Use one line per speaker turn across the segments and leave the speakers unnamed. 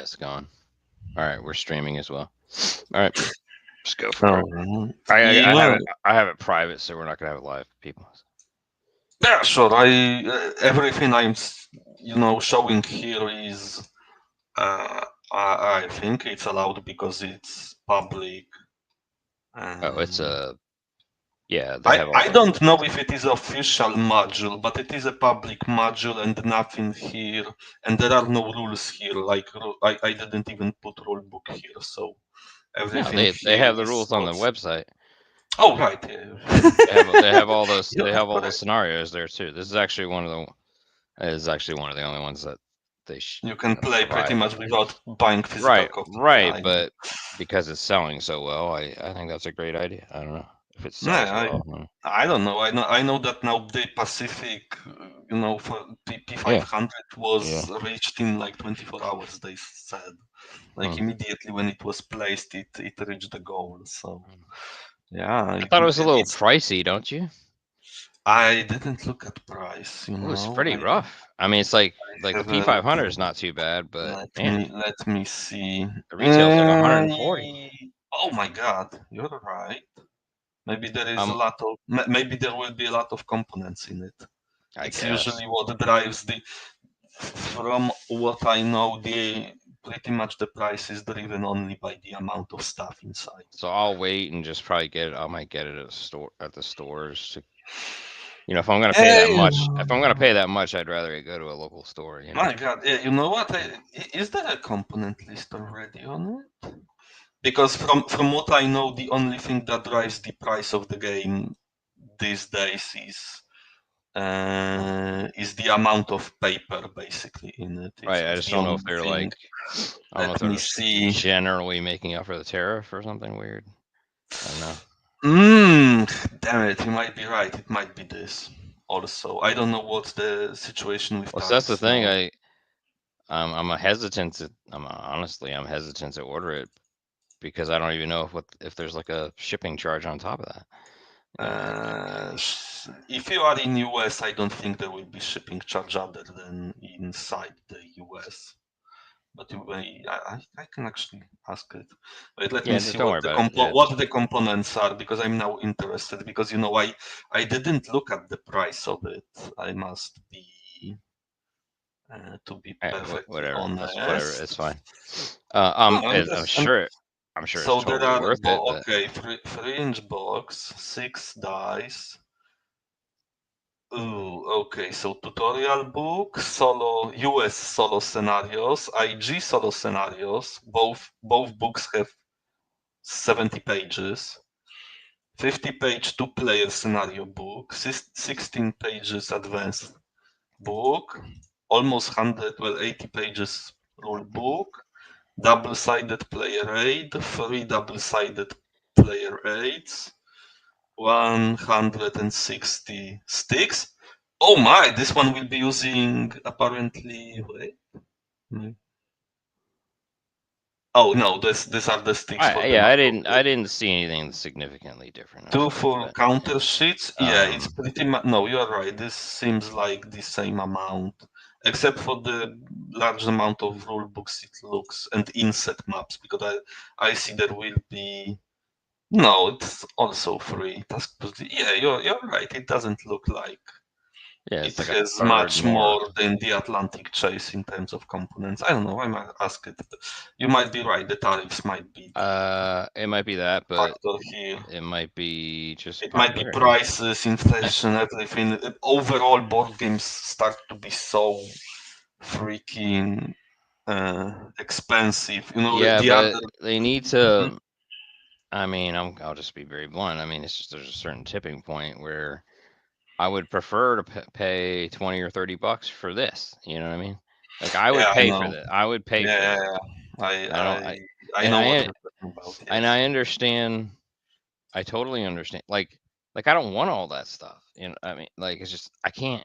it's gone. All right, we're streaming as well. All right, just go for it. I have it private, so we're not gonna have it live, people.
Yeah, sure. Everything showing here is I think it's allowed because it's public.
Oh, it's a yeah. They have all
I
the.
don't know if it is official module, but it is a public module and nothing here, and there are no rules here. Like I didn't even put rule book here, so
No,
everything
they
here
have the
is
rules on the website.
Oh right, yeah.
They have all those. They have all the
Right.
scenarios there too. This is actually one of the only ones that they
You can play pretty
provide.
much without buying physical
Right,
copies.
right, but because it's selling so well, I think that's a great idea. I don't know if it sells
Yeah,
well.
I don't know. I know that now the Pacific, for P500 was reached in like 24 hours. They said, like immediately when it was placed, it reached the goal. So yeah,
I thought it was a little pricey, don't you?
I didn't look at price.
It was pretty rough. I mean, it's like the P500 is not too bad, but
let me see.
the retail's like 140.
Oh my God, you're right. Maybe there is a
Um,
lot of maybe there will be a lot of components in it.
I
It's
guess.
usually what drives the. From what I know, the pretty much the price is driven only by the amount of stuff inside.
So I'll wait and just probably get it. I might get it at the stores. If I'm gonna pay that much, I'd rather it go to a local store.
My God, yeah, you know what? Is there a component list already on it? Because from what I know, the only thing that drives the price of the game these days is the amount of paper basically in it.
Right. I just don't know if they're like. I don't know if
Let me
they're
see.
generally making up for the tariff or something weird. I don't know.
Damn it! You might be right. It might be this. Also, I don't know what's the situation with
Well, so that's the
tariffs
thing.
now.
I'm hesitant to order it because I don't even know if there's like a shipping charge on top of that.
If you are in US, I don't think there will be shipping charge other than inside the US. But I can actually ask it. Wait, let me see
don't
what
worry about it.
what the components are because I'm now interested. Because I didn't look at the price of it. I must be to be perfectly
whatever.
honest.
Whatever. It's fine.
No,
I'm sure. I'm sure it's
so there
totally
are
worth it. But
okay, 3-inch box, 6 dice. Ooh, okay, so tutorial book, solo US solo scenarios, IG solo scenarios. Both books have 70 pages. 50-page two-player scenario book, 16 pages advanced book, almost 100, well, 80 pages rule book, double-sided player aid, 3 double-sided player aids, 160 sticks. Oh my, this one will be using apparently. Wait. Oh no, these are the sticks for the
I
map.
didn't see anything significantly different. I'm
Two
sorry,
full
but
counter sheets. Yeah, it's
um,
pretty much. No, you're right. This seems like the same amount, except for the large amount of rule books it looks and inset maps. Because I see there will be. No, it's also free. Yeah, you're right. It doesn't look like
yeah,
it
it's like a
has
third
much
more.
more than the Atlantic Chase in terms of components. I don't know. I might ask it. You might be right. The tariffs might be
It might be that, but
factor here.
it might be just
It might be
popularity.
prices, inflation, everything. Overall, board games start to be so freaking expensive.
Yeah,
The
but
other.
they need
Mhm.
to. I mean, I'll just be very blunt. I mean, it's just there's a certain tipping point where I would prefer to pay 20 or $30 for this. You know what I mean? Like I would
Yeah, I
pay for
know.
this. I would pay for
Yeah,
this.
I
I don't.
I
And
know what you're talking about. Yes.
I understand. I totally understand. Like I don't want all that stuff. I mean, like it's just I can't.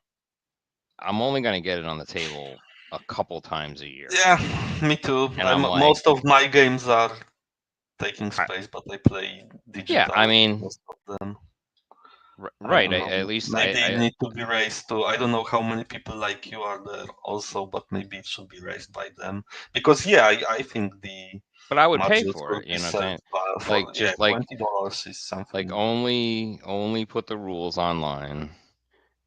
I'm only gonna get it on the table a couple times a year,
Yeah, me too.
and I'm like,
Most of my games are taking
I,
space, but I play
yeah. I
digitally
mean,
most of them.
Right.
don't know.
At least
Maybe it need to be raised to. I don't know how many people like you are there also, but maybe it should be raised by them. Because yeah, I think the
but I would pay
modules
for
will
it.
be
You know what I'm
set
saying?
for
Like just like
$20 is something.
only put the rules online,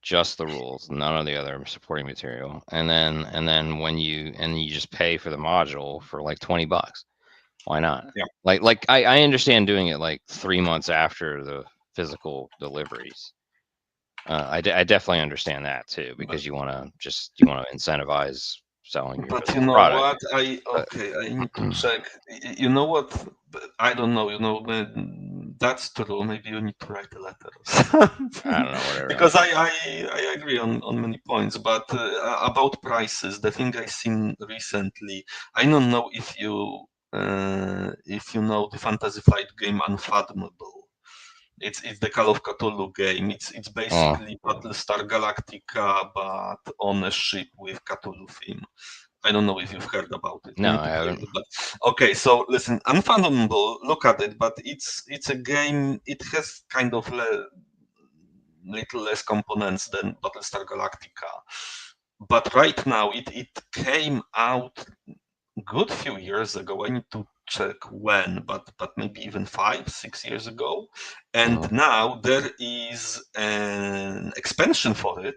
just the rules, none of the other supporting material, and then when you just pay for the module for like $20. Why not?
Yeah.
Like I understand doing it like 3 months after the physical deliveries. I definitely understand that too, because you want to incentivize selling your
But you
physical
know
product.
what?
But
I need to check. You know what? I don't know. That's true. Maybe you need to write a letter or
I
something.
don't know, whatever.
Because I agree on many points. But about prices, the thing I seen recently, I don't know if you know the Fantasy Flight game Unfathomable. It's the Call of Cthulhu game. It's
Oh,
basically Battlestar Galactica, but on a ship with Cthulhu theme. I don't know if you've heard about it. You
no,
need
I
to play
haven't.
it. But okay, so listen, Unfathomable. Look at it, but it's a game. It has kind of little less components than Battlestar Galactica. But right now, it came out good few years ago. I need to check when, but maybe even 5-6 years ago. And now there is an expansion for it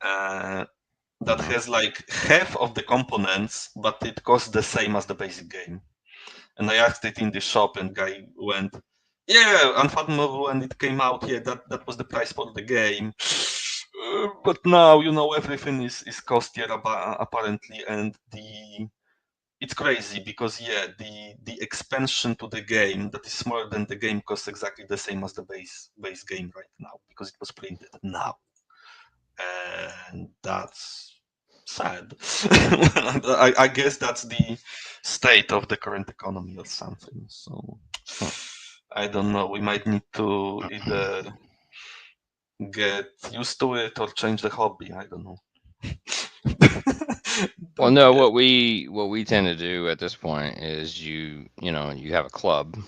that has like half of the components, but it costs the same as the basic game. And I asked it in the shop, and guy went, "Yeah, Unfathomable when it came out, yeah, that was the price for the game." But now everything is costier apparently, and it's crazy because yeah, the expansion to the game that is smaller than the game costs exactly the same as the base game right now because it was printed now, and that's sad. I guess that's the state of the current economy or something. So I don't know. We might need to either get used to it or change the hobby. I don't know.
Well, no, what we tend to do at this point is you have a club,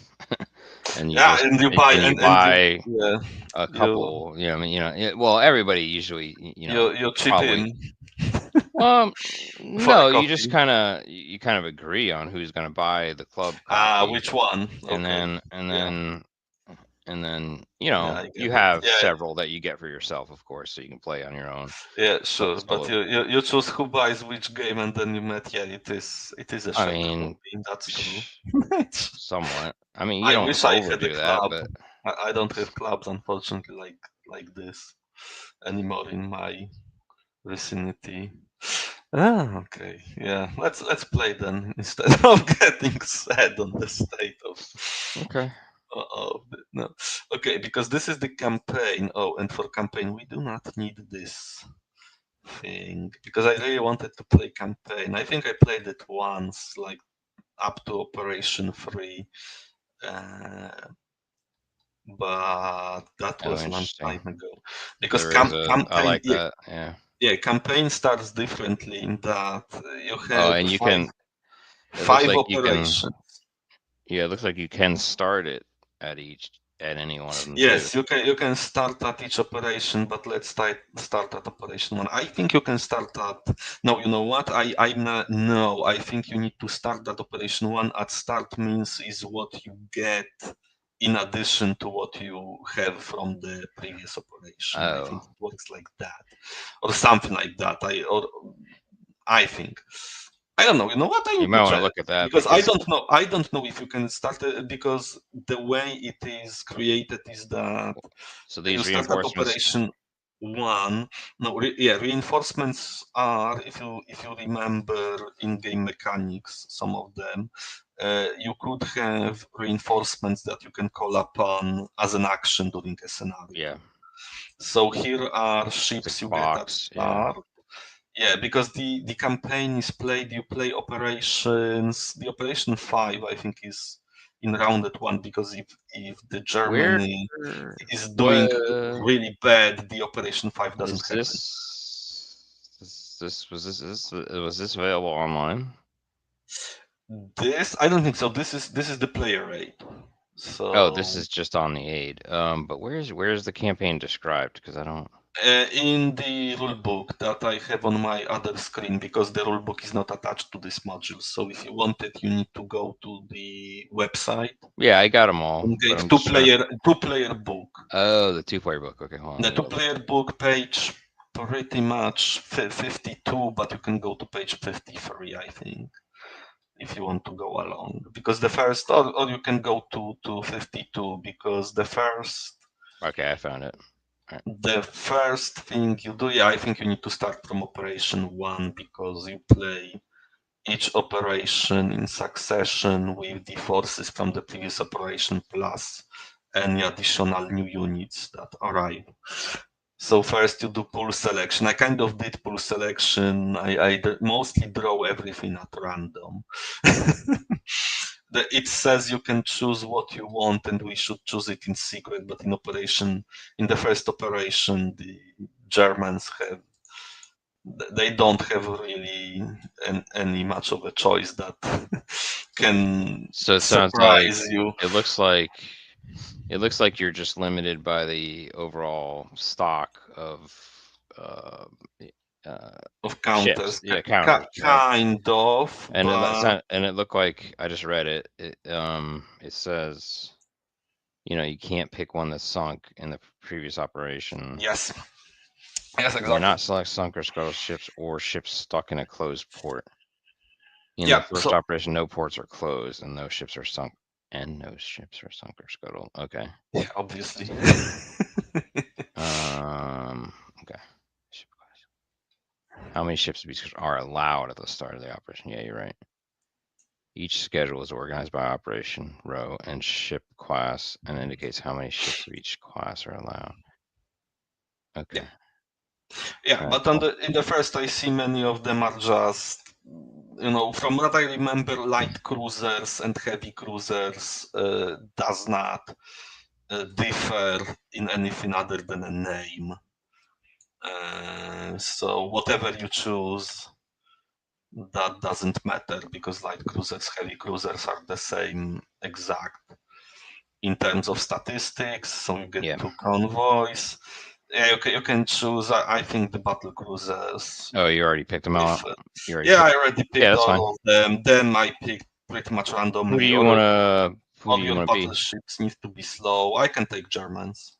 and you
Yeah,
just
and you buy
and you
and you
buy
yeah
a
you
couple. I mean, well, everybody usually,
you chip
probably.
in
Um,
for a
no, you just
coffee.
kind of agree on who's going to buy the club copy,
Which one?
and
Okay.
then
Yeah.
you
I
you
get it.
have
Yeah.
several that you get for yourself, of course, so you can play on your own.
Yeah, sure. But
Solo.
you choose who buys which game, and then you met. Yeah, it is a
I
shared
mean,
hobby. That's true.
somewhat. I mean, you
I
don't
wish I had a
overdo that,
club.
but
I don't have clubs, unfortunately, like this anymore in my vicinity. Okay. Yeah. Let's play then instead of getting sad on the state
okay.
of no. Okay, because this is the campaign. Oh, and for campaign we do not need this thing because I really wanted to play campaign. I think I played it once, like up to Operation 3, uh, but that
Oh,
was a long time
interesting.
ago. Because
There is I
campaign,
like that. Yeah.
yeah, campaign starts differently in that you
Oh,
have
and you
five
can. It looks
five
like you can.
operations.
Yeah, it looks like you can start it at any one of them too.
Yes, you can start at each operation, but let's start at operation 1. I think you can start at no. You know what? I'm not, no. I think you need to start at operation 1. At start means is what you get in addition to what you have from the previous operation. I think
Oh,
it works like that, or something like that. I think. I don't know. You know what? I
you
need to
might want to
check
look at that
because I
because
don't know. I don't know if you can start it because the way it is created is that
so
you
these
start at
reinforcements.
operation 1. No, yeah, reinforcements are if you remember in-game mechanics, some of them. You could have reinforcements that you can call upon as an action during a scenario.
Yeah,
So here are
it's
ships
like
you get at
box. Yeah.
start. Yeah, because the campaign is played. You play operations. The operation 5, I think, is in rounded 1 because if the
Where?
Germany is doing
What
really bad, the operation 5 doesn't
is
happen.
Was this available online?
This I don't think so. This is the player rate. So
Oh, this is just on the aid. But where's the campaign described? Because I don't.
in the rulebook that I have on my other screen, because the rulebook is not attached to this module. So if you want it, you need to go to the website.
Yeah, I got them all.
And
But
get
I'm just trying to...
two-player book.
Oh, the 2-player book. Okay, hold on.
The two-player book page pretty much 52, but you can go to page 53, I think, if you want to go along. Because the first, or you can go to 52, because the first.
Okay, I found it.
The first thing you do, I think you need to start from operation 1, because you play each operation in succession with the forces from the previous operation plus any additional new units that arrive. So first you do pool selection. I kind of did pool selection. I mostly draw everything at random. It says you can choose what you want, and we should choose it in secret. But in the first operation, the Germans they don't have really any much of a choice that can
So it sounds like
surprise you.
it looks like you're just limited by the overall stock of
Of counters.
ships. Yeah, counters. Right?
Kind of,
And
but
it looked like I just read it. It says, you can't pick one that's sunk in the previous operation.
yes, exactly.
You're not select sunk or scuttled ships or ships stuck in a closed port. In
Yeah,
the first operation, no ports are closed and no ships are sunk. And no ships are sunk or scuttled. Okay.
Yeah, obviously.
Okay. Ship class. How many ships are allowed at the start of the operation? Yeah, you're right. Each schedule is organized by operation row and ship class and indicates how many ships of each class are allowed. Okay.
Yeah,
All
but
right,
in the first, I see many of them are just, from what I remember, light cruisers and heavy cruisers does not differ in anything other than a name. So whatever you choose, that doesn't matter, because light cruisers, heavy cruisers are the same exact in terms of statistics. So you get 2 convoys. Yeah, you can choose. I think the battle cruisers.
Oh, you already picked them out.
I already picked
that's
all
fine.
of them. Then I picked pretty much randomly.
Who do you want to?
All your battleships need to be slow. I can take Germans.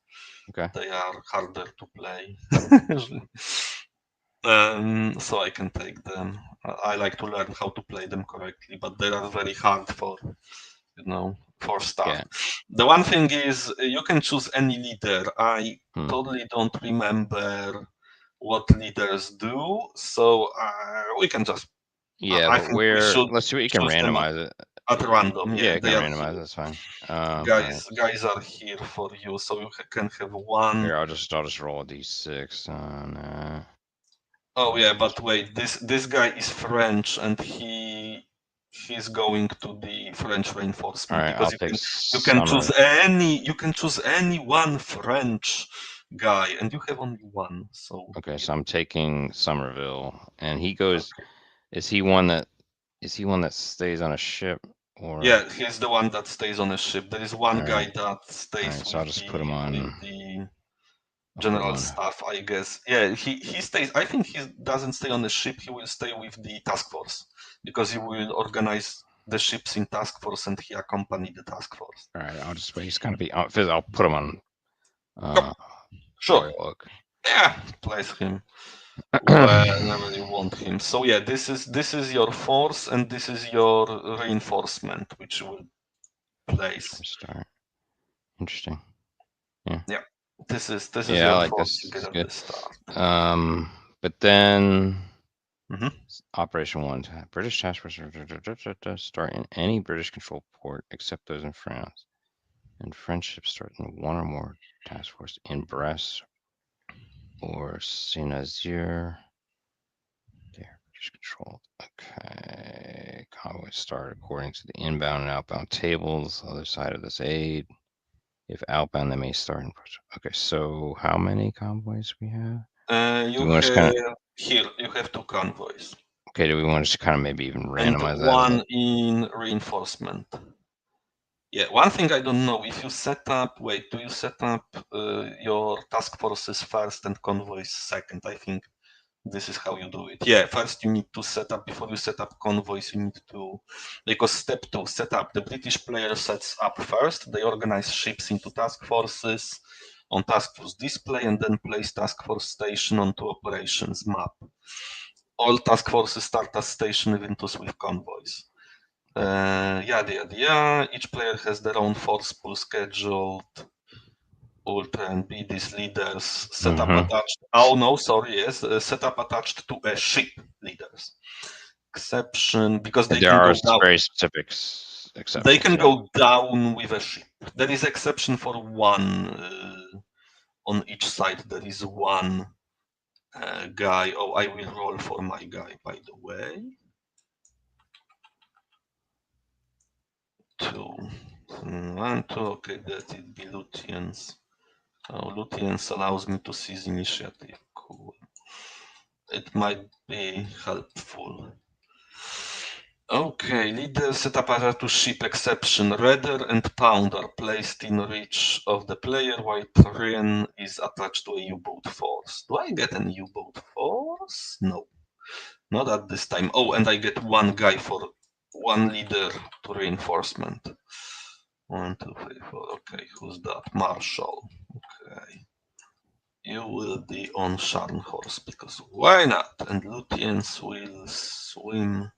Okay.
They are harder to play. So I can take them. I like to learn how to play them correctly, but they are very hard for start.
Yeah.
The one thing is you can choose any leader. I totally don't remember what leaders do, so we can just.
Yeah,
I
but
think we should.
Let's see what you can randomize it.
At random,
Yeah, you
they
can
are
randomize it. That's fine.
guys are here for you, so you can have one.
Here, I'll just roll a d6 on.
Oh yeah, but wait, this guy is French, and he's going to the French reinforcement.
All right,
because you can choose any one French guy, and you have only one. So
okay, so I'm taking Somerville, and he goes. Okay. Is he one that stays on a ship, or?
Yeah, he's the one that stays on a ship. There is one guy that stays.
So I'll just put him on
the general staff, I guess. Yeah, he stays. I think he doesn't stay on the ship. He will stay with the task force, because he will organize the ships in task force, and he accompany the task force.
All right, he's gonna be. I'll put him on.
Sure. Yeah, place him wherever you want him. So yeah, this is your force, and this is your reinforcement, which you will place.
Start. Interesting.
Yeah. This is your
I like
force.
This is good. But then Operation 1, British task force start in any British control port except those in France, and French ships start in one or more task force in Brest or Saint-Nazaire. They're British controlled. Okay, convoys start according to the inbound and outbound tables. Other side of this aid. If outbound, they may start in. Okay, so how many convoys we have?
You have 2 convoys.
Okay, do we want to just kind of maybe even randomize
and one in reinforcement? Yeah, one thing I don't know, if you set up, wait, do you set up your task forces first and convoys second? I think this is how you do it. Yeah, first you need to set up, before you set up convoys, you need to, because step 2, set up. The British player sets up first, they organize ships into task forces on task force display and then place task force station onto operations map. All task forces start as station eventos with convoys. Yada yada yada. Each player has their own force pool scheduled. Ultra and B, these leaders setup attached. Oh no, sorry, yes, setup attached to a ship leaders. Exception because they
there
can
are
go down.
very specific exceptions.
They can go down with a ship. There is exception for one on each side. There is one guy. Oh, I will roll for my guy, by the way. 2, 1, 2. Okay, that it be Lutyens. Oh, Lutyens allows me to seize initiative. Cool. It might be helpful. Okay, leader setup to ship exception. Raider and Pound are placed in reach of the player while Tren is attached to a U-boat force. Do I get an U-boat force? No, not at this time. Oh, and I get one guy for one leader to reinforcement. 1, 2, 3, 4. Okay, who's that? Marshall. Okay. You will be on Scharnhorst because why not? And Lutyens will swim.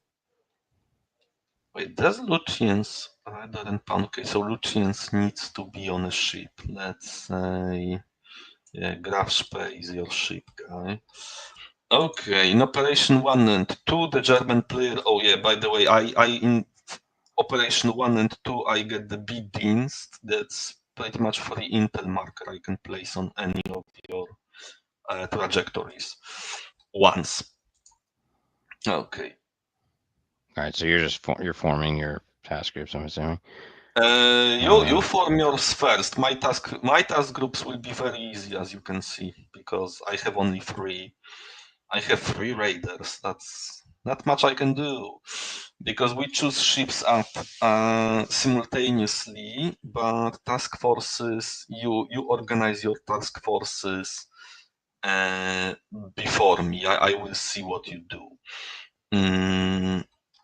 Wait, does Lutyens rather than Pound? Okay, so Lutyens needs to be on a ship. Let's say, yeah, Graf Spee is your ship guy. Okay, in Operation 1 and 2, the German player. Oh yeah, by the way, I in Operation 1 and 2, I get the B-Dienst. That's pretty much free intel marker I can place on any of your trajectories once. Okay.
All right, so you're forming your task groups, I'm assuming.
You form yours first. My task groups will be very easy, as you can see, because I have only 3. I have 3 raiders. That's not much I can do, because we choose ships up simultaneously. But task forces, you organize your task forces before me. I will see what you do.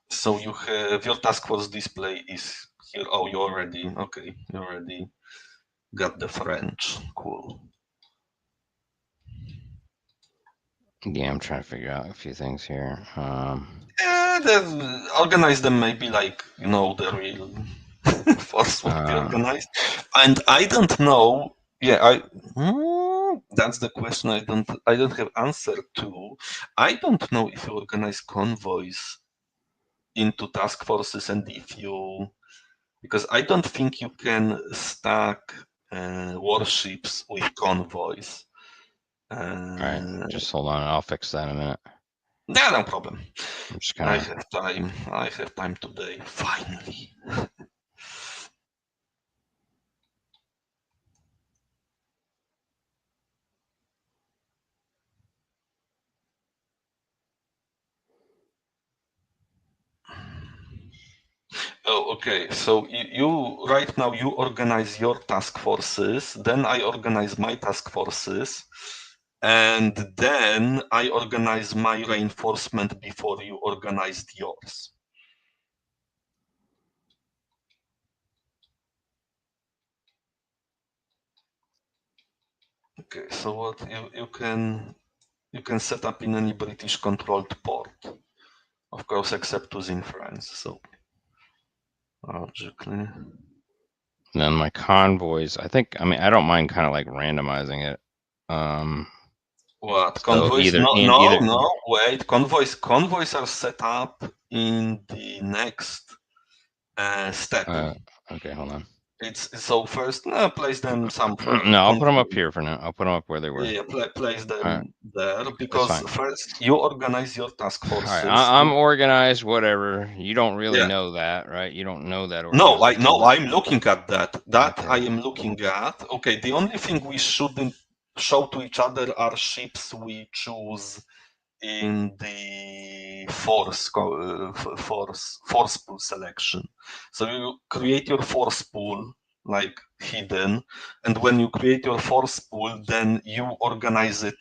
So you have your task force display is here. Oh, you already got the French. Cool.
Yeah, I'm trying to figure out a few things here.
Organize them maybe like the real force would be organized, and I don't know. Yeah, that's the question. I don't have answer to. I don't know if you organize convoys into task forces and if you, because I don't think you can stack warships with convoys.
All right, just hold on. I'll fix that in a minute.
Yeah, no problem.
I'm just
I have time. I have time today. Finally. Oh, okay. So you right now you organize your task forces, then I organize my task forces, and then I organize my reinforcement before you organized yours. Okay, so what you can set up in any British controlled port, of course, except in France. So logically.
And then my convoys, I don't mind kind of like randomizing it.
What
So
convoys?
either
No, wait. Convoys are set up in the next step.
Okay, hold on.
It's so first place them somewhere.
No, I'll put them up here for now. I'll put them up where they were.
Yeah, place them there because
fine.
first you organize your task forces.
All right, I'm organized. Whatever. You don't really know that, right? You don't know that.
No, I'm looking at that.
Okay.
I am looking at. Okay, the only thing we shouldn't show to each other are ships we choose in the force pool selection. So you create your force pool like hidden, and when you create your force pool, then you organize it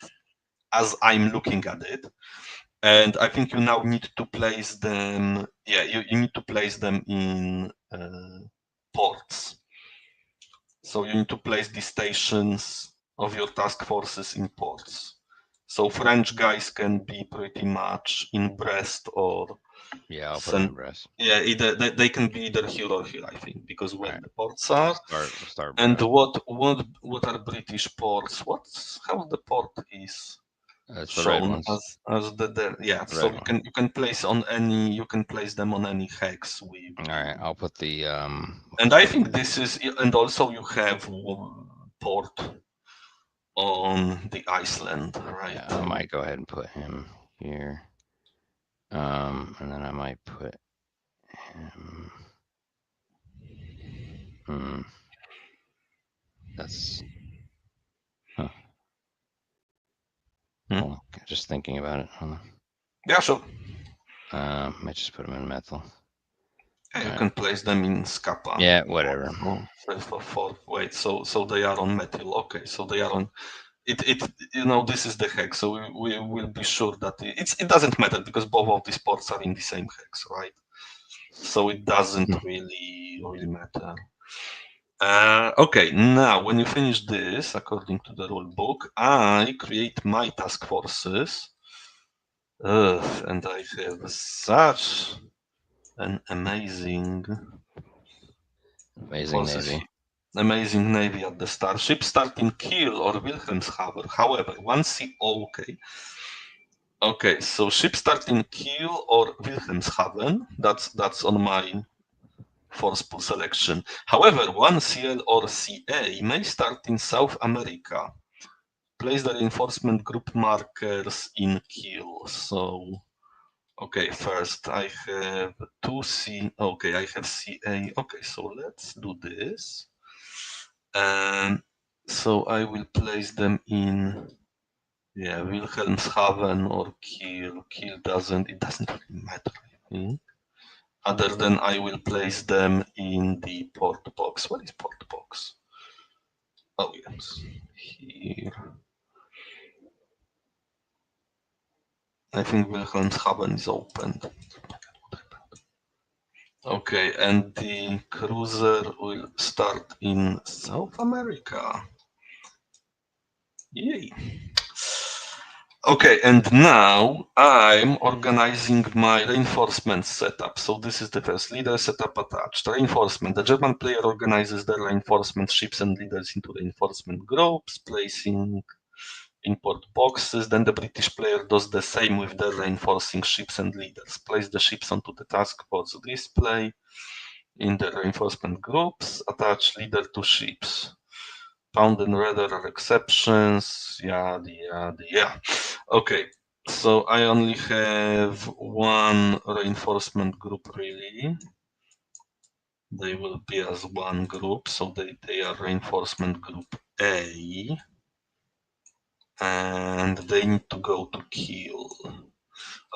as I'm looking at it. And I think you now need to place them. Yeah, you need to place them in ports. So you need to place the stations of your task forces in ports. So French guys can be pretty much in Brest or
Yeah, I'll put them in Brest.
yeah, either they can be either here or here, I think, because where
Alright.
the ports are.
We'll start
And
Brest.
what are British ports? How the port is
It's the red
shown
ones.
as the yeah.
The
So
red
you can place them on any hex with.
Alright, I'll put the
And I think this is, and also you have port on the Iceland, right?
Yeah, I might go ahead and put him here. And then I might put him. That's. Huh. Oh, just thinking about it. Hold on.
Yeah, sure.
Might just put them in methyl.
Yeah, you can place them in Scapa.
Yeah, whatever.
Wait, so they are on methyl. Okay, so they are on. It this is the hex, so we will be sure that it doesn't matter because both of these ports are in the same hex, right? So it doesn't really matter. Okay, now when you finish this, according to the rule book, I create my task forces. And I have such an amazing
Navy.
Amazing navy at the start. Ships start in Kiel or Wilhelmshaven. However, okay. Okay, so ships start in Kiel or Wilhelmshaven. That's on my force pool selection. However, 1CL or CA may start in South America. Place the reinforcement group markers in Kiel. So, okay, first I have 2C. Okay, I have CA. Okay, so let's do this. So I will place them in, yeah, Wilhelmshaven or Kiel. Kiel doesn't really matter, I think. Other than I will place them in the port box. What is port box? Oh, yes, here. I think Wilhelmshaven is opened. Okay, and the cruiser will start in South America. Yay. Okay, and now I'm organizing my reinforcement setup. So this is the first leader setup attached. Reinforcement. The German player organizes the reinforcement ships and leaders into reinforcement groups, placing import boxes. Then the British player does the same with the reinforcing ships and leaders. Place the ships onto the task force display in the reinforcement groups. Attach leader to ships. Pound and Raider are exceptions. Yeah. Okay, so I only have one reinforcement group really. They will be as one group, so they are reinforcement group A. And they need to go to Kiel.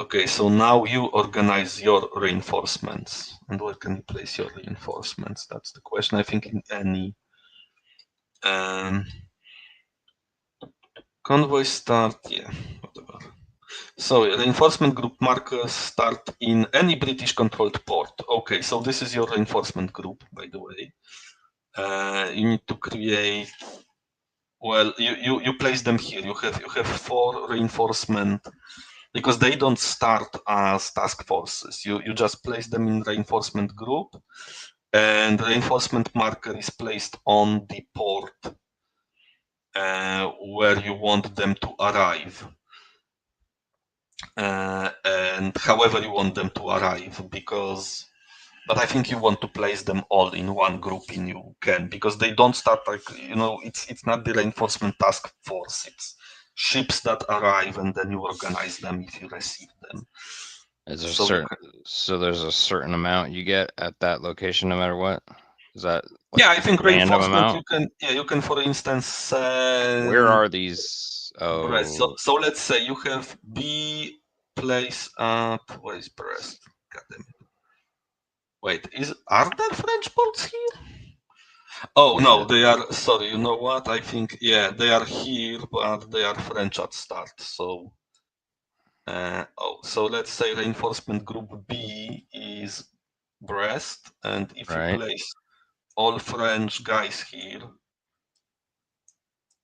Okay, so now you organize your reinforcements. And where can you place your reinforcements? That's the question. I think in any. Convoy start, yeah, whatever. So reinforcement group markers start in any British controlled port. Okay, so this is your reinforcement group, by the way. You need to create. Well, you place them here. You have 4 reinforcement because they don't start as task forces. You just place them in reinforcement group, and reinforcement marker is placed on the port where you want them to arrive. And however you want them to arrive, but I think you want to place them all in one group and you can, because they don't start like, it's not the reinforcement task force, it's ships that arrive and then you organize them if you receive them.
Is there so there's a certain amount you get at that location no matter what? Is that
I think
random
reinforcement
amount?
you can for instance
where are these
Brest.
Oh,
So let's say you have B place up. Where is Brest? God damn it. Wait, are there French ports here? Oh
yeah,
no, they are. Sorry, you know what? I think they are here, but they are French at start. So so let's say reinforcement group B is Brest, and if you
right.
place all French guys here,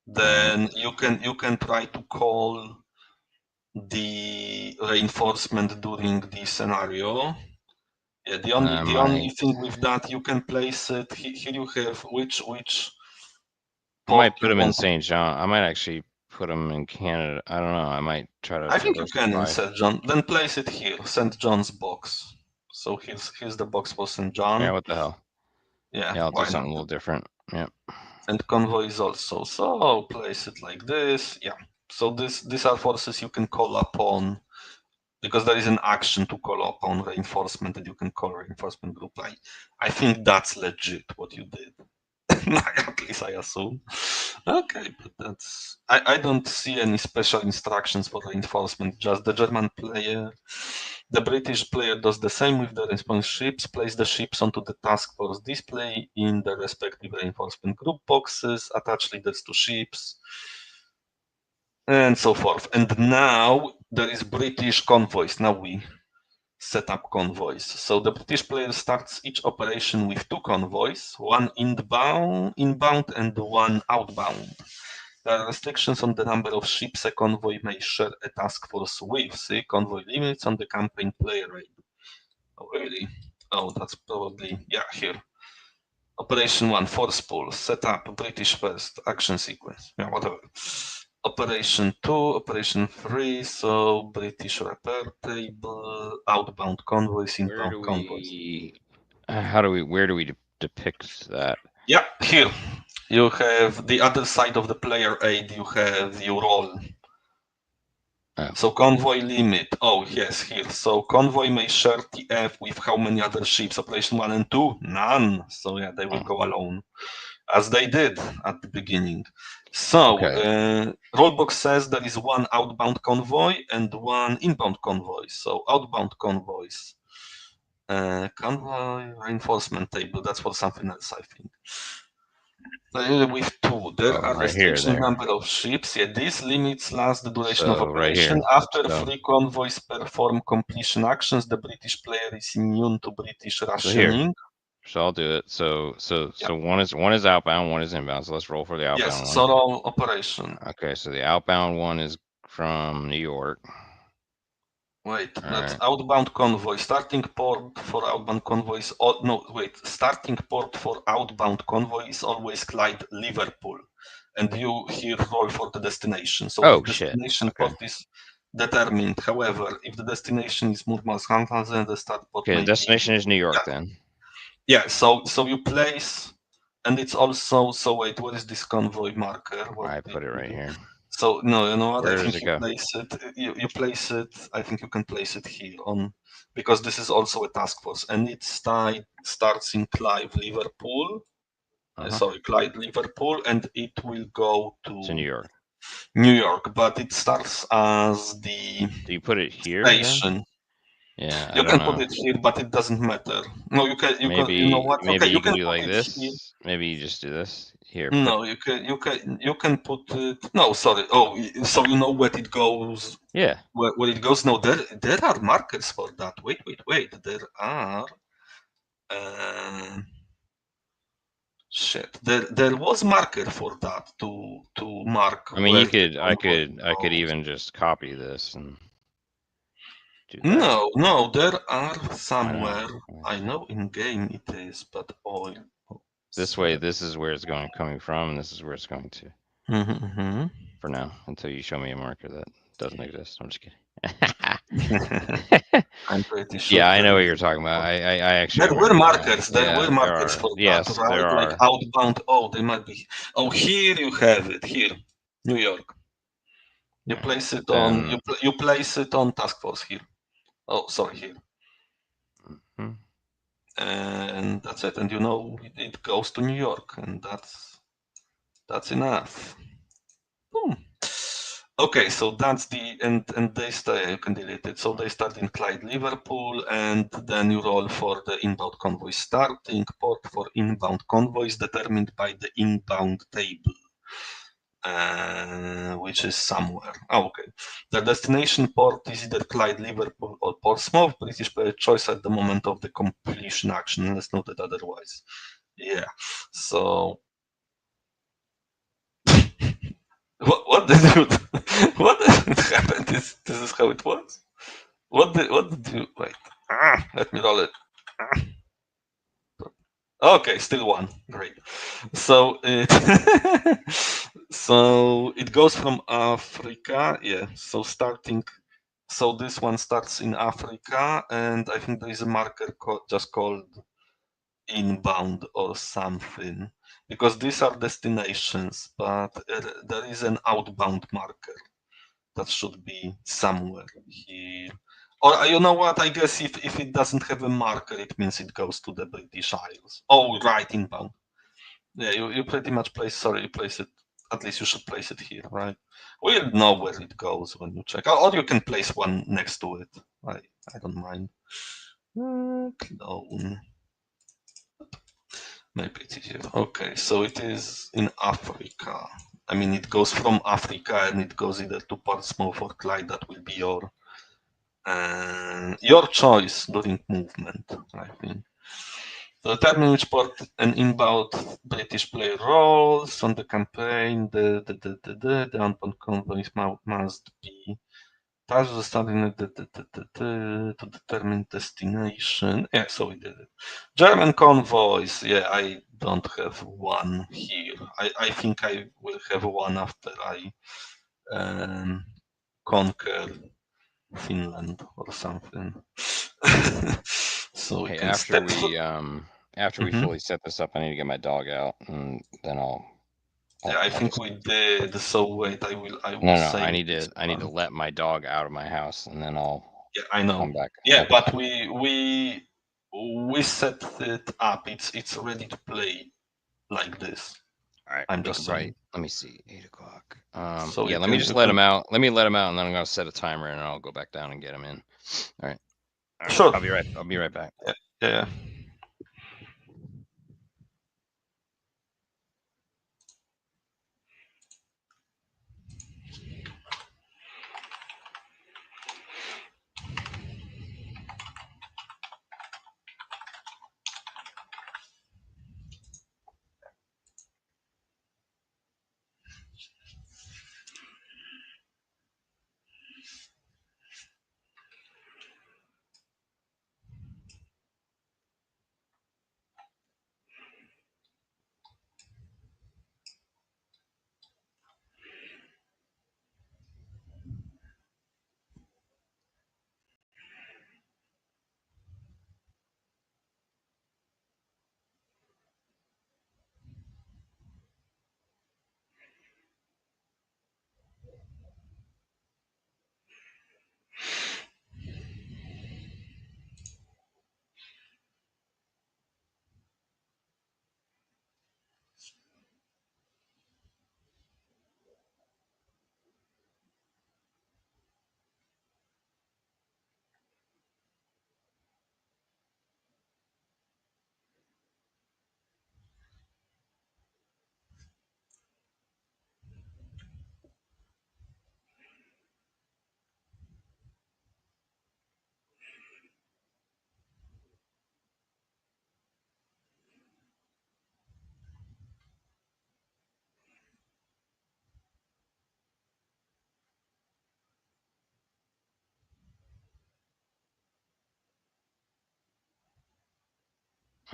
Mm.
then you can try to call the reinforcement during the scenario. Yeah, the
I
only
might,
thing with that you can place it here. You have which
I might
port
put
you
him in
want.
St. John. I might actually put him in Canada. I don't know. I might try to
I think you can in
diversify.
St. John. Then place it here, St. John's box. So here's the box for St.
Yeah,
John.
what the hell?
Yeah,
Yeah, I'll do
why
something
not?
a little different. Yep.
And convoys also. So place it like this. Yeah. So these are forces you can call upon because there is an action to call upon reinforcement and you can call reinforcement group. I think that's legit what you did. At least I assume. Okay, but I don't see any special instructions for reinforcement, just the German player. The British player does the same with the response ships, place the ships onto the task force display in the respective reinforcement group boxes, attach leaders to ships, and so forth. And now there is British convoys. Now we set up convoys. So the British player starts each operation with 2 convoys, one inbound and one outbound. There are restrictions on the number of ships a convoy may share a task force with. See convoy limits on the campaign player rate. Oh, really? Oh, that's probably, here. Operation 1, force pool, set up British first, action sequence. Yeah, whatever. Operation 2, Operation 3, so British repair table, outbound convoys,
Where
inbound
do
convoys.
we? Where do we depict that?
Yeah, here. You have the other side of the player aid, you have your role.
Oh,
So convoy limit. Oh, yes, here. So convoy may share TF with how many other ships? Operation 1 and 2? None. So yeah, they will go alone, as they did at the beginning. So
okay.
rulebook says there is one outbound convoy and one inbound convoy. So outbound convoys. Convoy reinforcement table. That's for something else, I think. With 2, there
Oh,
are
right here,
restriction
there.
number of ships. Yeah, these limits last the duration of
So right
operation.
here.
After
So
3 convoys perform completion actions, the British player is immune to British
so here.
rationing.
So I'll do it. So
Yeah.
one is outbound, one is inbound. So let's roll for the outbound
Yes,
one.
solo operation.
Okay, so the outbound one is from New York.
Wait,
All
that's
right.
outbound convoy. Starting port for outbound convoys. Oh, no, wait. Starting port for outbound convoy is always Clyde, Liverpool. And you here roll for the destination. So
Oh
the
shit.
destination
Okay.
port is determined. However, if the destination is Murmansk, then the start port
Okay, the
may be.
destination is New York
Yeah,
then.
yeah. So you place, and it's also. So wait, what is this convoy marker? What
I
did
put it
you
right
do?
here.
So no, you know what? I
Where does
think
it
you
go?
place it. You place it. I think you can place it here on, because this is also a task force, and it starts in Clive, Liverpool.
Uh-huh.
Sorry, Clyde, Liverpool, and it will go
It's in New
to
York.
New York. But it starts as the
Do you put it here then?
station.
Yeah, I
You
don't
can put
know.
it here, but it doesn't matter. No, you can. You can. You know what?
Maybe
You
you can
can
do
put
like
it here.
this. Maybe you just do this. Here, put
No, you can put it. No, sorry. Oh, so you know where it goes.
yeah.
Where it goes? No, there are markers for that. Wait. There are. Uh, shit. There was marker for that to mark
I mean
where
you
the
could
convoy
I could
goes.
even just copy this and do that.
No, there are
I know.
somewhere. I know in game it is, but oil.
This way, this is where it's coming from, and this is where it's going to
Mm-hmm.
for now, until you show me a marker that doesn't exist. I'm just kidding.
I'm pretty sure
Yeah, I know
there
what
is.
you're talking about. I actually
There were
remember now.
markers. There were
Yeah, there
markers
are.
for that,
Yes,
right?
there
Like
are.
outbound. Oh, they might be. Oh, here you have it. Here, New York. You
Alright,
place it
but
on.
then,
You place it on task force here. Oh, sorry, here,
mhm.
and that's it. And you know it goes to New York, and that's enough. Boom. Okay, so that's the and they start. You can delete it. So they start in Clyde, Liverpool, and then you roll for the inbound convoy starting. Port for inbound convoys determined by the inbound table, which is somewhere. Oh, okay. The destination port is either Clyde, Liverpool, or Portsmouth. British player choice at the moment of the completion action, unless noted otherwise. Yeah. So what did you what did happen? This is how it was. What did you wait? Let me roll it. Okay, still one. Great. So it so it goes from Africa. Yeah. So starting. So this one starts in Africa, and I think there is a marker just called inbound or something, because these are destinations, but there is an outbound marker that should be somewhere here. Or you know what? I guess if it doesn't have a marker, it means it goes to the British Isles. Oh, right, inbound. Yeah, you pretty much place. Sorry, you place it. At least you should place it here, right? We'll know where it goes when you check. Or you can place one next to it. I don't mind. Clone. Maybe it's easier. Okay, so it is in Africa. I mean, it goes from Africa and it goes either to Portsmouth or Clyde. That will be your choice during movement, I think. To determine which port an inbound British player rolls on the campaign, the outbound convoys must be touched starting to determine destination. Yeah, so we did it. German convoys. Yeah, I don't have one here. I think I will have one after I conquer Finland or something. So we
Hey,
can
after
step.
we
Mhm.
fully set this up, I need to get my dog out, and then
Yeah, I
I'll
think
just
we did. So wait, I will
no, no.
save this
I need to
one.
let my dog out of my house, and then
Yeah, I
I'll
know.
come back.
Yeah,
Okay.
but we set it up. It's ready to play like this.
All right.
I'm
We
just
can probably
saying.
let me see, 8 o'clock.
So
Yeah.
you
Let me
can
just
you
let
can
him out. Let me let him out, and then I'm gonna set a timer, and I'll go back down and get him in. All right. All right.
sure.
I'll be right. I'll be right back.
Yeah, yeah.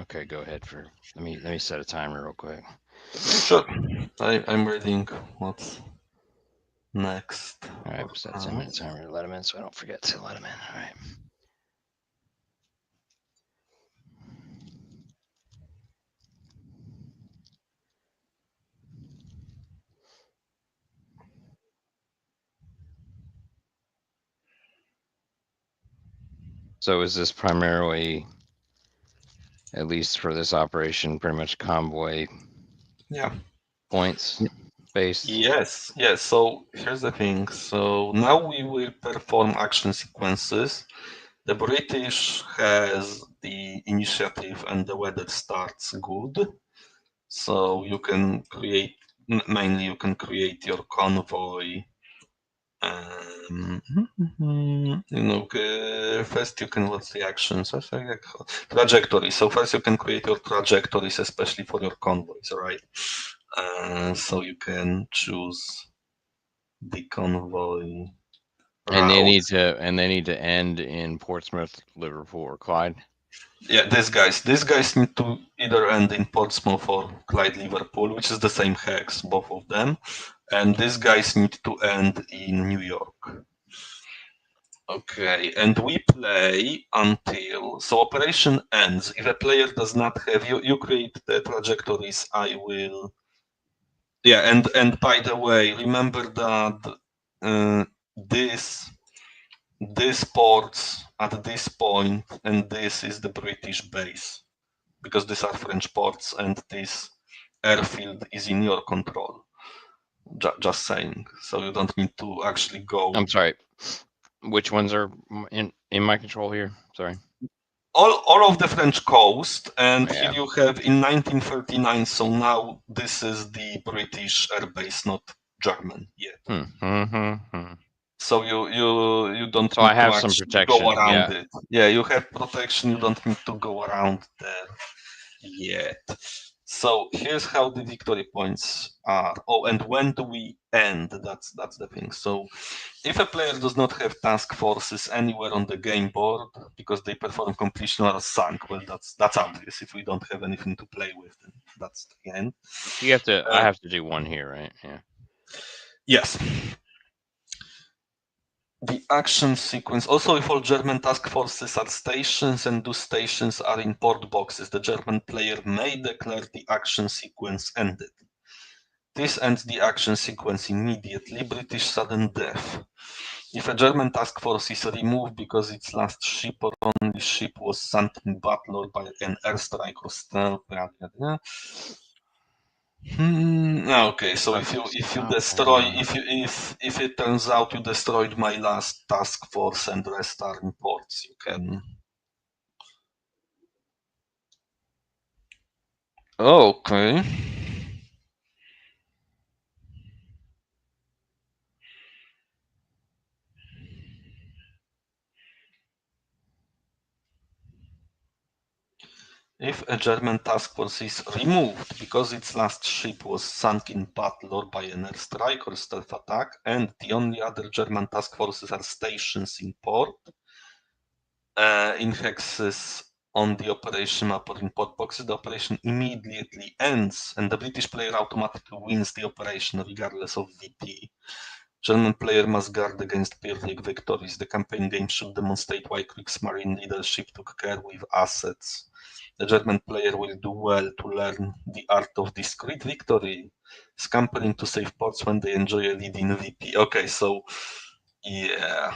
Okay. Go ahead for. Let me set a timer real quick.
Sure. I'm reading what's next.
All right.
For
Set a 10-minute
us.
timer to let him in, so I don't forget to let him in. All right. So is this primarily, at least for this operation, pretty much convoy
Yeah.
points? based?
Yes, yes. So here's the thing. So now we will perform action sequences. The British has the initiative and the weather starts good. So you can create, mainly you can create your convoy. First you can, what's the actions? Trajectory. So first you can create your trajectories, especially for your convoys, right? So you can choose the convoy
And they need
route.
to end in Portsmouth, Liverpool, or Clyde.
Yeah, these guys need to either end in Portsmouth or Clyde, Liverpool, which is the same hex, both of them. And these guys need to end in New York. Okay, and we play until, so operation ends. If a player does not have, you create the trajectories, I will. Yeah, and by the way, remember that this ports at this point, and this is the British base, because these are French ports, and this airfield is in your control. Just saying, so you don't need to actually go.
I'm sorry. Which ones are in my control here? Sorry.
All of the French coast, and
Yeah.
here you have in 1939. So now this is the British airbase, not German yet. So you don't
So
need
I have
to
some
actually
protection.
go around
Yeah.
it. Yeah, you have protection. You don't need to go around there yet. So here's how the victory points are. Oh, and when do we end? That's the thing. So if a player does not have task forces anywhere on the game board because they perform completion or are sunk, well, that's obvious. If we don't have anything to play with, then that's the end.
So you have to. I have to do one here, right? Yeah.
Yes. The action sequence. Also, if all German task forces are stations and those stations are in port boxes, the German player may declare the action sequence ended. This ends the action sequence immediately. British sudden death. If a German task force is removed because its last ship or only ship was sunk in battle or by an airstrike or stealth, okay, so if you destroy, if it turns out you destroyed my last task force and the rest are in ports, you can. Okay. If a German task force is removed because its last ship was sunk in battle or by an airstrike or stealth attack, and the only other German task forces are stations in port, in hexes on the operation map or in port boxes, the operation immediately ends, and the British player automatically wins the operation regardless of VP. German player must guard against Pyrrhic victories. The campaign game should demonstrate why Kriegsmarine leadership took care with assets. The German player will do well to learn the art of discreet victory, scampering to safe ports when they enjoy a lead in VP. Okay, so yeah.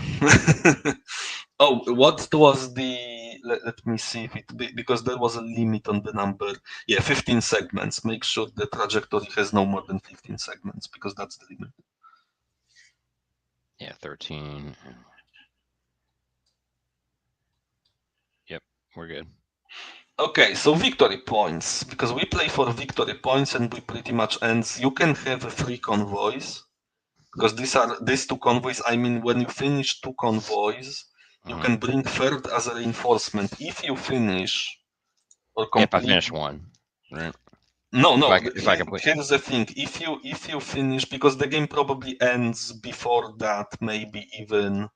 Oh, what was the? Let me see if it, because there was a limit on the number. Yeah, 15 segments. Make sure the trajectory has no more than 15 segments because that's the limit.
Yeah, 13. Yep, we're good.
Okay, so victory points, because we play for victory points and we pretty much ends. You can have 3 convoys, because these 2 convoys. I mean, when you finish 2 convoys, you can bring third as a reinforcement. If you finish or complete.
If I finish one, right?
No.
If I complete.
Here's the thing: if you finish, because the game probably ends before that, maybe even.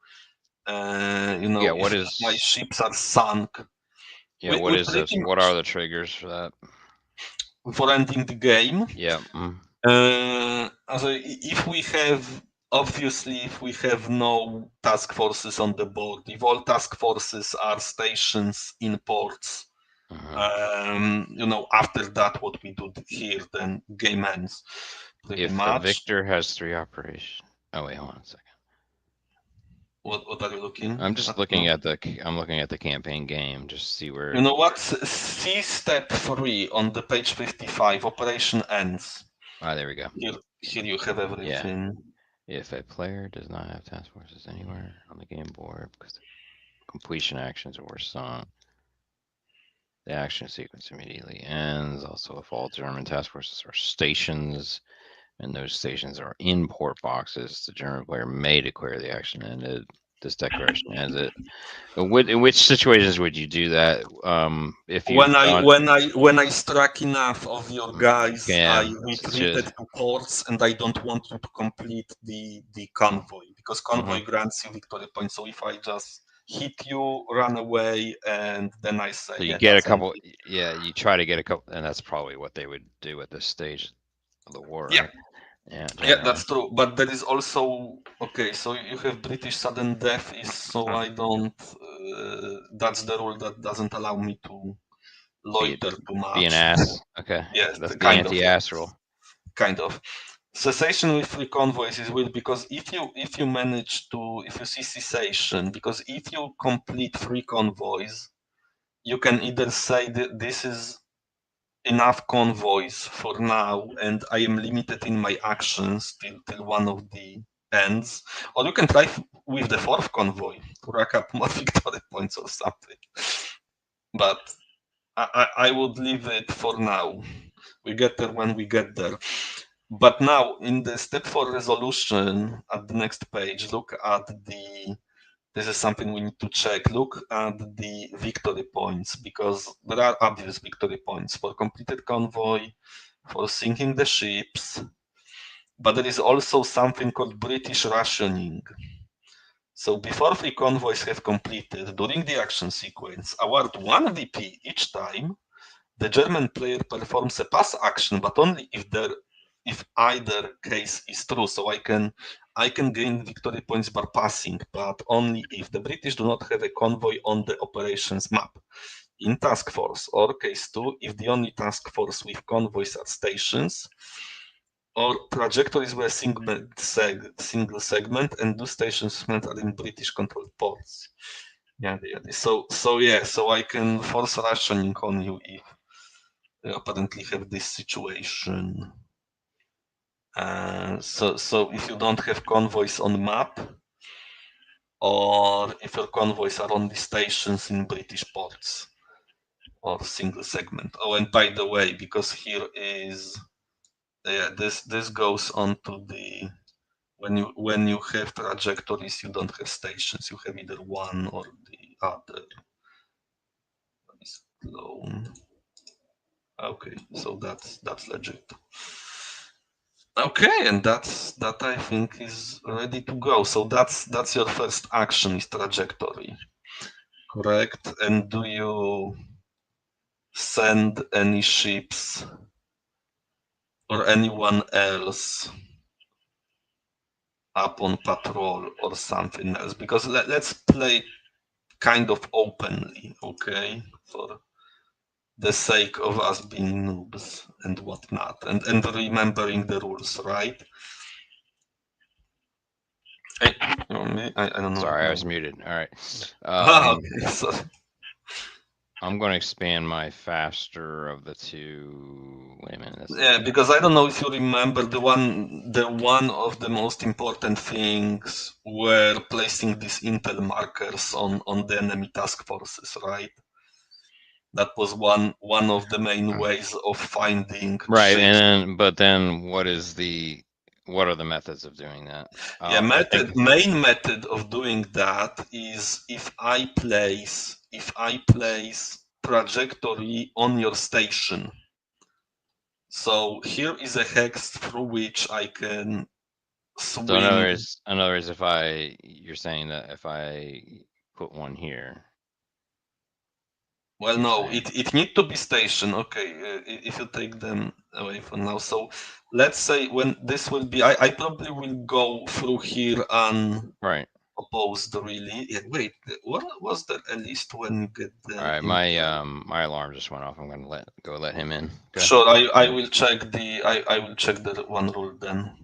Yeah. What
If
is
my ships are sunk.
Yeah. What is this? What are the triggers for that?
For ending the game.
Yeah.
If we have, obviously, if we have no task forces on the board, if all task forces are stations in ports, after that, what we do here, then game ends. Pretty
If
much.
the victor has 3 operations. Oh wait, hold on a second.
What are you looking?
I'm just looking at the. I'm looking at the campaign game just to see where.
You know what? See step 3 on the page 55. Operation ends.
Ah, there we go.
Here you have everything.
If a player does not have task forces anywhere on the game board because the completion actions were sunk, the action sequence immediately ends. Also, if all German task forces are stations and those stations are in port boxes, the German player may declare the action ended. This declaration ends it. In which situations would you do that? If you
When I struck enough of your guys, I retreated
just
to ports, and I don't want you to complete the convoy because convoy grants you victory points. So if I just hit you, run away, and then I say,
so you
yeah,
get a
that's
couple.
empty.
Yeah, you try to get a couple, and that's probably what they would do at this stage of the war,
Yeah,
right? Yeah,
yeah,
generally.
that's true. But there is also okay. So you have British sudden death is so I don't. That's the rule that doesn't allow me to loiter too
Be an
much.
ass. Okay,
Yes,
that's the
kind of.
anti-ass rule.
Kind of. Cessation with free convoys is weird because if you manage to if you see cessation, because if you complete free convoys, you can either say that this is enough convoys for now and I am limited in my actions till one of the ends, or you can try with the fourth convoy to rack up more victory points or something. But I would leave it for now. We get there when we get there. But now, in the step 4 resolution at the next page, look at the. This is something we need to check. Look at the victory points because there are obvious victory points for completed convoy, for sinking the ships, but there is also something called British rationing. So before three convoys have completed, during the action sequence, award 1 VP each time the German player performs a pass action, but only if either case is true. So I can gain victory points by passing, but only if the British do not have a convoy on the operations map. In task force, or case 2, if the only task force with convoys are stations, or trajectories were single segment, and those stations are in British controlled ports. Yeah. So I can force rationing on you if apparently have this situation. So if you don't have convoys on map, or if your convoys are on the stations in British ports, or single segment. Oh, and by the way, because here is this goes on to the when you have trajectories, you don't have stations. You have either one or the other. Is clone. Okay, so that's legit. Okay, and that I think is ready to go. So that's your first action is trajectory, correct? And do you send any ships or anyone else up on patrol or something else? Because let's play kind of openly, okay? For the sake of us being noobs and whatnot, and remembering the rules, right? Hey, I don't know.
Sorry, I was muted. All right.
Okay. So
I'm going to expand my faster of the two. Wait a minute.
yeah, because I don't know if you remember the one of the most important things were placing these intel markers on the enemy task forces, right? That was one of the main ways of finding
Right,
ships.
but then what are the methods of doing that?
Yeah,
I think
main method of doing that is if I place trajectory on your station. So here is a hex through which I can
so.
swing.
In other words, you're saying that if I put one here.
Well, no, it need to be station. Okay, if you take them away for now. So let's say when this will be, I probably will go through here
Right.
unopposed. Really. Yeah, wait, what was that at least when you get
All
the
right,
intel?
my alarm just went off. I'm going to let him in. Okay.
Sure, I will check I will check the one rule then.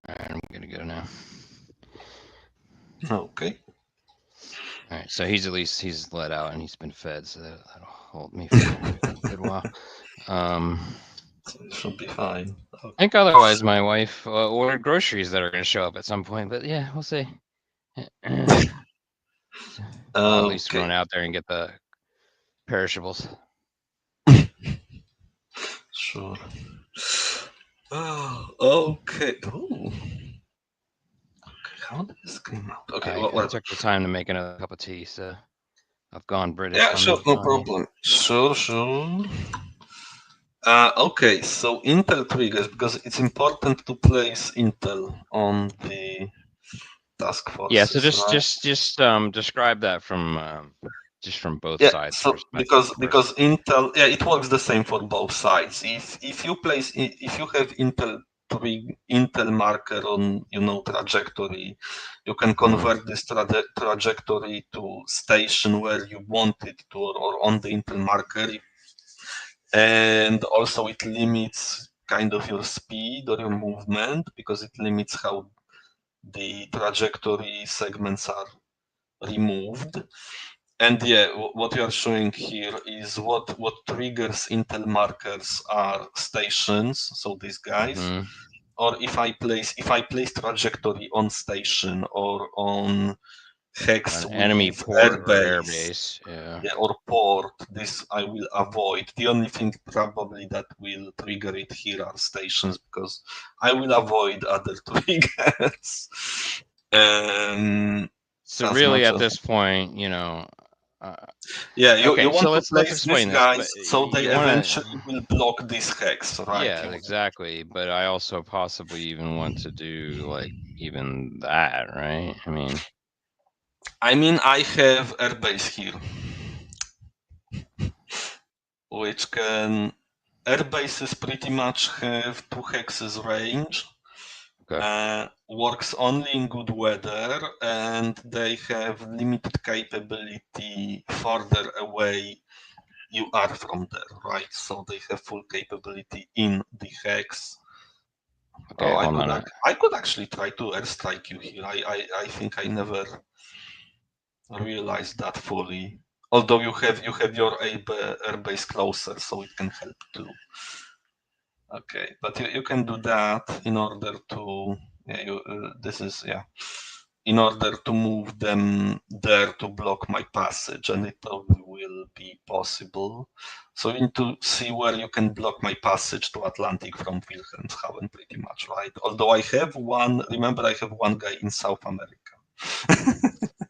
All right, I'm gonna go now.
Okay.
All right, so he's let out and he's been fed, so that'll hold me for a good while.
So it should be fine. Okay.
I think otherwise my wife ordered groceries that are going to show up at some point, but yeah, we'll see. I'll at least run out there and get the perishables.
Sure. Oh, okay. Ooh. Okay, how did this come out? Okay,
I took the time to make another cup of tea, so I've gone British.
Yeah, sure, no problem. Sure. Okay, so Intel triggers, because it's important to place Intel on the task force.
Yeah, so just describe that from both sides.
So because Intel, it works the same for both sides. If you have Intel marker on trajectory, you can convert this trajectory to station where you want it to, or on the Intel marker, and also it limits kind of your speed or your movement, because it limits how the trajectory segments are removed. And yeah, what we are showing here is what triggers Intel markers are stations, so these guys. Or if I place trajectory on station or on hex
an enemy
with
port or airbase,
or port, this I will avoid. The only thing probably that will trigger it here are stations, because I will avoid other triggers.
So really, at this point, you want
to place these guys so they eventually will block this hex, right?
Yeah, exactly. But I also possibly even want to do like even that, right?
I have airbase here, which can airbases pretty much have 2 hexes range.
Okay.
Works only in good weather, and they have limited capability further away you are from there, right? So they have full capability in the hex.
Okay, hold on.
I could actually try to airstrike you here. I think I never realized that fully. Although you have your airbase closer, so it can help too. Okay, but you can do that in order to in order to move them there to block my passage, and it probably will be possible. So you need to see where you can block my passage to Atlantic from Wilhelmshaven, pretty much, right? Although I have one guy in South America.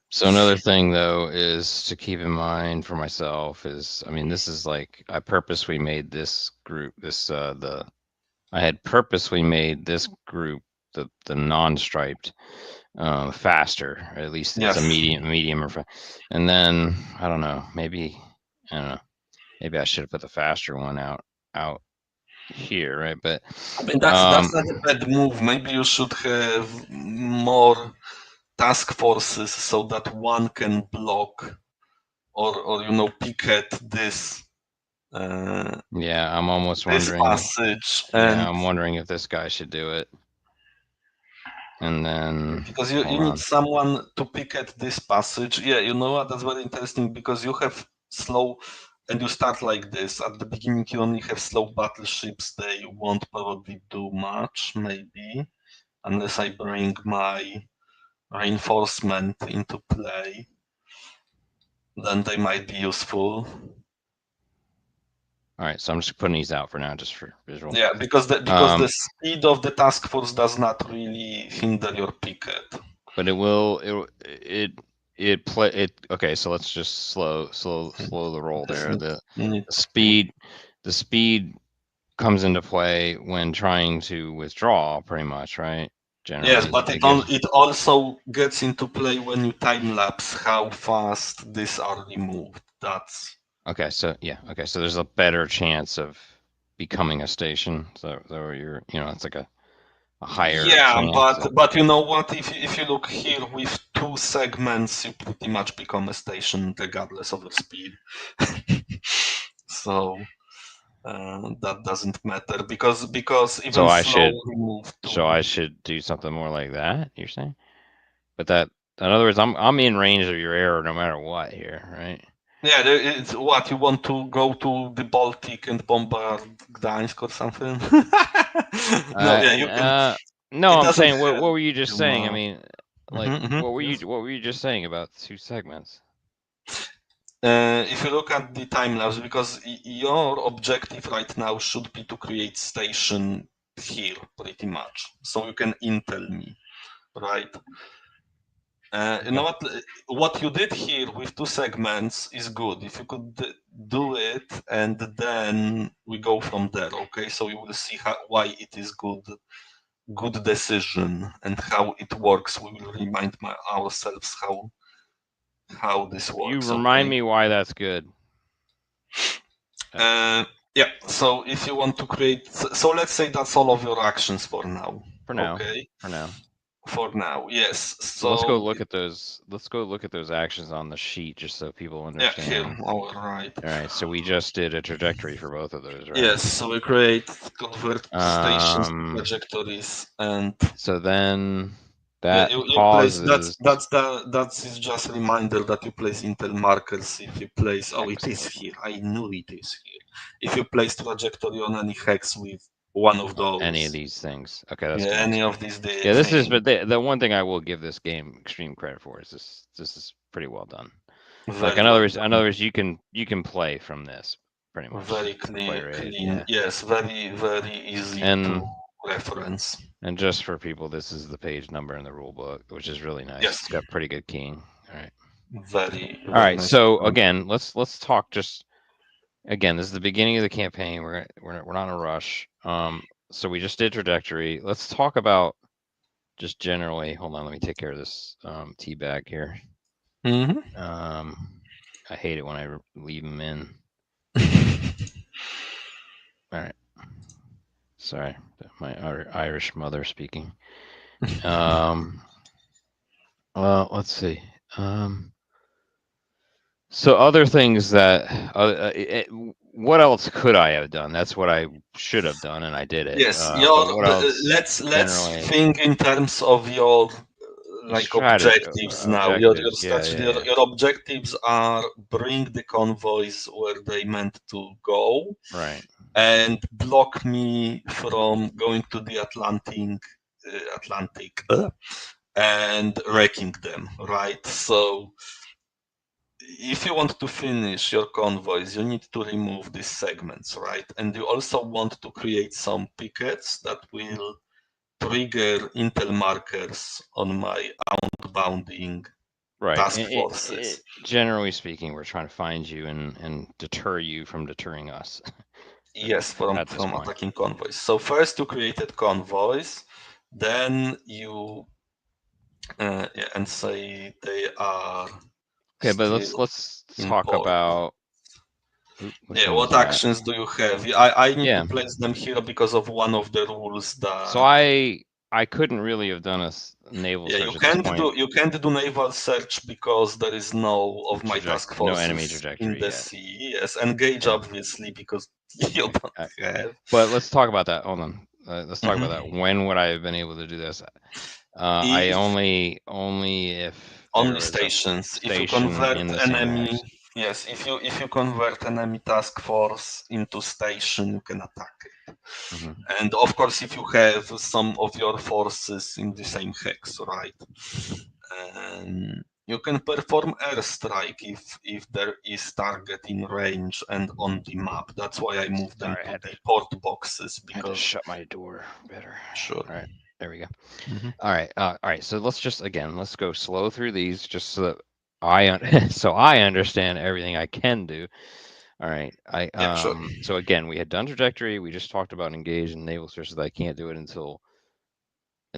So another thing though is to keep in mind for myself is, I mean, this is like I purposely made this group I had purposely made this group the non-striped faster, or at least it's a medium or and then I don't know, maybe maybe I should have put the faster one out here, right? But
I mean that's not a bad move. Maybe you should have more task forces so that one can block or picket this.
Yeah, I'm almost
this
wondering.
Passage.
Yeah, I'm wondering if this guy should do it. And then
because you need someone to picket this passage. Yeah, you know what? That's very interesting because you have slow, and you start like this. At the beginning, you only have slow battleships. They won't probably do much, maybe, unless I bring my reinforcement into play. Then they might be useful.
All right, so I'm just putting these out for now, just for visual.
Yeah, because the speed of the task force does not really hinder your picket.
But it will. Okay, so let's just slow the roll there. The speed comes into play when trying to withdraw, pretty much, right? Generally,
yes, but it also gets into play when you time lapse how fast these are removed. That's
okay. So yeah, okay. So there's a better chance of becoming a station. So you're, it's like a higher chance.
But you know what? If you look here with 2 segments, you pretty much become a station regardless of your speed. So that doesn't matter because even
so I should do something more like that, you're saying? But that, in other words, I'm in range of your arrow no matter what here, right?
Yeah, it's what you want to go to the Baltic and bombard Gdańsk or something. No, yeah, you can.
No, I'm saying what were you just saying? I mean, like what were
yes.
you just saying about 2 segments?
If you look at the time lapse, because your objective right now should be to create station here, pretty much, so you can intel me, right? You know what you did here with 2 segments is good. If you could do it, and then we go from there. Okay, so you will see why it is good decision and how it works. We will remind ourselves how this works.
You remind me why that's good.
Yeah, so if you want to create, so let's say that's all of your actions for now.
Okay. For now,
yes.
So let's go look at those. Let's go look at those actions on the sheet, just so people understand.
Yeah, here. All right.
All right. So we just did a trajectory for both of those, right?
Yes. So we convert stations to trajectories, and
so then that pauses.
That's just a reminder that you place intel markers. If you place, it is here. I knew it is here. If you place trajectory on any hex with one of those,
any of these things, okay, that's good.
Any of these things.
Yeah, this is. But the one thing I will give this game extreme credit for is this is pretty well done. Like in other words, you can play from this pretty much.
Very clean. Yeah. Yes, very easy to reference.
And just for people, this is the page number in the rule book, which is really nice. Yes. It's got pretty good keying. All right.
Very
all right. Nice. So again, let's talk just. Again, this is the beginning of the campaign. We're not in a rush. So we just did trajectory. Let's talk about just generally. Hold on, let me take care of this tea bag here.
Mm-hmm.
I hate it when I leave them in. All right. Sorry, my Irish mother speaking. Well, let's see. So other things that what else could I have done? That's what I should have done, and I did it.
Yes, let's think in terms of your objectives now. Your objectives are bring the convoys where they meant to go,
right,
and block me from going to the Atlantic, and wrecking them. Right, so. if you want to finish your convoys, you need to remove these segments, right? And you also want to create some pickets that will trigger intel markers on my outbounding
Right.
task
And
forces.
generally speaking, we're trying to find you and deter you from deterring us.
Yes, from
At this point.
attacking convoys. So first you created convoys, then you and say they are
Okay, but
still
let's
in
talk
port.
about which
Yeah,
one was
what
that?
actions do you have? I need to
Yeah.
place them here because of one of the rules that.
So I couldn't really have done a naval
Yeah,
search at this point.
you can't do naval search because there is no of my task
No enemy
forces in
trajectory
the
yet.
sea. Yes, engage
Yeah.
obviously because you don't have.
But let's talk about that. Hold on. Let's talk about that.
Mhm.
When would I have been able to do this? I
If
only if
only
there was a
stations. If you
station
convert
in the same
enemy,
hex.
yes, if you convert enemy task force into station, you can attack it.
Mhm.
And of course, if you have some of your forces in the same hex, right? You can perform airstrike if there is target in range and on the map. That's why I moved them
Sorry,
to the port boxes
I had to
because
shut my door better.
sure.
All right, there we go.
Mhm.
All right. So let's just let's go slow through these just so that so I understand everything I can do. All right.
Yeah, sure.
So again, we had done trajectory. We just talked about engage and naval search that I can't do it until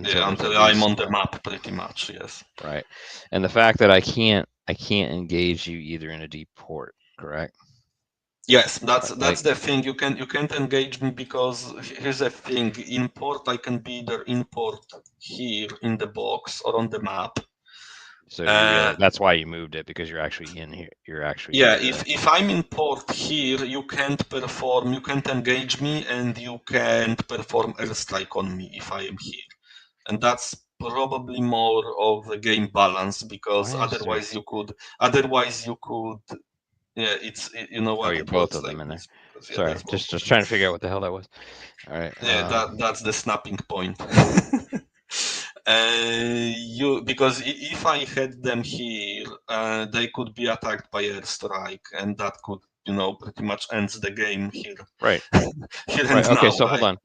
Yeah,
there's a
until I'm on
reset,
the map, pretty much. Yes.
right? And the fact that I can't engage you either in a deep port, correct?
Yes, that's
Like
the thing. You can't engage me because here's the thing. In port, I can be either in port here in the box or on the map.
so you
Uh,
realize that's why you moved it because you're actually in here. You're actually
yeah,
in the
if I'm in port here, you can't perform. You can't engage me, and you can't perform airstrike on me if I am here. And that's probably more of a game balance because
why is there
otherwise you could. Yeah, you know
oh
what
you're
it
both
works
of
like
them in there.
this because yeah,
Sorry,
there's both.
just trying to figure out what the hell that was. All right.
Yeah, that's the snapping point. You because if I had them here, they could be attacked by airstrike, and that could pretty much ends the game here,
Right.
here
Right.
and
Okay.
now,
So hold
right?
on.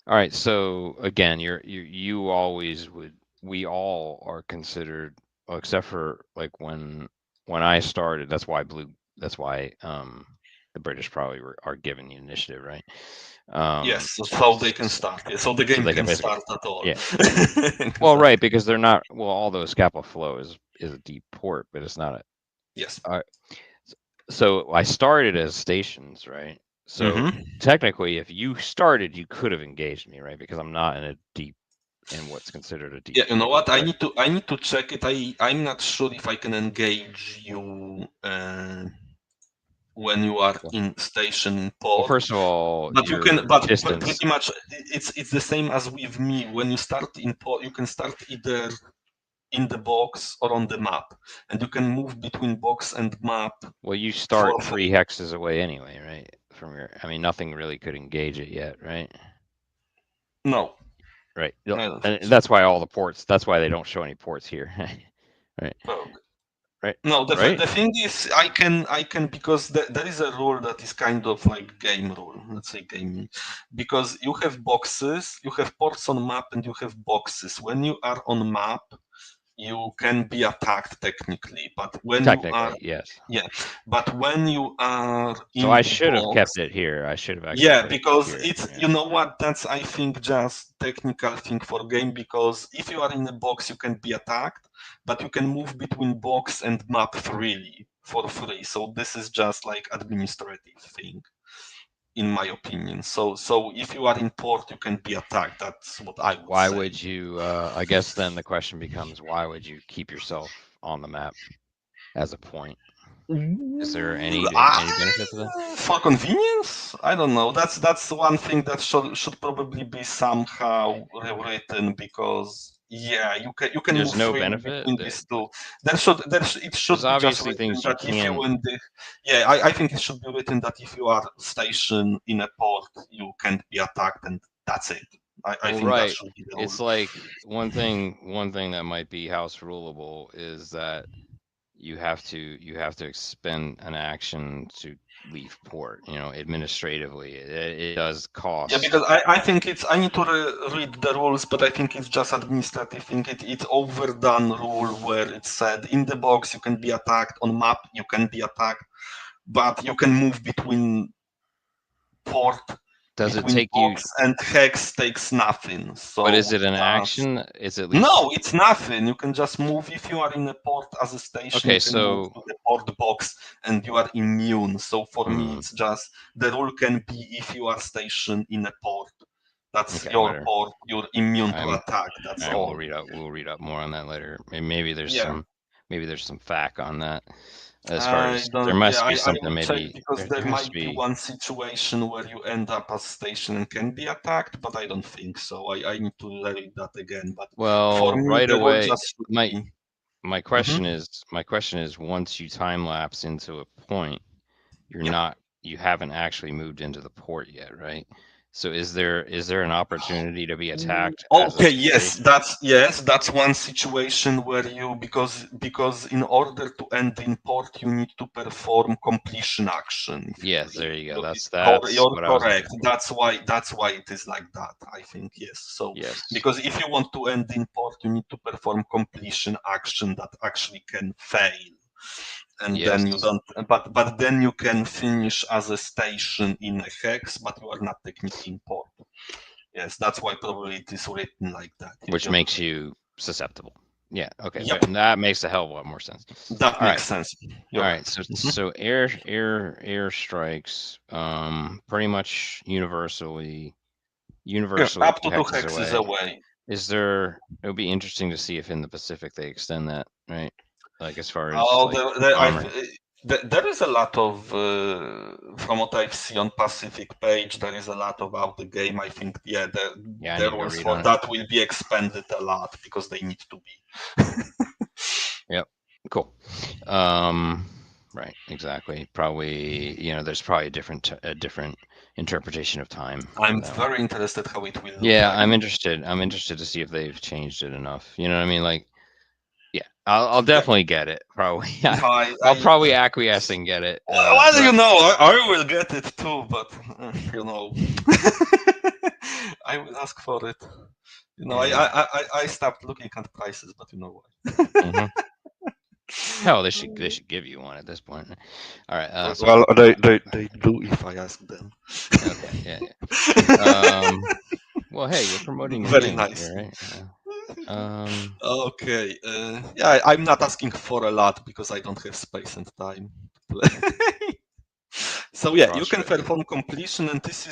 All right. So again, you always would. We all are considered, well, except for like when I started. That's why blue. That's why the British probably are giving the initiative, right?
Yes, so they can
s-
start. Yeah, so the
so
game
they can
can
basically,
start at all.
yeah. Well, right,
Exactly.
because they're not. Well, although Scapa Flow is a deep port, but it's not a.
Yes.
All right. So I started as stations, right? So
Mm-hmm.
technically, if you started, you could have engaged me, right? Because I'm not in a deep, in what's considered a deep
Yeah, you know
port,
what?
right?
I need to check it. I'm not sure if I can engage you when you are
Well,
in station in
well,
port.
first of all,
But you can,
your
but
distance.
pretty much it's the same as with me. When you start in port, you can start either in the box or on the map, and you can move between box and map
Well, you
for
start
free.
3 hexes away anyway, right? From your, I mean, nothing really could engage it yet, right?
No,
Right.
I don't think
And
so.
that's why all the ports. That's why they don't show any ports here, right?
Oh,
Right.
no,
Right.
the thing is, I can because there is a rule that is kind of like game rule. Let's say gaming, because you have boxes, you have ports on map, and you have boxes. When you are on map, you can be attacked technically, but when you are
Technically, yes.
yeah, but when you are
So
in
I
the
should have
box,
kept it here. I should have actually
yeah,
put it
because
here.
it's
Yeah.
you know what, that's I think just technical thing for game because if you are in a box you can be attacked, but you can move between box and map freely for free. So this is just like administrative thing in my opinion. So if you are in port you can be attacked. That's what I would
Why
say.
would you? I guess then the question becomes, why would you keep yourself on the map as a point? Is there any benefit to that?
For convenience, I don't know. That's one thing that should probably be somehow rewritten because yeah, you can
There's
move
no
freely
benefit.
between these two. It
There's
should be just
obviously
written
things you
that if you
can.
in the yeah, I think it should be written that if you are stationed in a port, you can't be attacked, and that's it. I
Well,
think that
right.
should be the rule.
It's like one thing. One thing that might be house rulable is that you have to expend an action to leave port. You know, administratively, it does
Yeah,
cost.
because I think I need to read the rules, but I think it's just administrative thing. It's overdone rule where it said in the box you can be attacked, on map you can be attacked, but you can move between port,
Does it
between
take you?
box and hex takes nothing.
But is
So
it an action? It's at least
no, it's nothing. You can just move if you are in a port as a station.
okay.
You can move
So
to the port box and you are immune. So for me,
hmm,
it's just the rule can be if you are stationed in a port. That's
okay,
your
whatever.
port. You're immune to
I'm
attack. That's
all right.
all.
We'll read up more on that later. Maybe there's
Yeah.
some fact on that. As far
I
as there
don't. Yeah,
must be
I
something.
will check
Maybe
because there
there has to
might be
be.
one situation where you end up as station and can be attacked, but I don't think so. I need to read that again. But for
Well,
me,
right
the rule
away,
just should
my
be.
my
Mhm.
question is once you time lapse into a point, you're
Yeah.
not you haven't actually moved into the port yet, right? So is there an opportunity to be attacked as a
Okay,
station?
yes, that's one situation where you because in order to end in port you need to perform completion action. If
Yes, there you go. That's
you're
what I was
correct.
looking for.
That's why it is like that. I think yes. So
Yes.
because if you want to end in port, you need to perform completion action that actually can fail, and then you
Yes.
don't. But then you can finish as a station in a hex, but you are not technically in port. Yes, that's why probably it is written like that. Yeah,
Which
you're
makes
correct.
you susceptible. Yeah, okay.
Yep,
That makes a hell of a lot more sense.
that
All
makes
right.
sense.
All
You're
right.
right.
So
Mhm.
air strikes pretty much
Yeah,
universally
up
two
to two
hexes
hexes
away.
away.
Is there it would be interesting to see if in the Pacific they extend that, right? Like as far as
Oh,
like armor.
there is a lot of, from what I see on Pacific page, there is a lot about the game. I think, yeah,
Yeah, I
the
need to go
rules
read
for
on it.
that will be expanded a lot because they need to be.
Yep. Cool. Um, right, exactly. Probably, there's probably a different interpretation of time for
I'm
that one.
very interested how it will look
Yeah,
like.
I'm interested. I'm interested to see if they've changed it enough. You know what I mean? Like, yeah, I'll
Yeah,
definitely get it. Probably.
no,
I'll probably acquiesce and get it.
well,
But
I will get it too, but you know, I will ask for it. You know,
yeah.
I stopped looking at prices, but you know why.
Hmm. Hell, they should give you one at this point. All right. So
Well, they do if I ask them.
okay, yeah, yeah. Well, hey, you're promoting your
Very
game
nice.
here, right? Um,
Okay. Yeah, I'm not asking for a lot because I don't have space and time to play. So yeah, you
Cross
can
ready.
perform completion, and this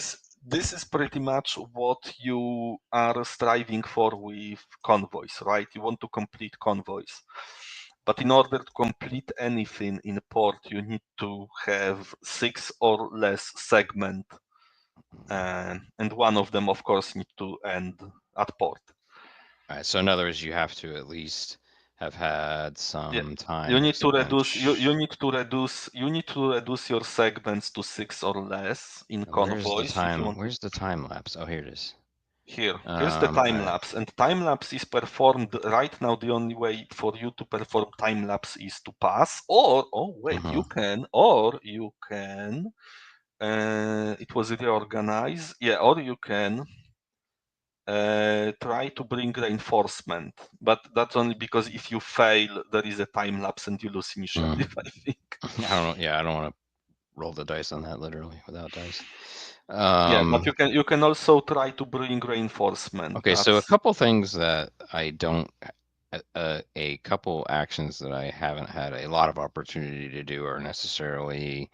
is pretty much what you are striving for with convoys, right? You want to complete convoys. But in order to complete anything in port, you need to have 6 or less segment, and one of them, of course, need to end at port.
All right. So in other words, you have to at least have had
Yeah.
some
You
time
need to
spent.
reduce your segments to 6 or less in convoys if you want to.
Where's the time lapse? Oh, here it is.
Here's the time
All right.
lapse, and time lapse is performed right now. The only way for you to perform time lapse is to pass, or oh wait,
Uh-huh.
you can. It was reorganized, yeah, or you can try to bring reinforcement, but that's only because if you fail, there is a time lapse and you lose initiative. I think.
I don't know. Yeah, I don't want to roll the dice on that literally without dice.
Yeah, but you can also try to bring reinforcement.
Okay, so a couple things that I don't, a couple actions that I haven't had a lot of opportunity to do are necessarily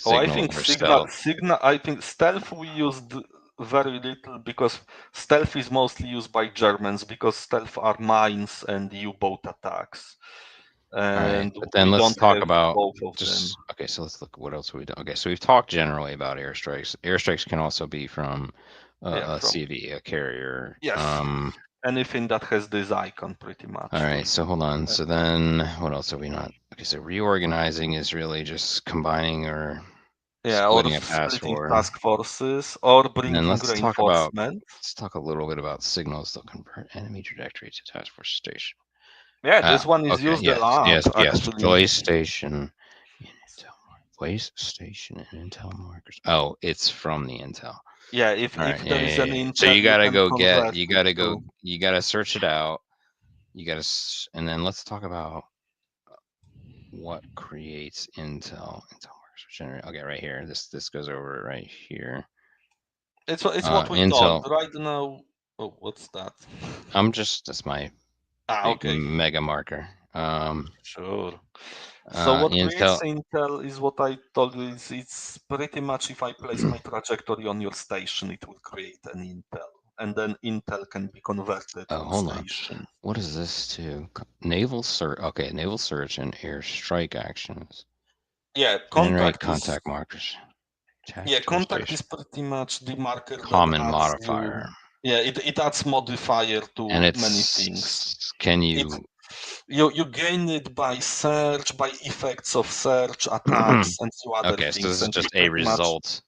Oh, I
signals
think
or stealth.
I think stealth we used very little because stealth is mostly used by Germans because stealth are mines and U-boat attacks,
All right,
and
but then
we
let's
don't
talk
have
about
both of them.
just okay. So let's look. What else have we done? Okay, so we've talked generally about airstrikes. Airstrikes can also be from
Yeah,
a
from
CV, a carrier.
yes, anything that has this icon pretty
All
much
right,
will
so hold on.
uh,
So then, what else are we not? Okay, so reorganizing is really just combining or
yeah, or
splitting a task
splitting
for.
task forces or
And then
bringing reinforcement.
let's talk a little bit about signals that convert enemy trajectory to task force station.
Yeah, this one is
Okay.
used a
Yes.
lot,
Yes. Yes.
actually.
PlayStation. PlayStation and Intel markers. Oh, it's from the Intel.
Yeah,
All right.
if
Yeah,
there is
yeah,
an
yeah. So
Intel,
you
you
gotta
can
go
convert
you
it
gotta
to.
you gotta search it out. You gotta, and then let's talk about what creates Intel markers generate. Okay, right here. This goes over it right here.
It's what we
Intel.
thought right now. Oh, what's that?
That's my big
Okay,
mega marker.
sure. So what creates
Intel.
Intel is what I told you. It's pretty much if I place my trajectory on your station, it will create an Intel, and then Intel can be converted
Oh,
to
hold on.
station.
What is this too? Naval search. Okay, naval search and airstrike actions.
Yeah,
Generate
contact is.
contact markers.
Yeah,
Attach to a
contact
station.
is pretty much the marker that
Common
adds
modifier.
you. Yeah, it adds modifier
And
to many things.
can
It
you
you gain it by search, by effects of search, attacks, and few other
okay, so
things.
this is
And
just
it's
a
pretty much.
result.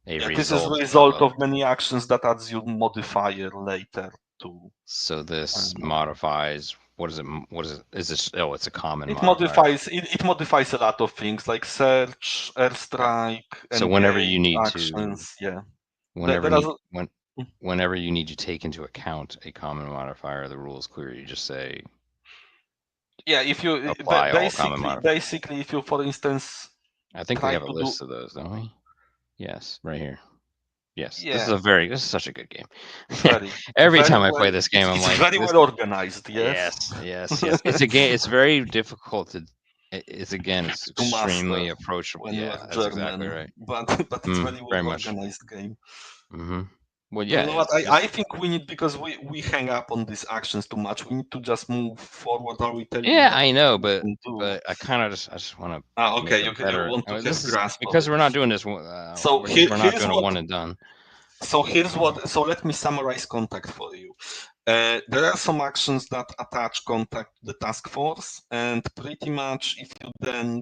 Yeah, this is a
Of
result of many actions that adds you modifier later to.
So this modifies. What is it? What is it? Is this? Oh, it's a common
It
modifier.
modifies a lot of things like search, airstrike,
So whenever you
engage,
need
actions. Yeah.
whenever
There
need
are,
whenever you need to take into account a common modifier, the rule is clear. You just say
yeah, if you
apply all common modifiers.
basically if you, for instance,
I think we
try
have a
to
list of those, don't we? Yes, right here. Yes,
Yeah,
this is such a good game.
very
Every
very
time I
well,
play this game, I'm
it's
like,
very
this,
well organized. Yes.
yes. It's a game. It's very difficult to. It's
To
extremely
master
approachable.
when you
Yeah,
are
that's exactly
German,
right.
but it's very well
Very much.
organized game.
Well,
You
yeah,
know what? I think we need, because we hang up on these actions too much. We need to just move forward. Are we telling you
yeah,
what
I know,
we can do?
I kind of I just want to make
Okay,
a
you
better.
want to
This
have
is
grasp of
because
it.
we're not doing this.
So
We're not
here's
doing a
what.
one and done.
So here's what. So let me summarize contact for you. There are some actions that attach contact to the task force, and pretty much if you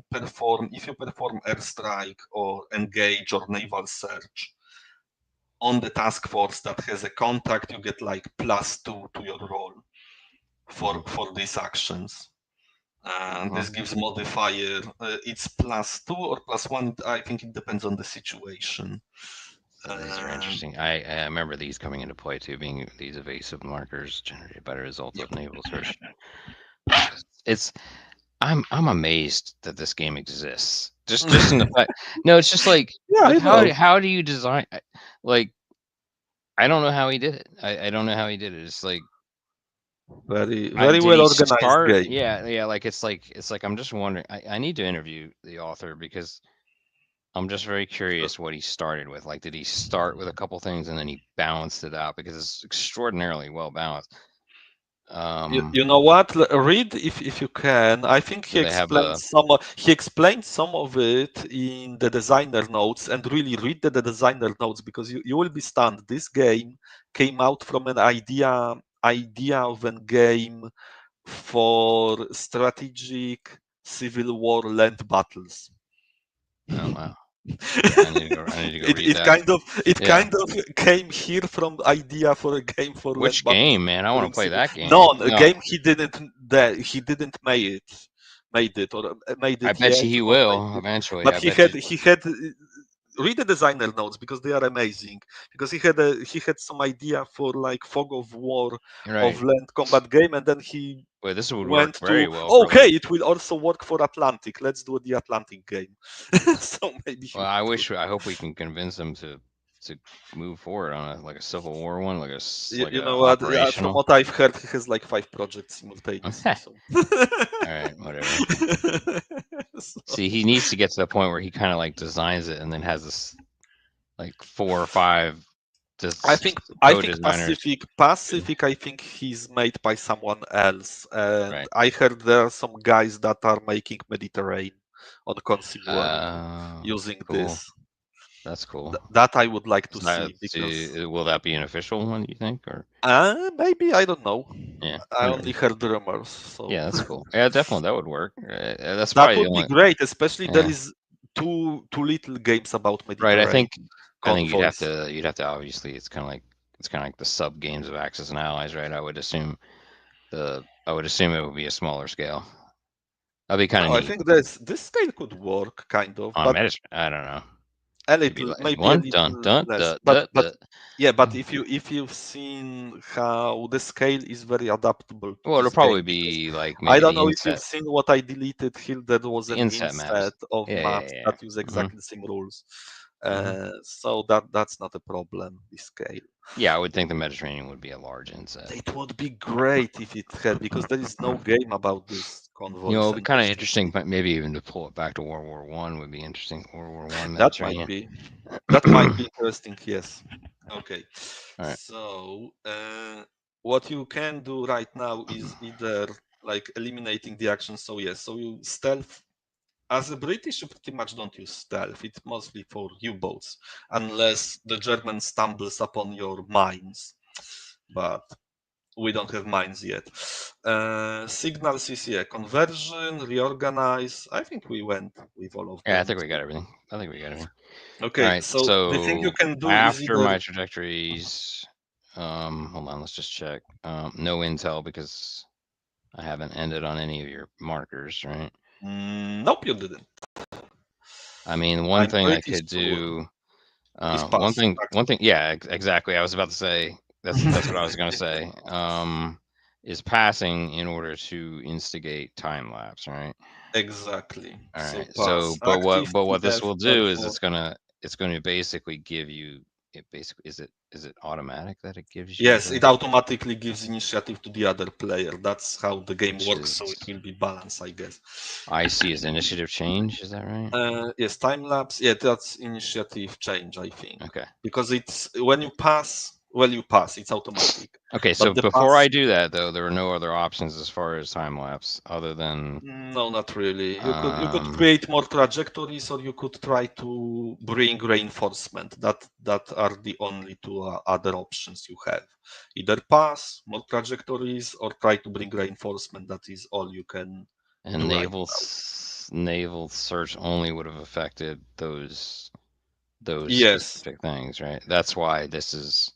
perform airstrike or engage or naval search on the task force that has a contact, you get like +2 to your roll for these actions. And this gives modifier. It's +2 or +1. I think it depends on the situation.
These are interesting. I remember these coming into play too, being these evasive markers generate a better result of naval search. I'm amazed that this game exists. Just in the fact. No, it's just like, how do you design? Like, I don't know how he did it. I don't know how he did it. It's like
very well organized game.
Yeah. Like it's like I'm just wondering. I need to interview the author because I'm just very curious what he started with. Like, did he start with a couple things and then he balanced it out, because it's extraordinarily well balanced.
You know what? Read if you can. I think he explained some of it in the designer notes, and really read the designer notes, because you will be stunned. This game came out from an idea of a game for strategic Civil War land battles.
Oh wow. I need to go read that.
It kind of came here from idea for a game for
Which
land battles.
game, man? I want to play that game.
No, a game he didn't made it
I bet you he will eventually.
But he had read the designer notes, because they are amazing. Because he had some idea for like fog of war of land combat game, and then he
this would
went
work very well.
Okay, it will also work for Atlantic. Let's do the Atlantic game. So maybe.
Well, I hope we can convince him to move forward on a Civil War one, like
what? From what I've heard, he has like 5 projects simultaneously. So.
All right, whatever. See, he needs to get to the point where he kind of like designs it and then has this like 4 or 5.
I think Pacific. I think he's made by someone else, and I heard there are some guys that are making Mediterranean on Consim using this.
That's cool.
That I would like to see. Because
will that be an official one, you think, or
maybe, I don't know.
Yeah,
I only heard rumors. So
yeah, that's cool. Yeah, definitely that would work. That
would be great, especially there is too little games about Mediterranean.
Right, I think you'd have to obviously it's kind of like the sub games of Axis and Allies, right? I would assume the I would assume it would be a smaller scale. That'd be kind of
No, I
neat.
think this scale could work, kind of,
On
but
Medicine, I don't know.
a
It'd be
little,
like
maybe a
one dun
little
dun
less.
dun dun
But
dun.
yeah, but if you've seen how the scale is very adaptable to
Well, it'll
this
probably
game, because
be like
I
maybe
don't
the
know if you've
inset,
seen what I deleted here. There was
the
an
inset maps.
inset of
Yeah,
maps
yeah,
that use
yeah.
exactly the same rules.
Mhm.
So that's not a problem, this scale.
Yeah, I would think the Mediterranean would be a large inset.
It would be great if it had, because there is no game about this
You know,
convoys
it'd be
and
kind of interesting,
efficiency.
but maybe even to pull it back to World War One would be interesting. World War One
That might
Mediterranean.
be. That might be interesting, yes. Okay.
All right.
So, what you can do right now is either like eliminating the action. So, yes, so you stealth. As a British, you pretty much don't use stealth. It's mostly for U-boats, unless the German stumbles upon your mines. But we don't have mines yet. Signals is, yeah, conversion, reorganize. I think we went with all of
Yeah, I
them.
think we got everything. I think we got everything. All
Okay,
right.
so the thing you
So
can do is
after
either
my trajectories, hold on, let's just check. No intel because I haven't ended on any of your markers, right?
nope, you didn't.
I mean, one
I'm
thing I
pretty
could
sure
do,
is
one
pass.
thing, yeah, exactly. I was about to say that's what I was gonna say. Is passing in order to instigate time lapse, right?
Exactly.
All
So
right. So,
pass. Active
but what this
TF
will do is
perform.
it's going to basically give you it basically is it automatic that it gives you
Yes,
the
it automatically gives initiative to the other player. That's how the game
which
works, so
is
it will be balanced, I guess.
I see is initiative change, is that right?
Yes, time lapse. Yeah, that's initiative change, I think,
Okay.
because it's when you pass. Well, you pass. It's automatic.
Okay, so
But the
before I
pass.
do that though, there are no other options as far as time lapse other than
No, not really. You could
um
create more trajectories, or you could try to bring reinforcement. That are the only two other options you have. Either pass more trajectories or try to bring reinforcement. That is all you can
and
do right now.
naval search only would have affected those
Yes.
specific things, right? That's why this is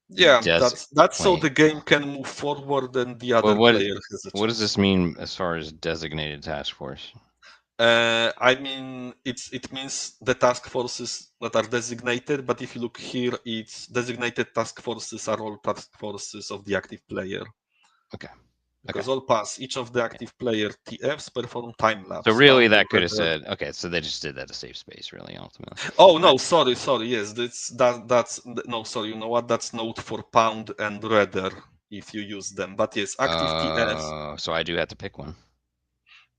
Yeah,
des
that's so
wait.
the game can move forward and the
Well,
other player has a
what does
chance.
this mean as far as designated task force?
I mean, it means the task forces that are designated, but if you look here, it's designated task forces are all task forces of the active player.
Okay. Okay.
Because all pass, each of the
Yeah.
active player TFs perform time
So
lapse.
really,
Found
that could have
already.
said okay. So they just did that to save space, really, ultimately.
Oh
All right.
no, sorry. Yes, that's no, sorry. You know what? That's note for pound and redder if you use them. But yes, active TFs.
So I do have to pick one.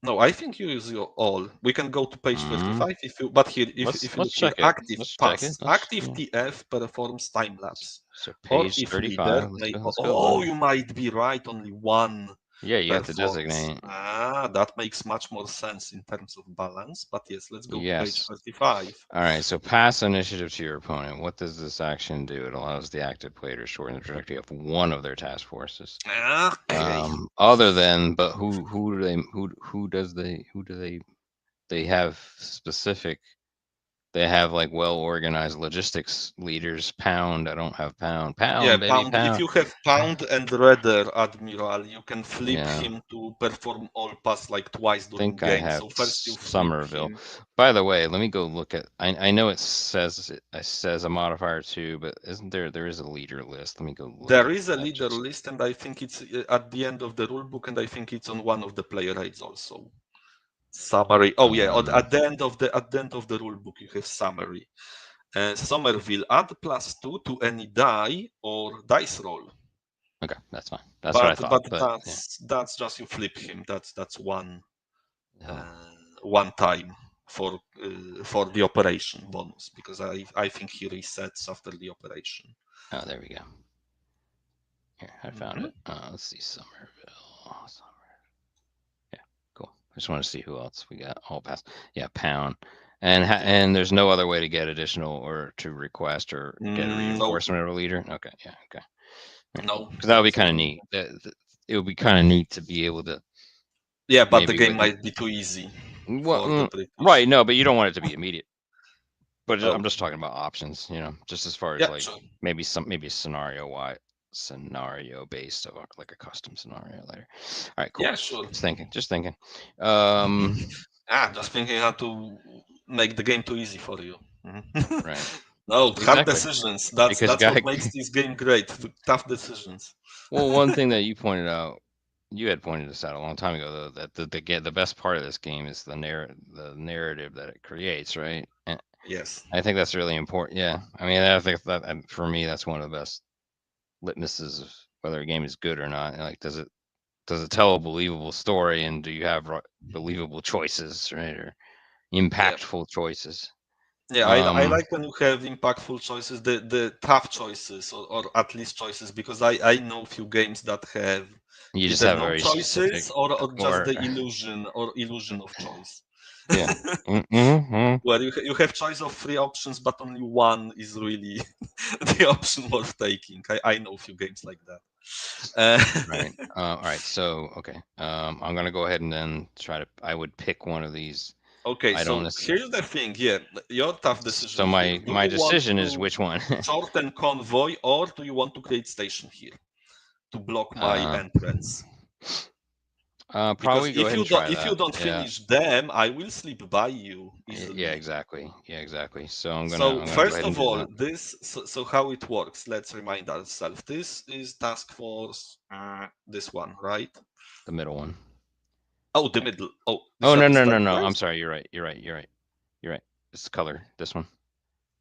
No, I think you use your all. We can go to page
Mm,
35 if you. But here, if you
let's
look here,
check it.
active
Let's check it.
pass,
Let's
active
yeah.
TF performs time lapse,
So
or
page
if leader
35. Let's
may.
go. Let's go.
Oh, you might be right. Only one
Yeah, you have to
performs.
designate.
That makes much more sense in terms of balance. But yes, let's go to page
Yes.
35.
All right, so pass initiative to your opponent. What does this action do? It allows the active player to shorten the trajectory of one of their task forces.
Okay.
Other than, but who do they have specific? They have like well organized logistics leaders. Pound. I don't have pound.
Yeah,
Pound, baby,
pound. If
pound.
you have pound and redder admiral, you can flip
Yeah.
him to perform all pass like twice during
Think I
game.
have
So first you flip
Somerville.
him.
By the way, let me go look at. I know it says a modifier too, but isn't there is a leader list? Let me go look
There
at
is a
that.
leader
Just
list, and I think it's at the end of the rulebook, and I think it's on one of the player aids also. Summary. Oh yeah, at the end of the rulebook you have summary. Somerville, add +2 to any die or dice roll.
okay, that's fine. That's what I thought.
But
But yeah,
that's just you flip him. That's one
oh,
one time for the operation bonus, because I think he resets after the operation.
oh, there we go. Here, I found
Mhm.
it. Let's see, Somerville. Yeah, cool. I just want to see who else we got. All pass. Yeah, pound. And there's no other way to get additional or to request or get a
Nope.
reinforcement of a leader. Okay, yeah, okay.
No,
Because that would be
that's
kind of neat. It would be kind of neat to be able to
yeah, but the
maybe
game
with
might be too easy
what
for the
right,
British.
no, but you don't want it to be immediate. But I'm
Oh,
just talking about options, just as far as
yeah,
like
sure.
maybe scenario wise. scenario based of like a custom scenario later. All right, cool.
Yeah, sure.
Just thinking.
Just thinking how to make the game too easy for you.
Right.
No, hard
Exactly.
decisions. That's
Because
what makes this game great. Tough decisions.
Well, one thing that you pointed out, you had pointed this out a long time ago, though, that the best part of this game is the narrative that it creates, right? And
Yes.
I think that's really important. Yeah, I mean, I think that for me, that's one of the best litmuses of whether a game is good or not. Like, does it tell a believable story, and do you have believable choices, right, or impactful choices?
Yeah, I like when you have impactful choices, the tough choices, or at least choices, because I know few games that have
you just
either
have
no
very
choices
specific,
or just
or
the illusion of choice.
yeah. Mm-hmm.
Where you have choice of 3 options, but only one is really the option worth taking. I know a few games like that.
Right. All right. So, okay. I'm gonna go ahead and then try to. I would pick one of these.
Okay,
I
so
don't.
here's the thing. Yeah, your tough decision
So
here. Do
my
you want
decision is
to
which one.
shorten convoy, or do you want to create station here to block my entrance?
Probably go ahead and try
If you
that.
don't
Yeah.
finish them, I will slip by you easily.
Yeah. Exactly. Yeah. Exactly. So I'm
So
gonna go
first
ahead and
of
do
all,
that.
so how it works? Let's remind ourselves. This is task force. This one, right?
The middle one.
Oh, the middle. Oh,
Oh, no,
shall we
no, no,
start
no. I'm
first?
sorry. You're right. You're right. You're right. You're right. It's color. This one.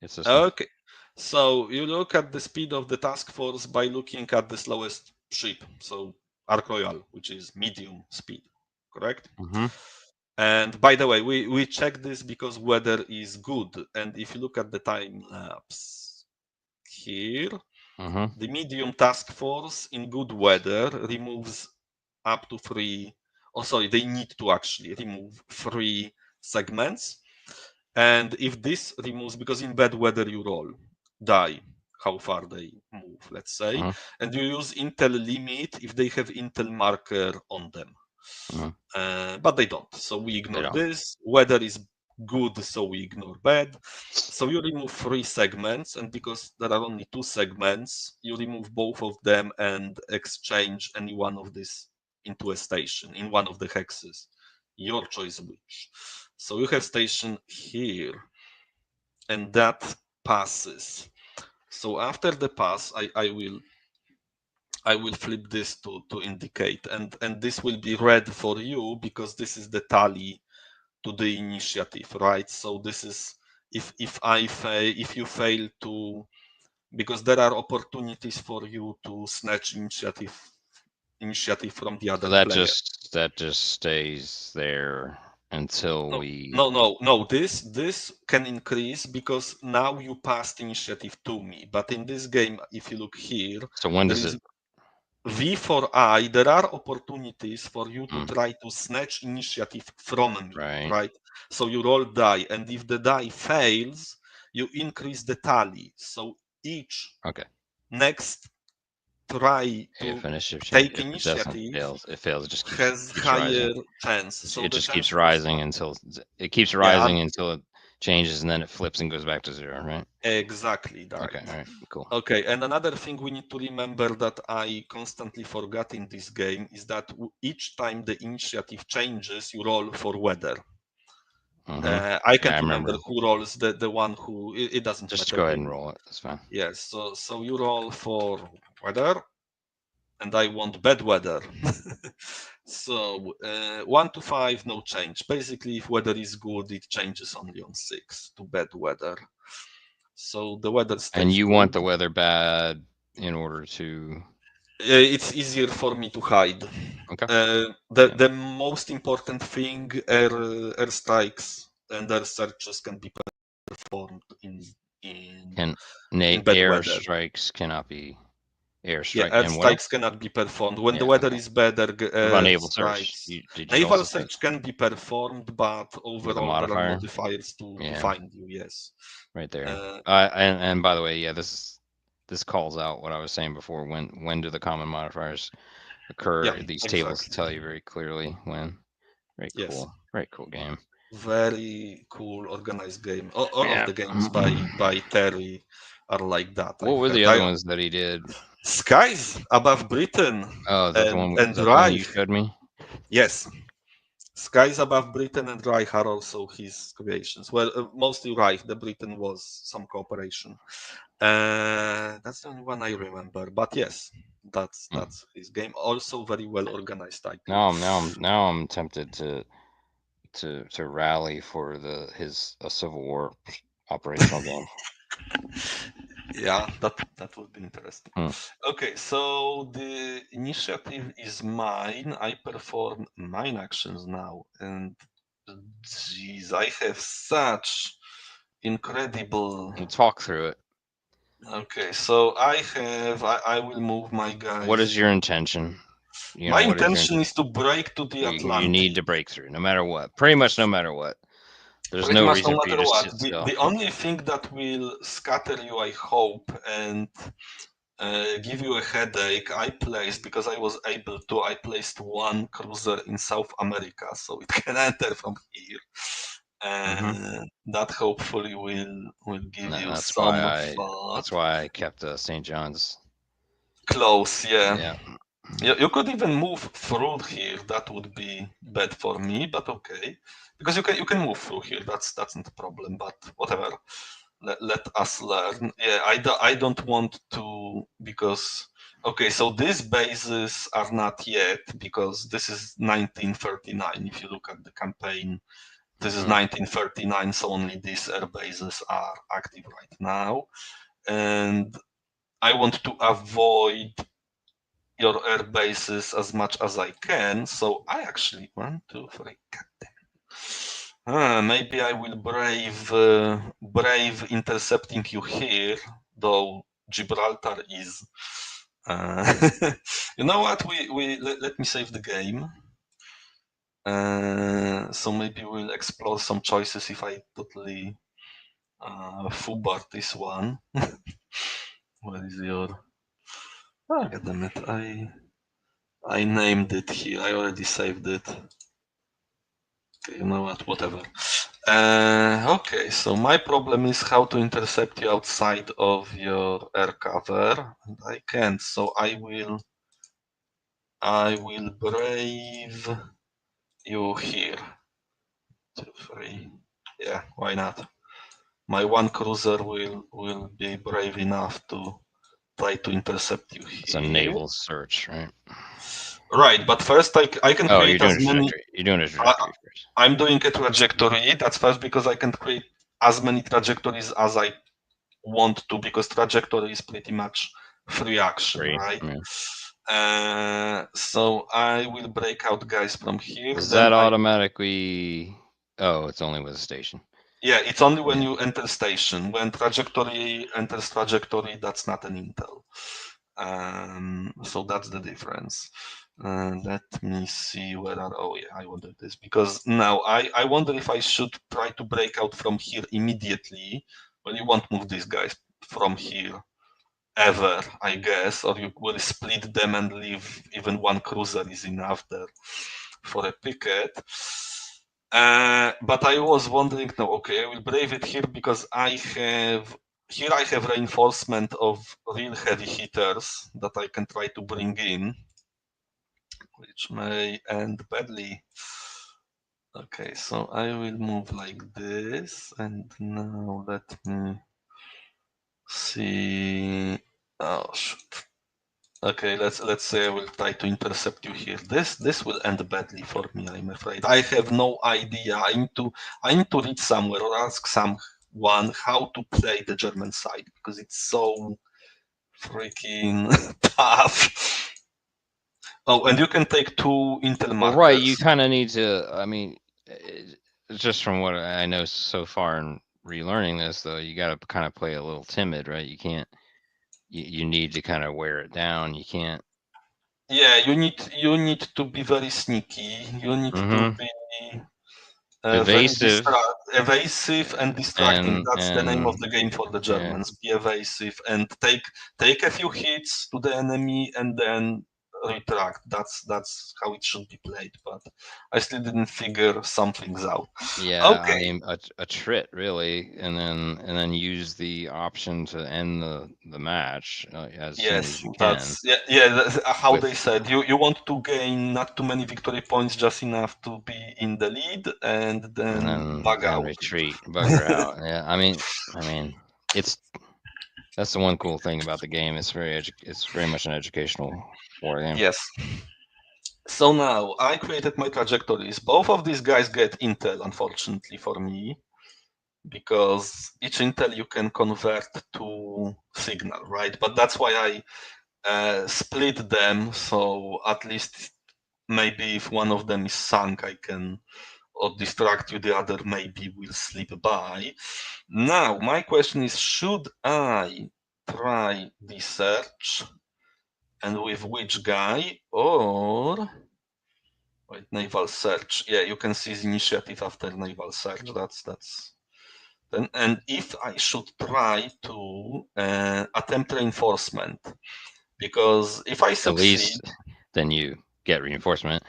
It's this one.
Okay. So you look at the speed of the task force by looking at the slowest ship. So Ark Royal, which is medium speed, correct?
Mm-hmm.
And by the way, we check this because weather is good. And if you look at the time lapse here,
Mm-hmm.
the medium task force in good weather removes up to 3. Oh, sorry, they need to actually remove 3 segments. And if this removes, because in bad weather you roll die how far they move, let's say,
Mm-hmm.
and you use intel limit if they have intel marker on them. But they don't, so we ignore this. Weather is good, so we ignore bad. So you remove 3 segments, and because there are only 2 segments, you remove both of them and exchange any one of these into a station in one of the hexes. Your choice which. So you have station here, and that passes. So after the pass, I will flip this to indicate, and this will be red for you because this is the tally to the initiative, right? So this is if you fail to, because there are opportunities for you to snatch initiative from the
So
other
that
player.
just stays there until we.
No. This can increase because now you passed initiative to me. But in this game, if you look here,
So when
there
does
is
it?
V for I. There are opportunities for you to
Mm,
try to snatch initiative from me,
right.
right? So you roll die, and if the die fails, you increase the tally. So each
Okay.
next try
If
to
initiative change,
take
if it doesn't
initiative
fails, it fails. It just
has
keeps rising.
higher chance. So
It
the
just keeps
chances
rising until
yeah,
it changes, and then it flips and goes back to 0, right?
exactly
Okay.
right.
All right. Cool.
Okay, and another thing we need to remember that I constantly forget in this game is that each time the initiative changes, you roll for weather.
Mm-hmm.
I
Yeah,
can't
I
remember
remember.
who rolls the one who it doesn't
Just
matter.
go ahead and roll it. That's fine.
Yes, so you roll for weather, and I want bad weather. So 1 to 5, no change. Basically, if weather is good, it changes only on 6 to bad weather. So the weather stays
And you
good.
want the weather bad in order to.
It's easier for me to hide.
Okay.
The most important thing, air strikes and air searches can be performed in bad
Air
weather.
strikes cannot be
Yeah,
airstrike,
air
and what
strikes
else?
cannot be performed when the
Yeah.
weather
Okay.
is better.
What about
Air
naval search?
strikes,
Did you
naval
also say
search can be performed, but
with a
overall there are
modifier?
modifiers to
Yeah,
find you. Yes.
right there.
Uh,
And by the way, yeah, this calls out what I was saying before. When do the common modifiers
yeah,
occur? These tables
exactly.
tell you very clearly when. Very
Yes.
cool. Very cool game.
Very cool, organized game. All of
Yeah.
the games by Terry are like that.
What
I've
were
heard.
the other ones that he did?
Skies above Britain
Oh, is that the one?
and
Is that the one you
Reich.
showed me?
Yes, Skies above Britain and Reich are also his creations. Well, mostly Reich. The Britain was some cooperation. That's the only one I remember. But yes, that's his game. Also very well organized title.
Now I'm tempted to rally for his Civil War operational game.
Yeah, that would be interesting. Okay, so the initiative is mine. I perform mine actions now, and geez, I have such incredible.
Talk through it.
Okay, so I will move my guys.
What is your intention?
My intention is to break to the Atlantic.
You need to break through, no matter what. Pretty much no matter what. There's
Pretty
no
much
reason
no
for you
matter
to
what.
sit still.
The only thing that will scatter you, I hope, and give you a headache, I placed, because I was able to, I placed one cruiser in South America, so it can enter from here. And that hopefully will give you some fun.
That's why I kept St. John's
close.
Yeah.
You could even move through here. That would be bad for me, but okay, because you can move through here. That's not a problem. But whatever. Let us learn. Yeah, I don't want to, because okay, so these bases are not yet, because this is 1939. If you look at the campaign, this is 1939, so only these air bases are active right now, and I want to avoid your air bases as much as I can. So I actually 1, 2, 3. Maybe I will brave intercepting you here, though Gibraltar is. You know what? Let me save the game. So maybe we'll explore some choices if I totally foobar this one. Where is your? Oh, God damn it! I named it here. I already saved it. Okay, you know what? Whatever. Okay, so my problem is how to intercept you outside of your air cover, and I can't. So I will brave you here. 2, 3. Yeah, why not? My one cruiser will be brave enough to try to intercept you here.
It's a naval search, right?
Right, but first I can create as many.
You're doing a trajectory first.
I'm doing a trajectory. That's first, because I can create as many trajectories as I want to, because trajectory is pretty much free action, right? So I will break out guys from here.
Is that automatically? Oh, it's only with a station.
Yeah, it's only when you enter station. When trajectory enters trajectory, that's not an intel. So that's the difference. Let me see where are. Oh yeah, I wanted this, because now I wonder if I should try to break out from here immediately. Well, you won't move these guys from here ever, I guess, or you will split them and leave even one cruiser is enough there for a picket. But I was wondering, no, okay, I will brave it here, because I have reinforcement of real heavy hitters that I can try to bring in, which may end badly. Okay, so I will move like this, and now let me see. Oh shoot. Okay, let's say I will try to intercept you here. This will end badly for me, I'm afraid. I have no idea. I need to read somewhere or ask someone how to play the German side, because it's so freaking tough. Oh, and you can take 2 intel markers.
Well, right, you kind of need to. I mean, just from what I know so far in relearning this, though, you got to kind of play a little timid, right? You can't. You need to kind of wear it down. You can't.
Yeah, you need to be very sneaky. You need to be evasive and distracting. That's the name of the game for the Germans. Be evasive and take a few hits to the enemy, and then retract. That's how it should be played. But I still didn't figure some things out.
Yeah, I
Okay.
mean a trit really, and then use the option to end the match as soon
Yes,
as you can.
that's that's how
With-
they said. You want to gain not too many victory points, just enough to be in the lead, and then bug out.
retreat, bugger out. Yeah, I mean, that's the one cool thing about the game. It's very much an educational war game.
Yes. So now I created my trajectories. Both of these guys get intel, unfortunately for me, because each intel you can convert to signal, right? But that's why I split them, so at least maybe if one of them is sunk, I can or distract you, the other maybe will slip by. Now, my question is, should I try the search and with which guy, or wait, naval search? Yeah, you can see the initiative after naval search. That's then. And if I should try to attempt reinforcement, because if I
At
succeed,
least then you get reinforcement,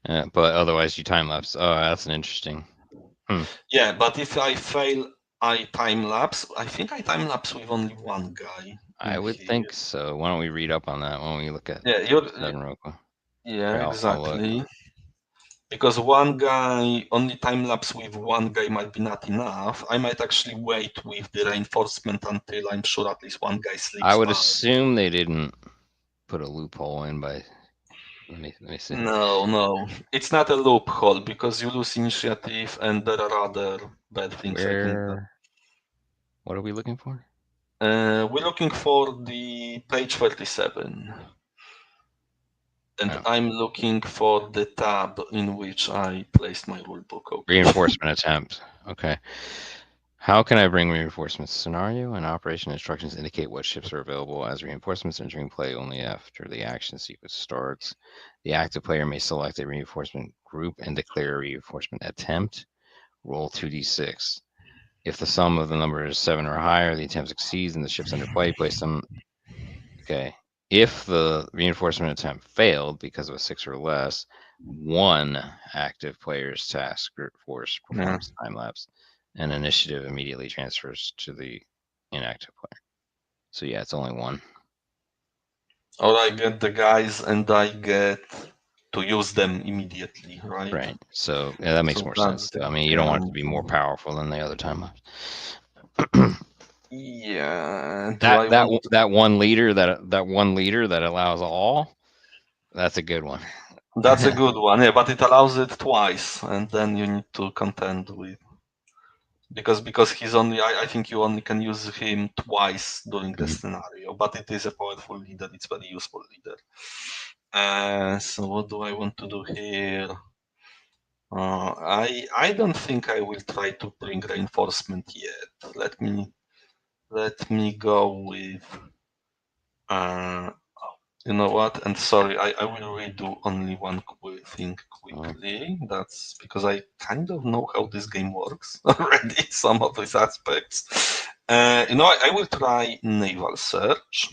but otherwise you time lapse. Oh, that's an interesting.
yeah, but if I fail, I time lapse. I think I time lapse with only one guy.
I would think so. Why don't we read up on that when we look at
Yeah,
seven real quick?
yeah,
I'll look.
exactly. Because one guy, only time lapse with one guy might be not enough. I might actually wait with the reinforcement until I'm sure at least one guy sleeps.
I would assume they didn't put a loophole in by. Let me see.
No, it's not a loophole because you lose initiative and there are other bad things.
What are we looking for?
We're looking for the page 37. And I'm looking for the tab in which I placed my rulebook. Okay.
Reinforcement attempt. Okay. How can I bring reinforcements? Scenario and operation instructions indicate what ships are available as reinforcements entering play only after the action sequence starts. The active player may select a reinforcement group and declare a reinforcement attempt. Roll 2d6. If the sum of the numbers 7 or higher, the attempt succeeds and the ships under play, place them. Okay. If the reinforcement attempt failed because of a 6 or less, one active player's task force performs time lapse, and initiative immediately transfers to the inactive player. So yeah, it's only one.
Or I get the guys and I get to use them immediately, right?
Right. So yeah, that makes more sense. I mean, you don't want it to be more powerful than the other time lapse.
Yeah.
That one leader that allows all, that's a good one.
That's a good one, yeah, but it allows it twice, and then you need to contend with because he's only I think you only can use him twice during the scenario, but it is a powerful leader, it's very useful leader. So what do I want to do here? I don't think I will try to bring reinforcement yet. Let me go with you know what? And sorry, I will redo only one thing quickly. That's because I kind of know how this game works already, some of these aspects. I will try naval search.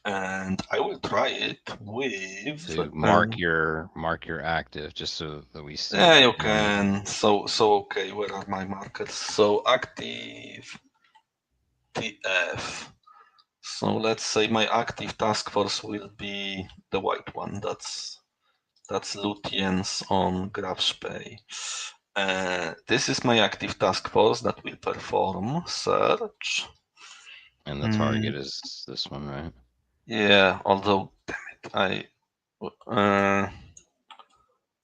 And I will try it with.
So mark your active just so that we see.
Yeah, you can. So okay, where are my markers? So active TF. So let's say my active task force will be the white one. That's Lutyens on GraphSpay. This is my active task force that will perform search.
And the target is this one, right?
Yeah, although, damn it,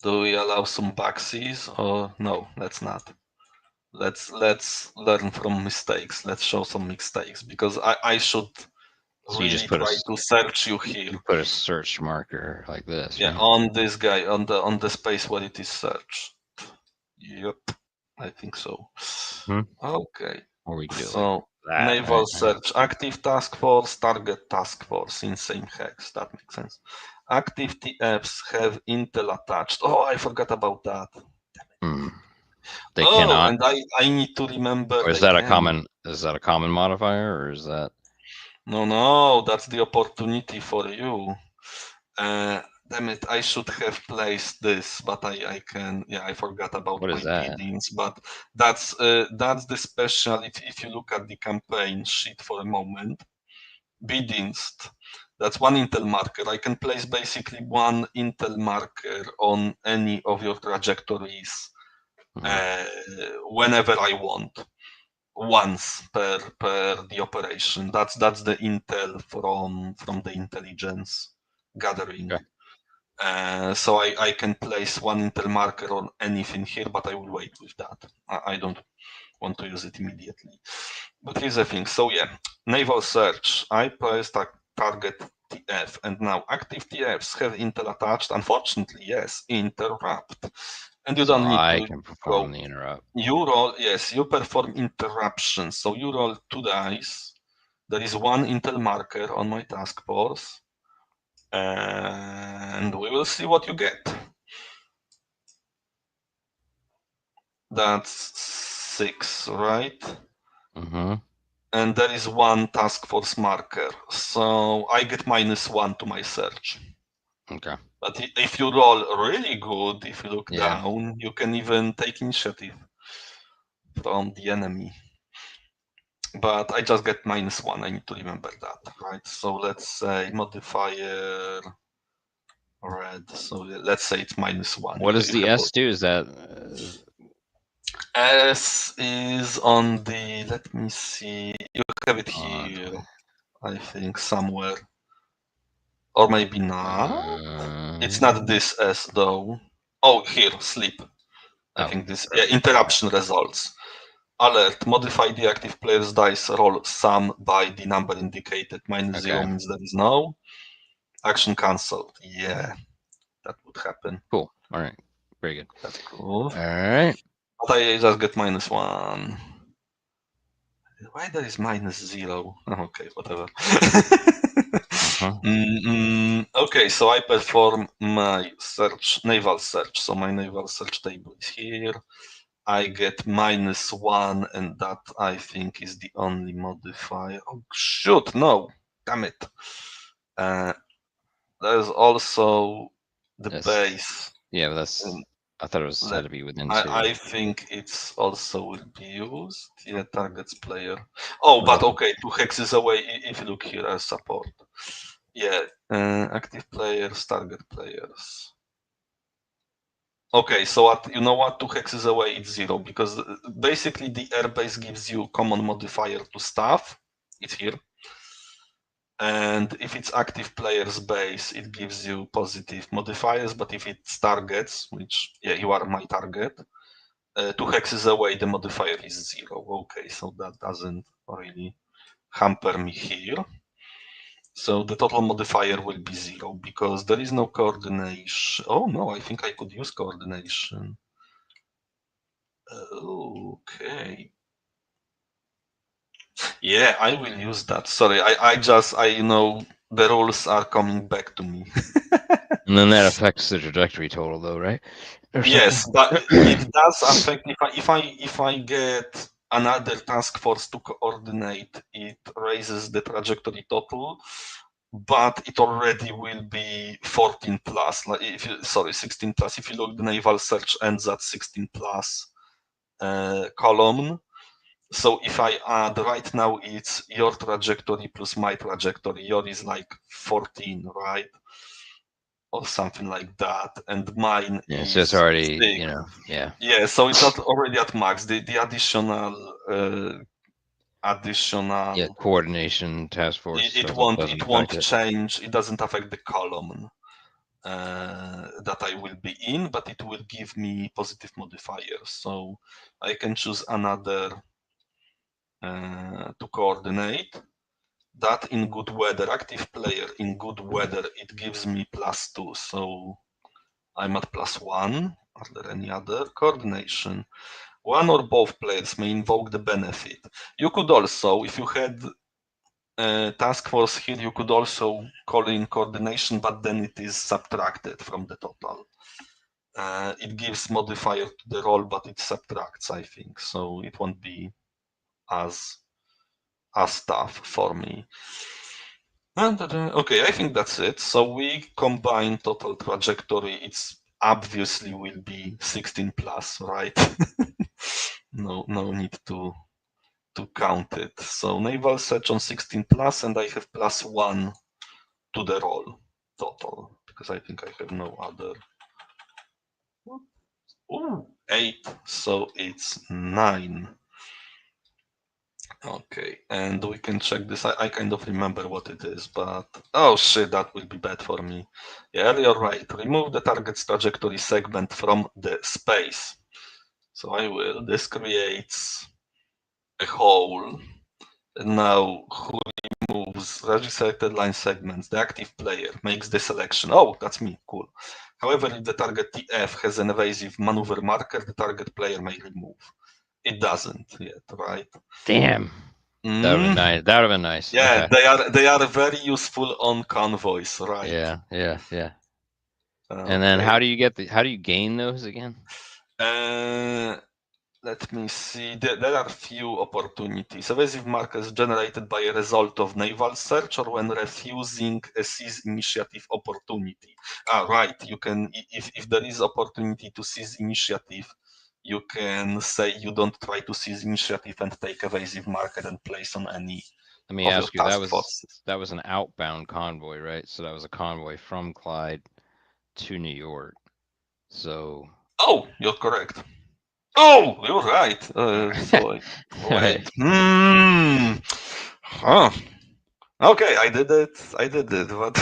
do we allow some backsies or no? Let's not. Let's learn from mistakes. Let's show some mistakes because I should really try to search you here.
You put a search marker like this.
Yeah,
right?
on this guy on the space where it is searched. Yep, I think so. Okay.
Or we can do
so
like that,
naval
right?
search, active task force, target task force in same hex. That makes sense. Active TFs have intel attached. Oh, I forgot about that.
They cannot.
And I need to remember.
Or is that a common modifier, or is that?
No, that's the opportunity for you. Damn it, I should have placed this, but I can. Yeah, I forgot about
What
my
is that?
biddings. But that's the special. If you look at the campaign sheet for a moment, biddings. That's one intel marker. I can place basically one intel marker on any of your trajectories whenever I want, once per the operation. That's the intel from the intelligence gathering.
Okay.
So I can place one intel marker on anything here, but I will wait with that. I don't want to use it immediately. But here's the thing. So yeah, naval search. I placed a target TF, and now active TFs have intel attached. Unfortunately, yes, interrupt. And you
So
don't need
I
to
can
go.
perform the interrupt.
You roll, yes, you perform interruption. So you roll 2 dice. There is one intel marker on my task force. And we will see what you get. That's 6, right?
Mm-hmm.
And there is one task force marker. So I get -1 to my search.
Okay.
But if you roll really good, if you look
Yeah.
down, you can even take initiative from the enemy. But I just get -1. I need to remember that, right? So let's say modifier red. So let's say it's -1.
What does the S do? Is that
S is on the, let me see, you have it here, I think, somewhere. Or maybe not. It's not this S though. Oh, here, sleep. I think this, yeah, interruption results. Alert, modify the active player's dice roll sum by the number indicated. -0 means there is no. Action cancelled. Yeah, that would happen.
Cool. All right. Very good.
That's cool.
All right.
But I just get -1. Why there is -0? Okay, whatever. Okay, so I perform my search, naval search. So my naval search table is here. I get -1, and that I think is the only modifier. Oh shoot, no, damn it. There's also the base.
Yeah, but that's. I thought it was had to be within 2.
I think it's also will be used. Yeah, targets player. Oh, but okay, 2 hexes away if you look here as support. Yeah, active players, target players. Okay, so you know what? 2 hexes away, it's 0, because basically the airbase gives you common modifier to stuff. It's here. And if it's active player's base, it gives you positive modifiers. But if it's targets, which, yeah, you are my target, 2 hexes away, the modifier is 0. Okay, so that doesn't really hamper me here. So the total modifier will be 0 because there is no coordination. Oh no, I think I could use coordination. Okay. Yeah, I will use that. Sorry, I know the rules are coming back to me.
And then that affects the trajectory total, though, right?
Yes, but it does affect if I get another task force to coordinate, it raises the trajectory total, but it already will be 14 plus. Like 16 plus. If you look, the naval search ends at 16 plus column. So if I add right now, it's your trajectory plus my trajectory. Your is like 14, right? Or something like that, and mine is
so it's already
6. Yeah, so it's not already at max. The additional
coordination task force.
it won't change. It doesn't affect the column that I will be in, but it will give me positive modifiers. So I can choose another to coordinate. That in good weather, active player in good weather, it gives me +2. So I'm at +1. Are there any other? Coordination. One or both players may invoke the benefit. You could also, if you had task force here, you could also call in coordination, but then it is subtracted from the total. It gives modifier to the roll, but it subtracts, I think. So it won't be as tough for me. Okay, I think that's it. So we combine total trajectory. It's obviously will be 16 plus, right? No need to count it. So naval search on 16 plus, and I have +1 to the roll total because I think I have no other. Ooh, 8, so it's 9. Okay, and we can check this. I kind of remember what it is, but oh shit, that will be bad for me. Yeah, you're right. Remove the target's trajectory segment from the space. So I will. This creates a hole. And now who removes selected line segments? The active player makes the selection. Oh, that's me. Cool. However, if the target TF has an evasive maneuver marker, the target player may remove. It doesn't yet, right?
Damn. That would have been nice. That would have been nice.
Yeah,
Okay.
they are very useful on convoys, right?
Yeah. And then
Okay.
how do you gain those again?
Let me see. There are few opportunities. Evasive markers generated by a result of naval search or when refusing a seize initiative opportunity. Right. You can, if there is opportunity to seize initiative, you can say you don't try to seize initiative and take evasive marker and place on any
Let me
of your
ask you,
task forces.
that was an outbound convoy, right? So that was a convoy from Clyde to New York. So
Oh, you're correct. Oh, you're right. So
Right.
wait. Huh. Okay, I did it. But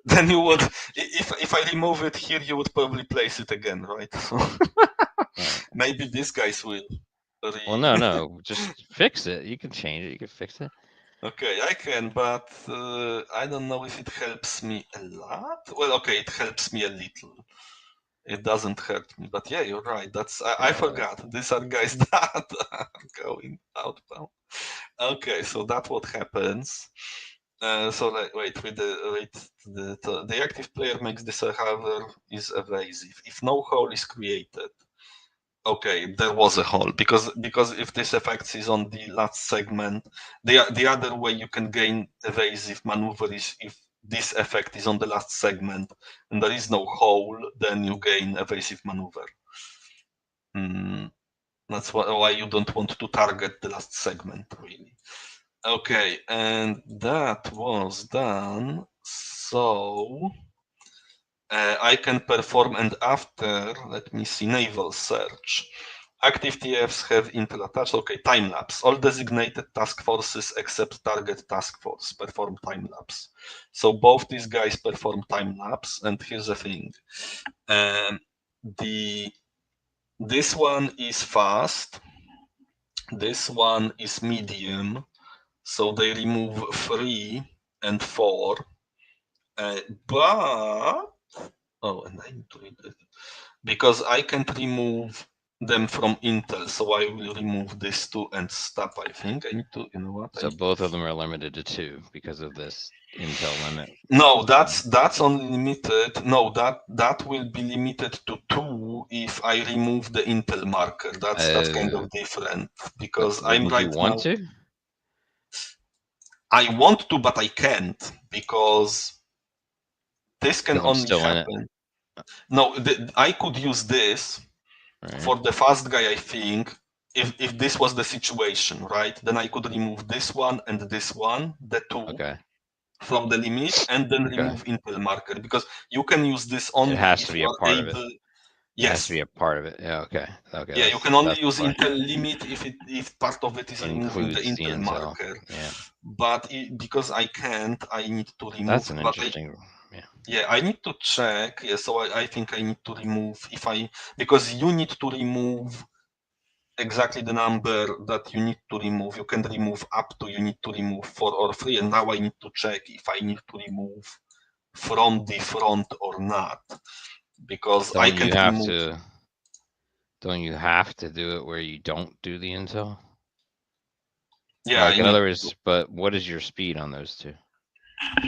then you would, if I remove it here, you would probably place it again, right? So
Right.
maybe these guys will.
Well, no, just fix it. You can change it. You can fix it.
Okay, I can, but I don't know if it helps me a lot. Well, okay, it helps me a little. It doesn't hurt me, but yeah, you're right. I forgot. These are guys that are going outbound. Okay, so that's what happens. The active player makes this, however, is evasive. If no hole is created, okay, there was a hole because if this effect is on the last segment, the other way you can gain evasive maneuver is if this effect is on the last segment and there is no hole, then you gain evasive maneuver. That's why you don't want to target the last segment, really. Okay, and that was done. So I can perform, and after, let me see, naval search. Active TFs have intel attached. Okay, time lapse. All designated task forces except target task force perform time lapse. So both these guys perform time lapse. And here's the thing: this one is fast. This one is medium. So they remove 3 and 4. But and I need to read it because I can't remove them from Intel, so I will remove this 2 and stop. I think I need to. You know what?
So both of them are limited to 2 because of this Intel limit.
No, that's only limited. No, that will be limited to 2 if I remove the Intel marker. That's kind of different because I'm
Wouldn't you
right
want
now.
to?
I want to, but I can't because this can
Because I'm
only
still in it.
happen. No, I could use this
Right.
for the fast guy. I think if this was the situation, right, then I could remove this one and this one, the 2,
Okay.
from the limit, and then
Okay.
remove Intel marker because you can use this
It
only
has
if
to be
you
a
are
part of it.
able.
It has to
Yes.
be a part of it. Yeah. Okay. Okay.
Yeah, you can only
That's the
use
question.
Intel limit if part of it is removing the
Includes the
Intel
Intel.
marker.
Yeah.
But because I can't, I need to remove.
That's an interesting.
Yeah, I need to check. Yeah, so I think I need to remove because you need to remove exactly the number that you need to remove. You can remove up to, you need to remove 4 or 3, and now I need to check if I need to remove from the front or not, because I
Don't you
can't
have
remove.
to? Don't you have to do it where you don't do the Intel?
Yeah,
Like
I
in
need
other words, but what is your speed on those two?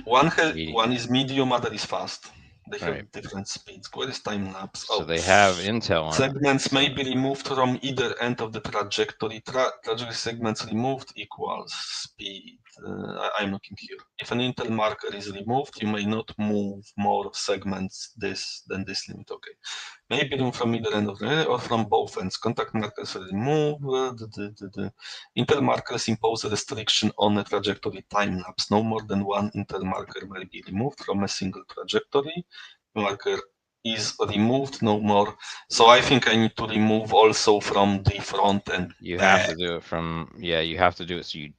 one is medium, other is fast. They have different speeds. Where is time lapse?
So they have Intel on
segments may be removed from either end of the trajectory. Trajectory segments removed equals speed. I'm looking here. If an Intel marker is removed, you may not move more segments than this limit. Okay. May be removed from either end of the or from both ends. Contact markers are removed. Intel markers impose a restriction on a trajectory time lapse. No more than one Intel marker may be removed from a single trajectory. Marker is removed, no more. So I think I need to remove also from the front and
You
back.
have to do it from, yeah, you have to do it so you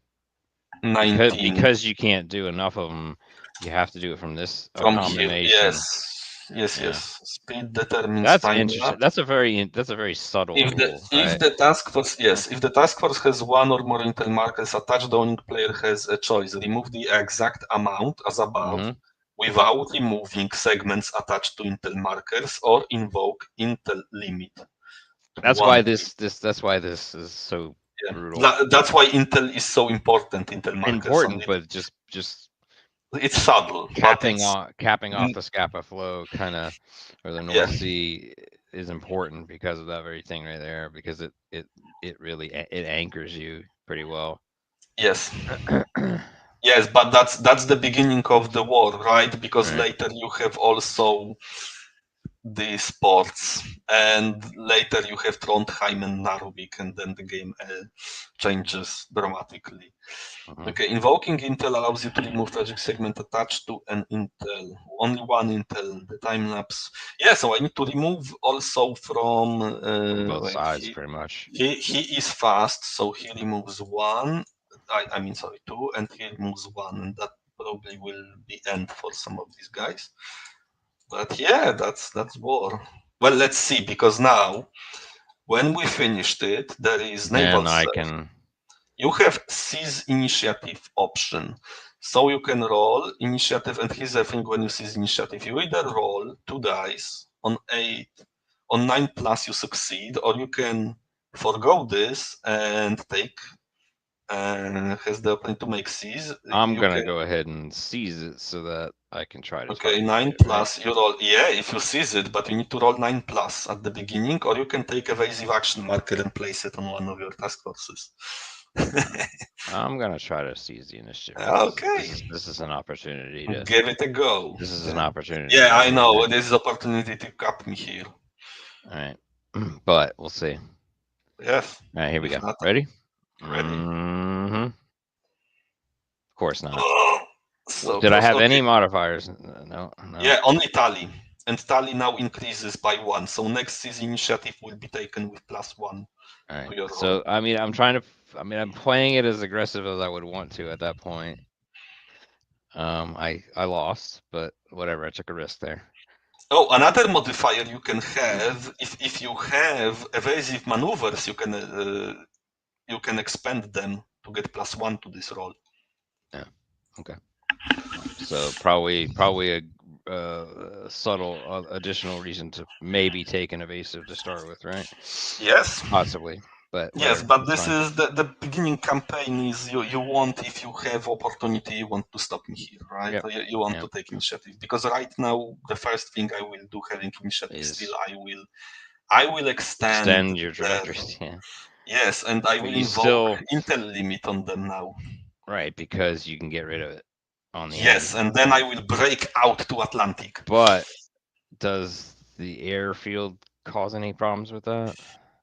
19.
because you can't do enough of them, you have to do it from this
From
combination.
Here, yes. Speed determines
That's
time
interesting.
lapse.
That's a very subtle rule.
If the task force if the task force has one or more Intel markers attached, the owning player has a choice: remove the exact amount as above without removing segments attached to Intel markers, or invoke Intel limit.
That's why this is so brutal.
That's why Intel is so important. Intel markers
important, but just
it's subtle.
Capping off the Scapa flow kind of, or the North Sea is important because of that very thing right there, because it really anchors you pretty well.
Yes. Yes, but that's the beginning of the war, right? Because later you have also the sports, and later you have Trondheim and Narvik, and then the game changes dramatically. Okay, invoking Intel allows you to remove trajectory segment attached to an Intel. Only one Intel, the time lapse. Yeah, so I need to remove also from
both sides, pretty much.
He is fast, so he removes one. I mean, sorry, two, and he removes one, and that probably will be end for some of these guys. But yeah, that's war. Well, let's see, because now, when we finished it, there is naval strike. You have seize initiative option. So you can roll initiative, and here's the thing: when you seize initiative, you either roll 2 dice on 9 plus you succeed, or you can forgo this and take has the opportunity to make seize.
I'm gonna go ahead and seize it so that I can try to.
Okay, 9 plus you roll. Yeah, if you seize it, but you need to roll 9 plus at the beginning, or you can take evasive action marker and place it on one of your task forces.
I'm gonna try to seize the initiative.
Okay,
this is an opportunity to
give it a go.
This is an opportunity.
Yeah, I know. This is an opportunity to cap me here.
All right, but we'll see.
Yes.
All right, here we go. Ready?
Ready.
Of course not.
So
did I have any modifiers? No.
Yeah, only tally. And tally now increases by 1. So next seize initiative will be taken with +1.
All right. So I mean, I'm playing it as aggressive as I would want to at that point. I lost, but whatever. I took a risk there.
Oh, another modifier you can have, if you have evasive maneuvers, you can expand them to get +1 to this roll.
Yeah. Okay. So probably a subtle additional reason to maybe take an evasive to start with, right?
Yes.
Possibly. But
yes, but this is the beginning campaign. Is you want, if you have opportunity, you want to stop me here, right?
Yep.
You want to take initiative, because right now the first thing I will do, having initiative still, I will extend
your trajectories. Yeah.
Yes, and I will invoke Intel limit on them now.
Right, because you can get rid of it on the
end. And then I will break out to Atlantic.
But does the airfield cause any problems with that?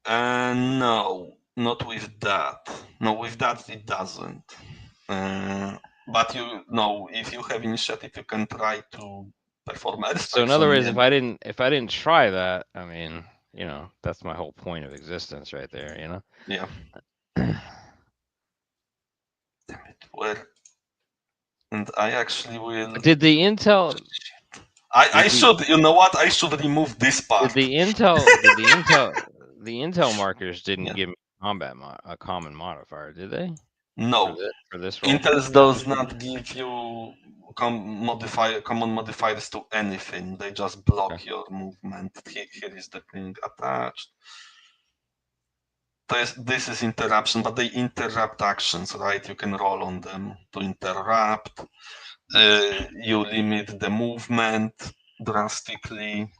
No, not with that. No, with that it doesn't. But if you have initiative, you can try to perform airstrikes.
So in other words, if I didn't try that, I mean, that's my whole point of existence right there,
Yeah. Damn it. Where? And I actually will.
Did the Intel?
I should. You know what? I should remove this part.
The Intel markers didn't give me a common modifier, did they?
No.
For this roll?
Intel does not give you common modifiers to anything. They just block your movement. Here is the thing attached. This is interruption, but they interrupt actions, right? You can roll on them to interrupt. You limit the movement. drastically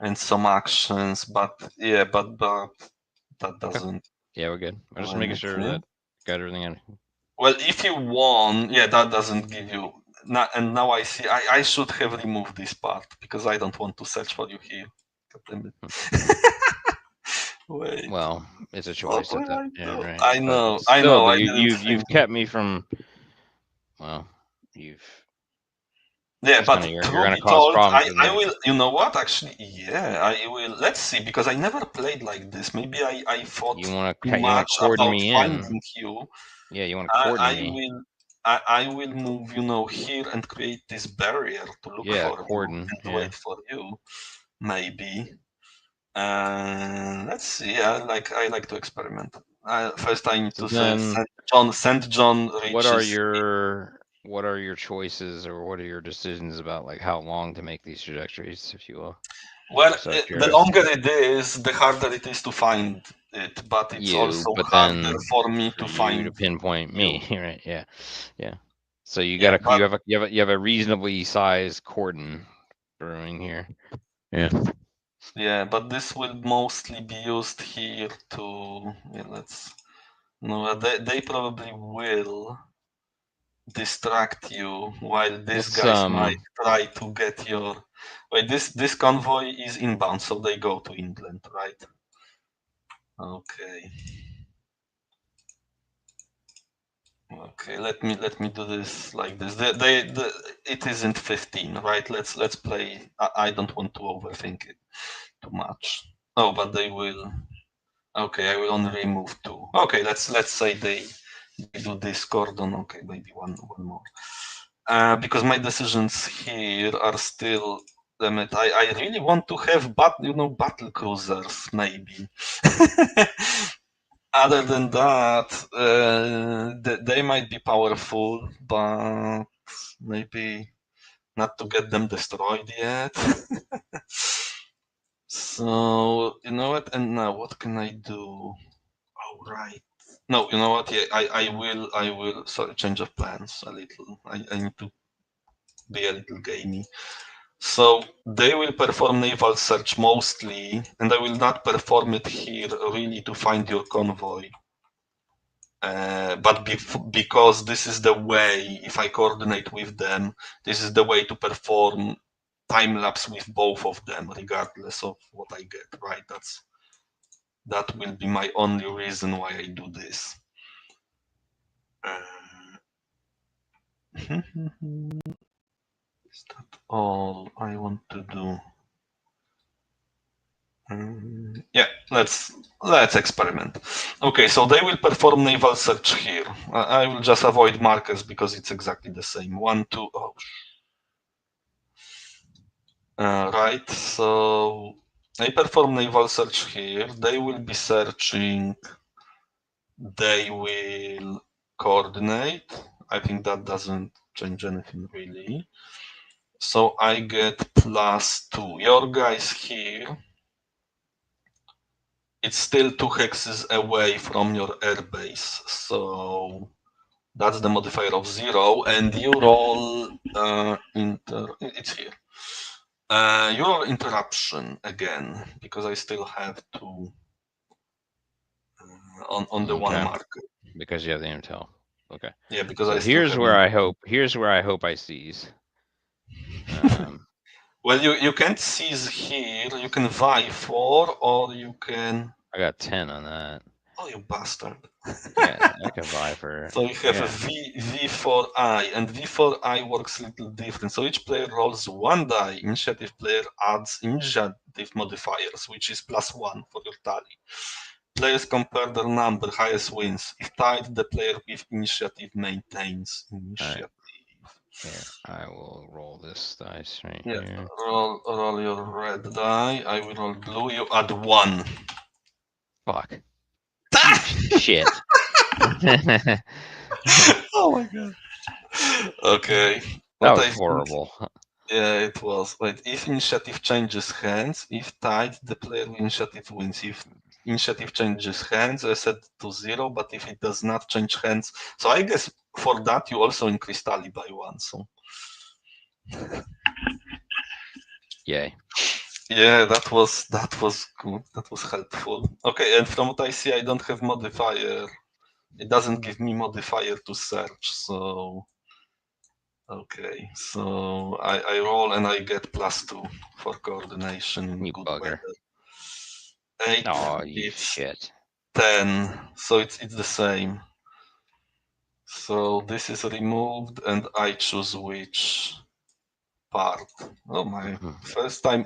and some actions, but that doesn't.
Yeah, we're good. I'm just
do
making sure
anything.
that got everything in.
Well, if you won, that doesn't give you. And now I see. I should have removed this part because I don't want to search for you here. God damn it. Wait.
Well, it's a
What
choice
will
at that.
I
Yeah,
do?
right.
I
But
know.
still, but
I didn't
you've
think.
kept me from. Well, you've.
Yeah,
It's gonna
but
you're
truth
gonna
be
cause
told,
problems with
I
me.
will. You know what? Actually, yeah, I will. Let's see, because I never played like this. Maybe I thought
You
too
wanna
much
cordon
about
me in.
finding you.
Yeah, you wanna
I,
cordon
I
me.
will. I will move, here and create this barrier to look
Yeah,
for you
cordon.
and
Yeah.
wait for you. Maybe. Let's see. I like to experiment. First, I need
So
to say
then,
Send John reaches.
what are your choices or what are your decisions about like how long to make these trajectories, if you will?
Well,
Just out of
the
curiosity.
longer it is, the harder it is to find it, but it's
You,
also
but
harder
then
for me
for
to
you to
find
pinpoint
you.
me, right? Yeah, yeah. So you
Yeah,
gotta
but
you have a reasonably sized cordon brewing here. Yeah.
but this will mostly be used here to. Let's. No, they probably will distract you while these
Let's
guys might try to get your. Wait, this convoy is inbound, so they go to England, right? Okay. Okay, let me do this like this. It isn't 15, right? Let's play. I don't want to overthink it too much. Oh, but they will. Okay, I will only remove 2. Okay, let's say they do this cordon. Okay, maybe one more. Because my decisions here are still. Damn it! I really want to have battle cruisers maybe. Other than that, they might be powerful, but maybe not to get them destroyed yet. So, you know what? And now, what can I do? Oh, right. No, you know what? Yeah, I will. Sorry, change of plans a little. I need to be a little gamey. So they will perform naval search mostly, and I will not perform it here really to find your convoy. But because this is the way, if I coordinate with them, this is the way to perform time lapse with both of them, regardless of what I get. Right? That will be my only reason why I do this. Is that all I want to do? Yeah, let's experiment. Okay, so they will perform naval search here. I will just avoid markers because it's exactly the same. 1, 2. Oh. Right, so I perform naval search here. They will be searching. They will coordinate. I think that doesn't change anything really. So I get +2. Your guys here, it's still 2 hexes away from your airbase. So that's the modifier of 0. And you roll it's here. You roll interruption again, because I still have to on the one marker.
Because you have the intel. Okay.
Yeah, because
So
I still have
here's where I hope I seize.
Well, you can't seize here. You can vie for, or you can.
I got 10 on that.
Oh, you bastard!
Yeah, I can vie for.
So you have a
yeah.
V4I, and V4I works a little different. So each player rolls 1 die. Initiative player adds initiative modifiers, which is +1 for your tally. Players compare their number, highest wins. If tied, the player with initiative maintains initiative.
Here, I will roll this dice right
Yeah,
here.
roll your red die. I will roll blue. You add 1.
Fuck. You shit.
Oh my god. Okay.
That was horrible.
Yeah, it was. Wait, if initiative changes hands, if tied, the player with initiative wins. If initiative changes hands, I set to 0, but if it does not change hands. So I guess for that you also increase tally by 1. So
Yay.
Yeah, that was good. That was helpful. Okay, and from what I see, I don't have modifier. It doesn't give me modifier to search. So okay, so I roll and I get +2 for coordination in
You
good
bugger.
weather. 8.
Oh, you
It's
shit.
10. So it's the same. So this is removed, and I choose which part. Oh my! First time.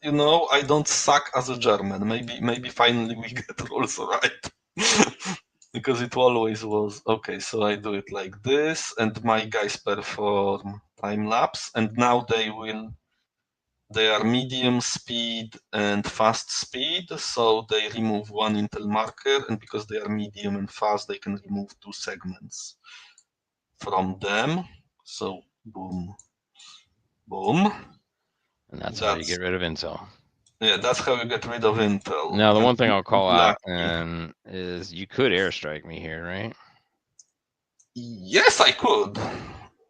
You know, I don't suck as a German. Maybe finally we get rules right. Because it always was. Okay, so I do it like this, and my guys perform time lapse, and now they are medium speed and fast speed, so they remove one intel marker, and because they are medium and fast, they can remove 2 segments from them. So boom, boom.
And that's how you get rid of intel.
Yeah, that's how you get rid of intel.
Now, the
And
one thing I'll call out
lucky.
is you could airstrike me here, right?
Yes, I could.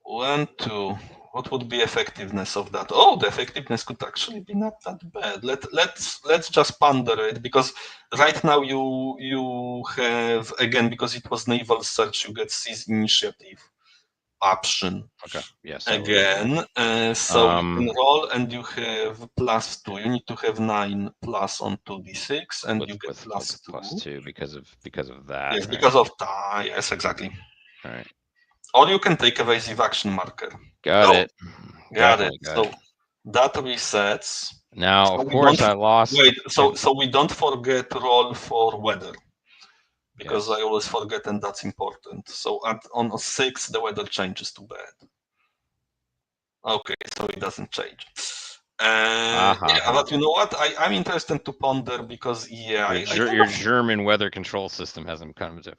1, 2. What would be effectiveness of that? Oh, the effectiveness could actually be not that bad. Let's just ponder it, because right now you have, again, because it was naval search, you get seize initiative option.
Okay. Yes.
Again, so you can roll and you have +2. You need to have 9 plus on 2d6, and you get
with
+2.
+2 because of that.
Yes,
right?
because of yes, exactly.
All right.
Or you can take evasive action marker.
Got it.
Got
Definitely
it.
got
So
it.
that resets.
Now,
So
of
we
course,
don't
I lost.
wait. So we don't forget roll for weather, because
Yes.
I always forget, and that's important. So on a 6, the weather changes to bad. Okay, so it doesn't change. Yeah, but you know what? I'm interested to ponder, because
your German weather control system hasn't come to.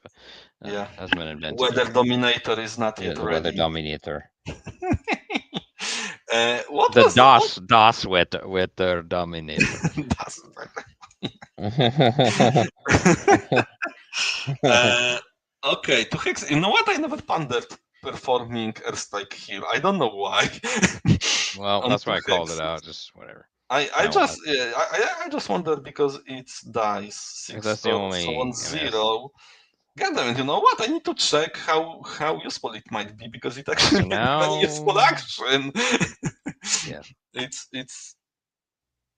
Hasn't been invented.
Weather
yet.
Dominator is not
Yeah,
yet
the
ready.
Weather Dominator.
What
the
was
DOS Weather Dominator.
Okay, to Hex, you know what? I never pondered performing airstrike here. I don't know why.
Well, that's why I called it out. Just whatever.
I just wondered, because it's dice 6,
That's the only.
so on 0. God damn it! You know what? I need to check how useful it might be, because it actually
So
might be very useful action.
Yeah.
It's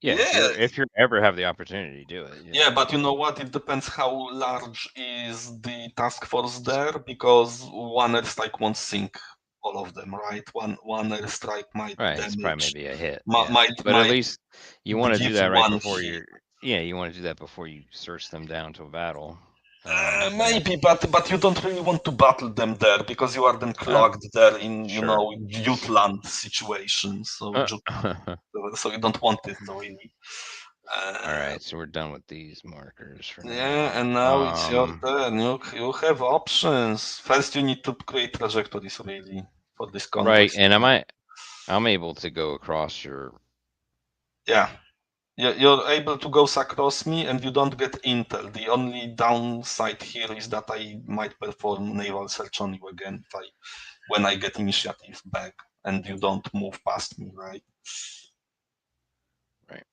Yeah, if you ever have the opportunity, do it.
Yeah, but you know what? It depends how large is the task force there, because one airstrike won't sink all of them, right? One airstrike might damage.
It's probably maybe a hit.
But
at least you want to do that right before
hit.
you want to do that before you search them down to a battle.
Maybe, but you don't really want to battle them there, because you are then clogged there in Jutland situation. So you don't want it really.
All right, so we're done with these markers for now.
Yeah, and now it's your turn. You have options. First, you need to create trajectories really for this convoy.
Right, and I'm able to go across your.
Yeah, you're able to go across me, and you don't get intel. The only downside here is that I might perform naval search on you again when I get initiative back, and you don't move past me, right?
Right.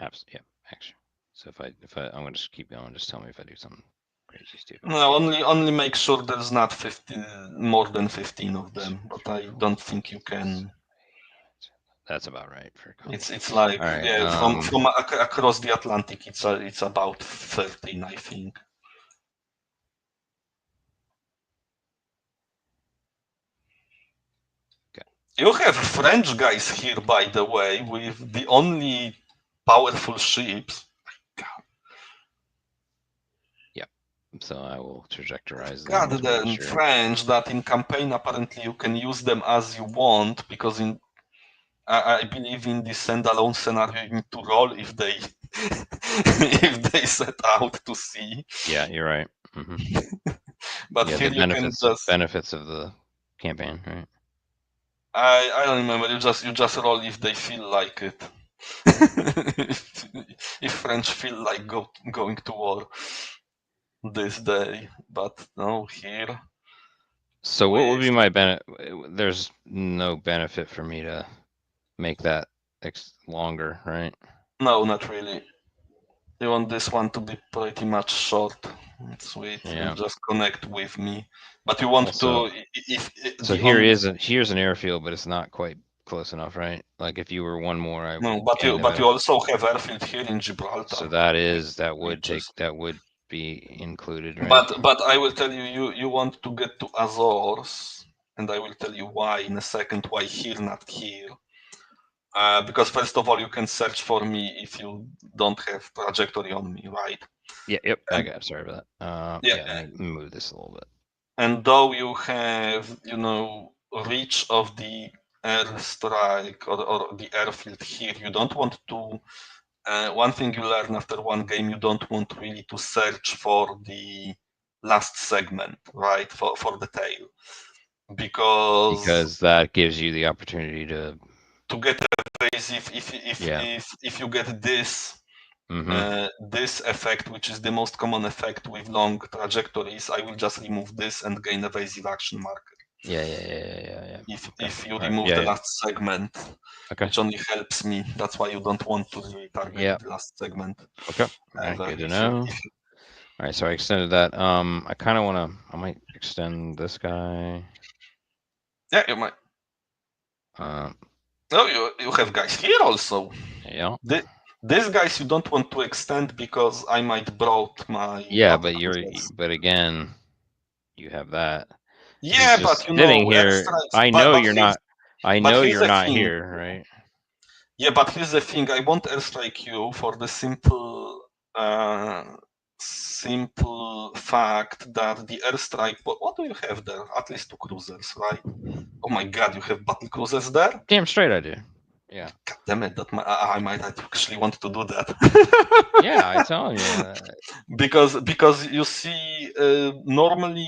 Absolutely. Yeah. Actually. So if I I'm gonna just keep going. Just tell me if I do something crazy stupid.
No, only make sure there's not 15, more than 15 of them. But I don't think you can.
That's about right for.
It's like from across the Atlantic, it's about 13, I think. You have French guys here, by the way, with the only powerful ships.
Yep. So I will trajectorize them.
God, the French, that in campaign apparently you can use them as you want, because I believe in the standalone scenario you need to roll if they if they set out to sea.
Yeah, you're right.
But here
the benefits of the campaign, right?
I don't remember. You just roll if they feel like it. if French feel like going to war this day, but no, here.
So what would be my benefit? There's no benefit for me to make that longer, right?
No, not really. You want this one to be pretty much short. Sweet.
Yeah.
You just connect with me. But you want
Also,
to if
so
the
here
only
is here's an airfield, but it's not quite close enough, right? Like if you were one more, I
no,
would
but
gain
you also have airfield here in Gibraltar.
So that would be included, right?
But I will tell you, you want to get to Azores, and I will tell you why in a second. Why here, not here? Because first of all, you can search for me if you don't have trajectory on me, right?
Yeah, yep. I
And,
got sorry about that.
yeah,
Yeah, let me move this a little bit.
and though you have, reach of the airstrike or the airfield here, you don't want to. One thing you learn after one game, you don't want really to search for the last segment, right? For the tail, because
that gives you the opportunity to
get evasive
yeah.
if you get this.
Mm-hmm.
This effect, which is the most common effect with long trajectories, I will just remove this and gain evasive action marker.
Yeah.
If you
Right.
remove the last segment,
Okay.
which only helps me, that's why you don't want to really target the last segment.
Okay. All right, good to know. All right, so I extended that. I kind of want to. I might extend this guy.
Yeah, you might. No, you have guys here also.
Yeah.
These guys you don't want to extend because I might brought my.
Yeah, but again, you have that.
Yeah,
He's
but
just sitting here. I know you're not. I know you're not here, right?
Yeah, but here's the thing. I won't airstrike you for the simple fact that the airstrike. What do you have there? At least 2 cruisers, right? Oh my god, you have battle cruisers there?
Damn straight I do. Yeah.
God damn it! I might actually want to do that.
Yeah, I'm telling you.
Because you see, normally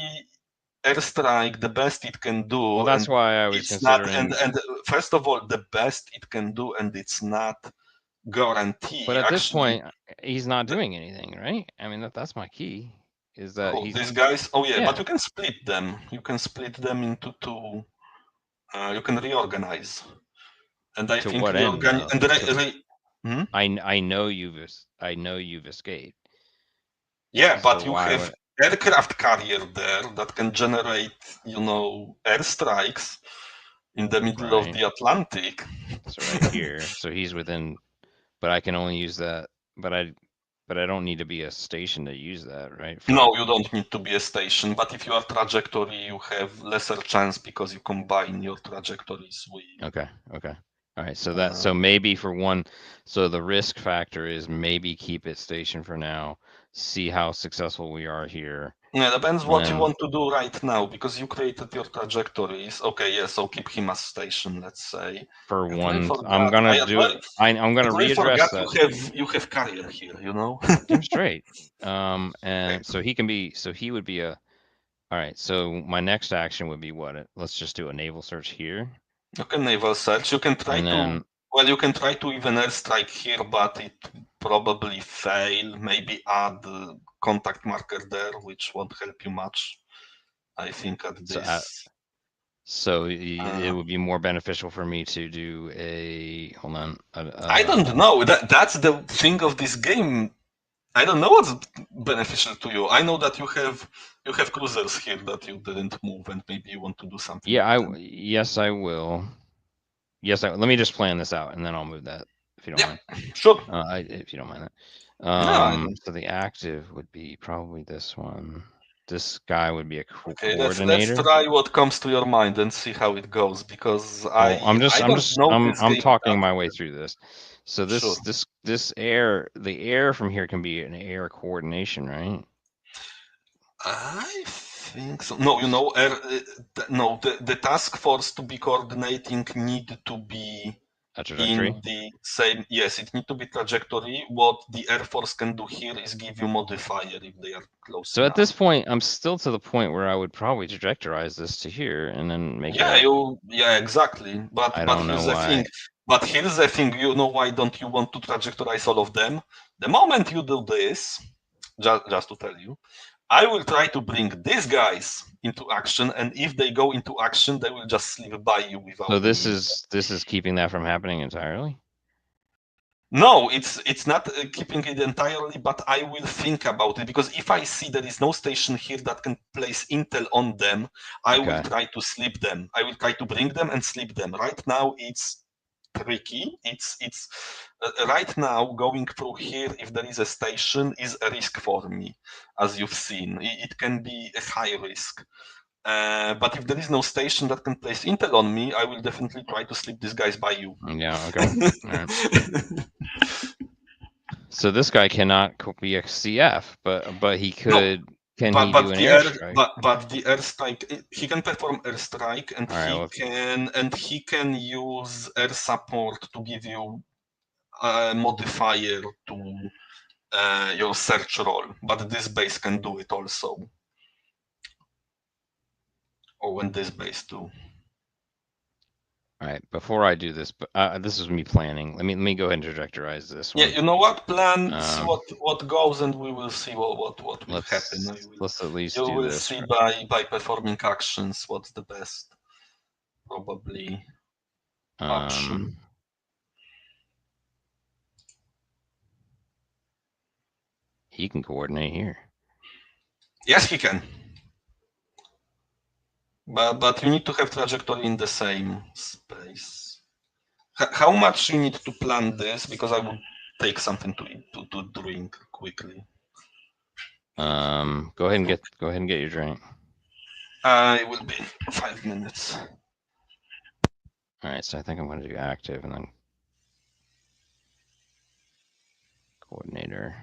airstrike, the best it can do.
Well, that's why I was
it's not.
considering.
And first of all, the best it can do, and it's not guarantee.
But at
actually,
this point, he's not doing anything, right? I mean, that's my key. Is that
these guys? Oh yeah,
yeah.
but you can split them. You can split them into two. You can reorganize. And I
To
think
what end? I know you've escaped.
Yeah, but
So
you have aircraft carrier there that can generate, airstrikes in the middle of the Atlantic.
So right here. So he's within, but I can only use that. But I don't need to be a station to use that, right?
No, you don't need to be a station. But if you are trajectory, you have lesser chance because you combine your trajectories with.
Okay. All right. So so maybe for one, so the risk factor is maybe keep it stationed for now. See how successful we are here.
Yeah, depends what you want to do right now, because you created your trajectories. Okay, yeah, so keep him as station, let's say.
For one, I'm gonna do it. I'm gonna readdress that.
You have carrier here,
Damn straight. And so he can be. So he would be a. All right. So my next action would be what? Let's just do a naval search here.
You can naval search. You can try to. Well, you can try to even airstrike here, but it probably fail. Maybe add contact marker there, which won't help you much. I think at this.
So it would be more beneficial for me to do a. Hold on.
I don't know. That's the thing of this game. I don't know what's beneficial to you. I know that you have cruisers here that you didn't move, and maybe you want to do something.
Yeah, yes, I will. Yes, let me just plan this out, and then I'll move that if you don't mind.
Sure.
If you don't mind that. So the active would be probably this one. This guy would be a coordinator.
Let's try what comes to your mind and see how it goes, because
I'm talking my way through this. So the air from here can be an air coordination, right?
I think so. No, the task force to be coordinating need to be
a trajectory?
In the same. Yes, it need to be trajectory. What the Air Force can do here is give you modifier if they are close.
So at this point, I'm still to the point where I would probably trajectorize this to here and then make it.
Yeah, exactly. But here's the thing. But here's the thing. Why don't you want to trajectorize all of them? The moment you do this, just to tell you, I will try to bring these guys into action, and if they go into action, they will just slip by you without.
So this is keeping that from happening entirely?
No, it's not keeping it entirely, but I will think about it, because if I see there is no station here that can place intel on them, I will
Okay.
try to sleep them. I will try to bring them and sleep them. Right now it's tricky. It's right now going through here, if there is a station, is a risk for me, as you've seen. It can be a high risk. But if there is no station that can place intel on me, I will definitely try to sleep these guys by you.
Yeah. Okay. All right. So this guy cannot be a CF, but he could. Can he do an airstrike?
But the airstrike, he can perform airstrike, and
All right. Well,
he can use air support to give you a modifier to your search roll. But this base can do it also. Or when this base too.
all right. Before I do this, but this is me planning. Let me go ahead and trajectorize this
Yeah,
one.
you know what? Plan, see what goes, and we will see what will happen.
Let's at least
You
do
will
this.
see by performing actions what's the best probably option.
He can coordinate here.
Yes, he can. But you need to have trajectory in the same space. How much you need to plan this? Because I would take something to drink quickly.
Go ahead and get your drink.
It will be 5 minutes.
All right, so I think I'm going to do active and then coordinator.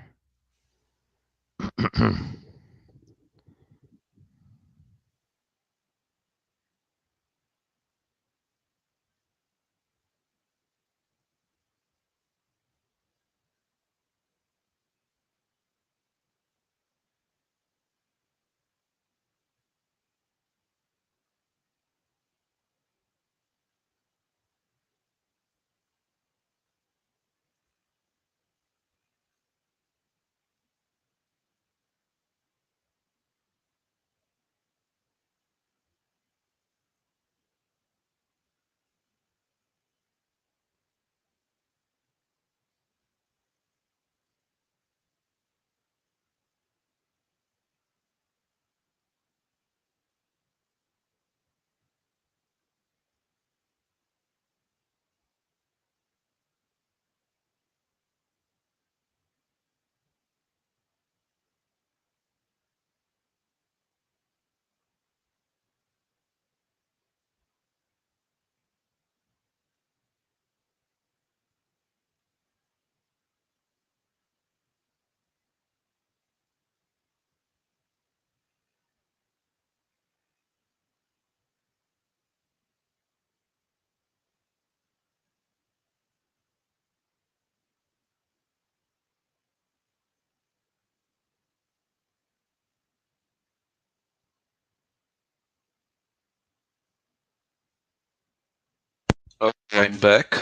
Okay, I'm back.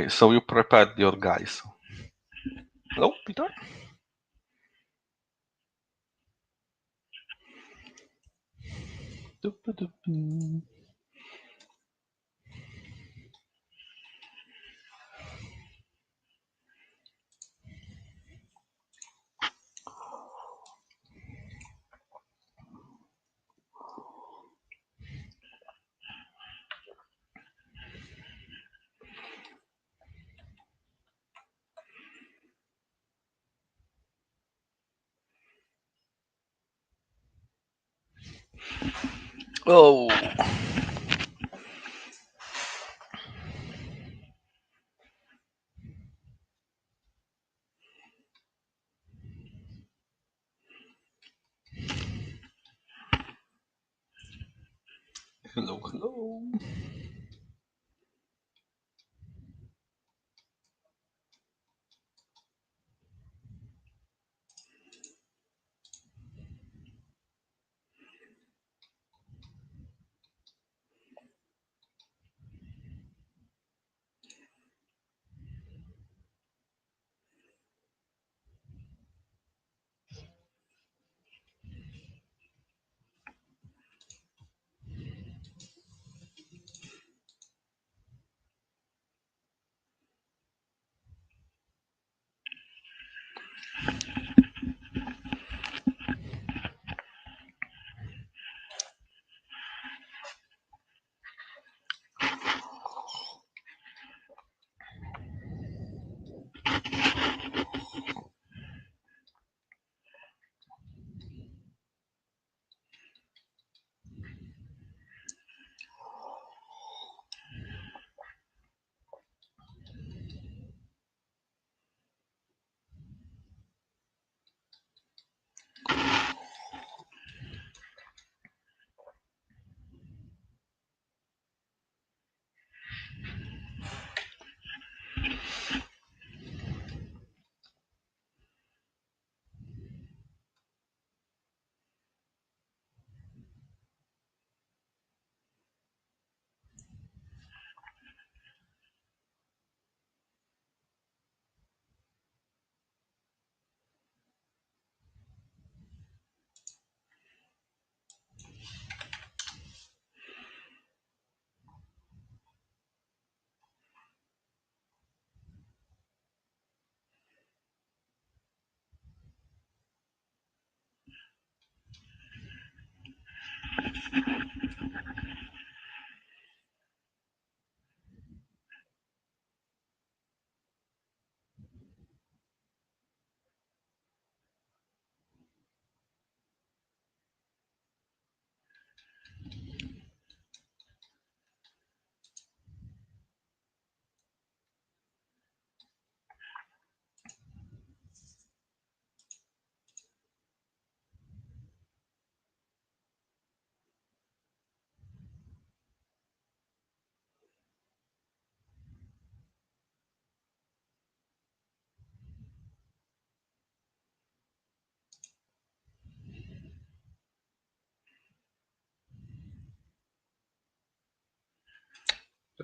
So you prepared your guys. Hello, Peter? Oh. Hello, hello.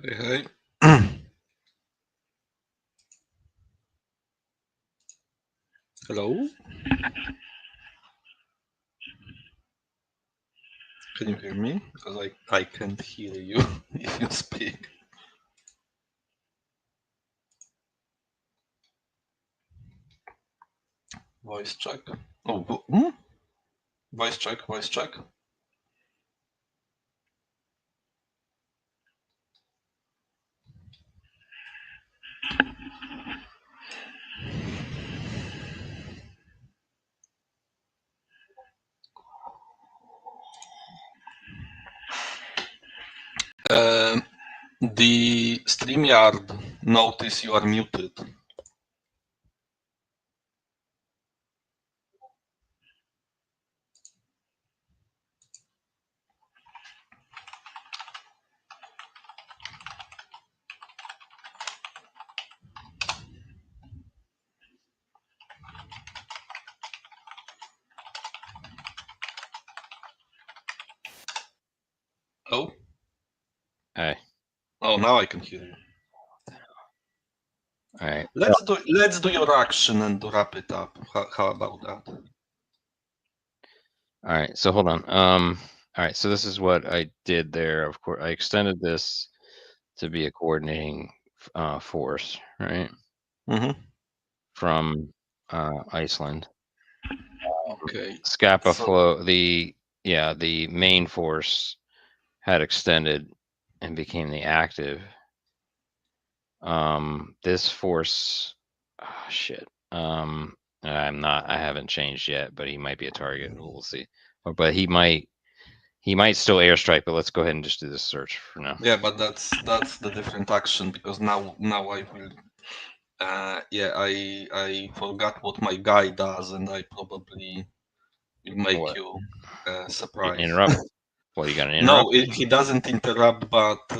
Hey. Hello? Can you hear me? Because I can't hear you if you speak. Voice check. Oh, voice check, voice check. The StreamYard notice you are muted. Oh?
Hey.
Oh, now I can hear you.
All right.
Let's do your action and wrap it up. How about that?
All right. So hold on. All right. So this is what I did there. Of course, I extended this to be a coordinating force, right?
Mm-hmm.
From Iceland.
Okay.
Scapa
So,
flow. The main force had extended and became the active. This force, shit. I haven't changed yet, but he might be a target. We'll see. But he might still airstrike. But let's go ahead and just do this search for now.
yeah, but that's the different action, because now I will. I forgot what my guy does, and I probably will make
What?
you surprised.
Interrupt. Well, you got an
No,
interrupt?
he doesn't interrupt, but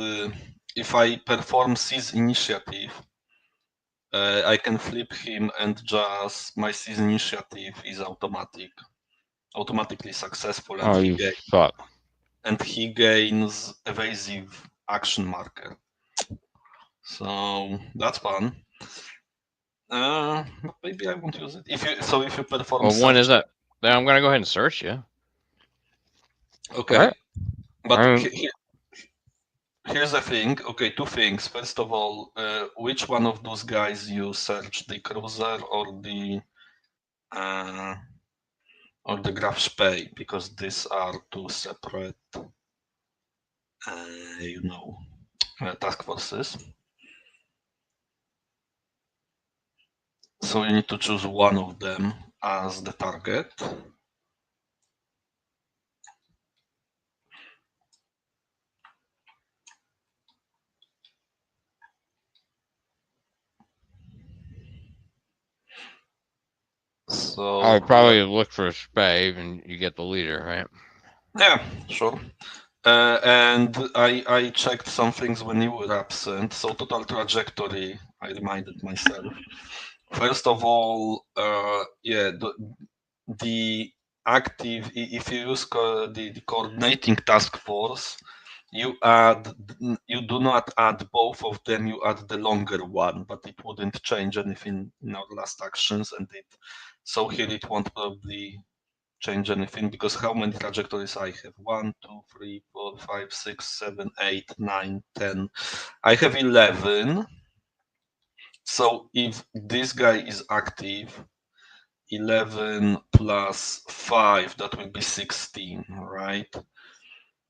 if I perform seize initiative, I can flip him, and just my seize initiative is automatically successful, and
Oh, you fuck.
he gains evasive action marker. So that's fun. Maybe I won't use it. If you perform.
Well, when is that? Then I'm gonna go ahead and search you.
Okay,
right.
but here's the thing. Okay, two things. First of all, which one of those guys you search, the cruiser or the Graf Spee? Because these are two separate, task forces. So you need to choose one of them as the target. So
I would probably look for a Spee, and you get the leader, right?
yeah, sure. And I checked some things when you were absent. So total trajectory, I reminded myself. First of all, the active, if you use the coordinating task force, you do not add both of them, you add the longer one, but it wouldn't change anything in our last actions, and so here it won't probably change anything, because how many trajectories I have? 1, 2, 3, 4, 5, 6, 7, 8, 9, 10. I have 11. So if this guy is active, 11 plus 5, that will be 16, right?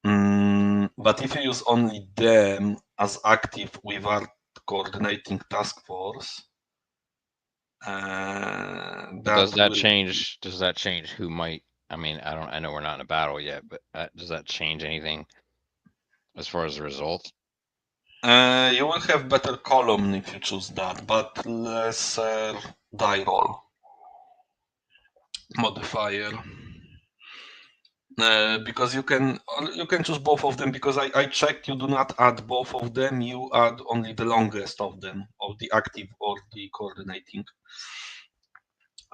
But if you use only them as active without coordinating task force,
Does that change? Does that change who might? I mean, I know we're not in a battle yet, but does that change anything as far as the results?
You will have better column if you choose that, but lesser die roll modifier. Because you can choose both of them, because I checked, you do not add both of them, you add only the longest of them, of the active or the coordinating.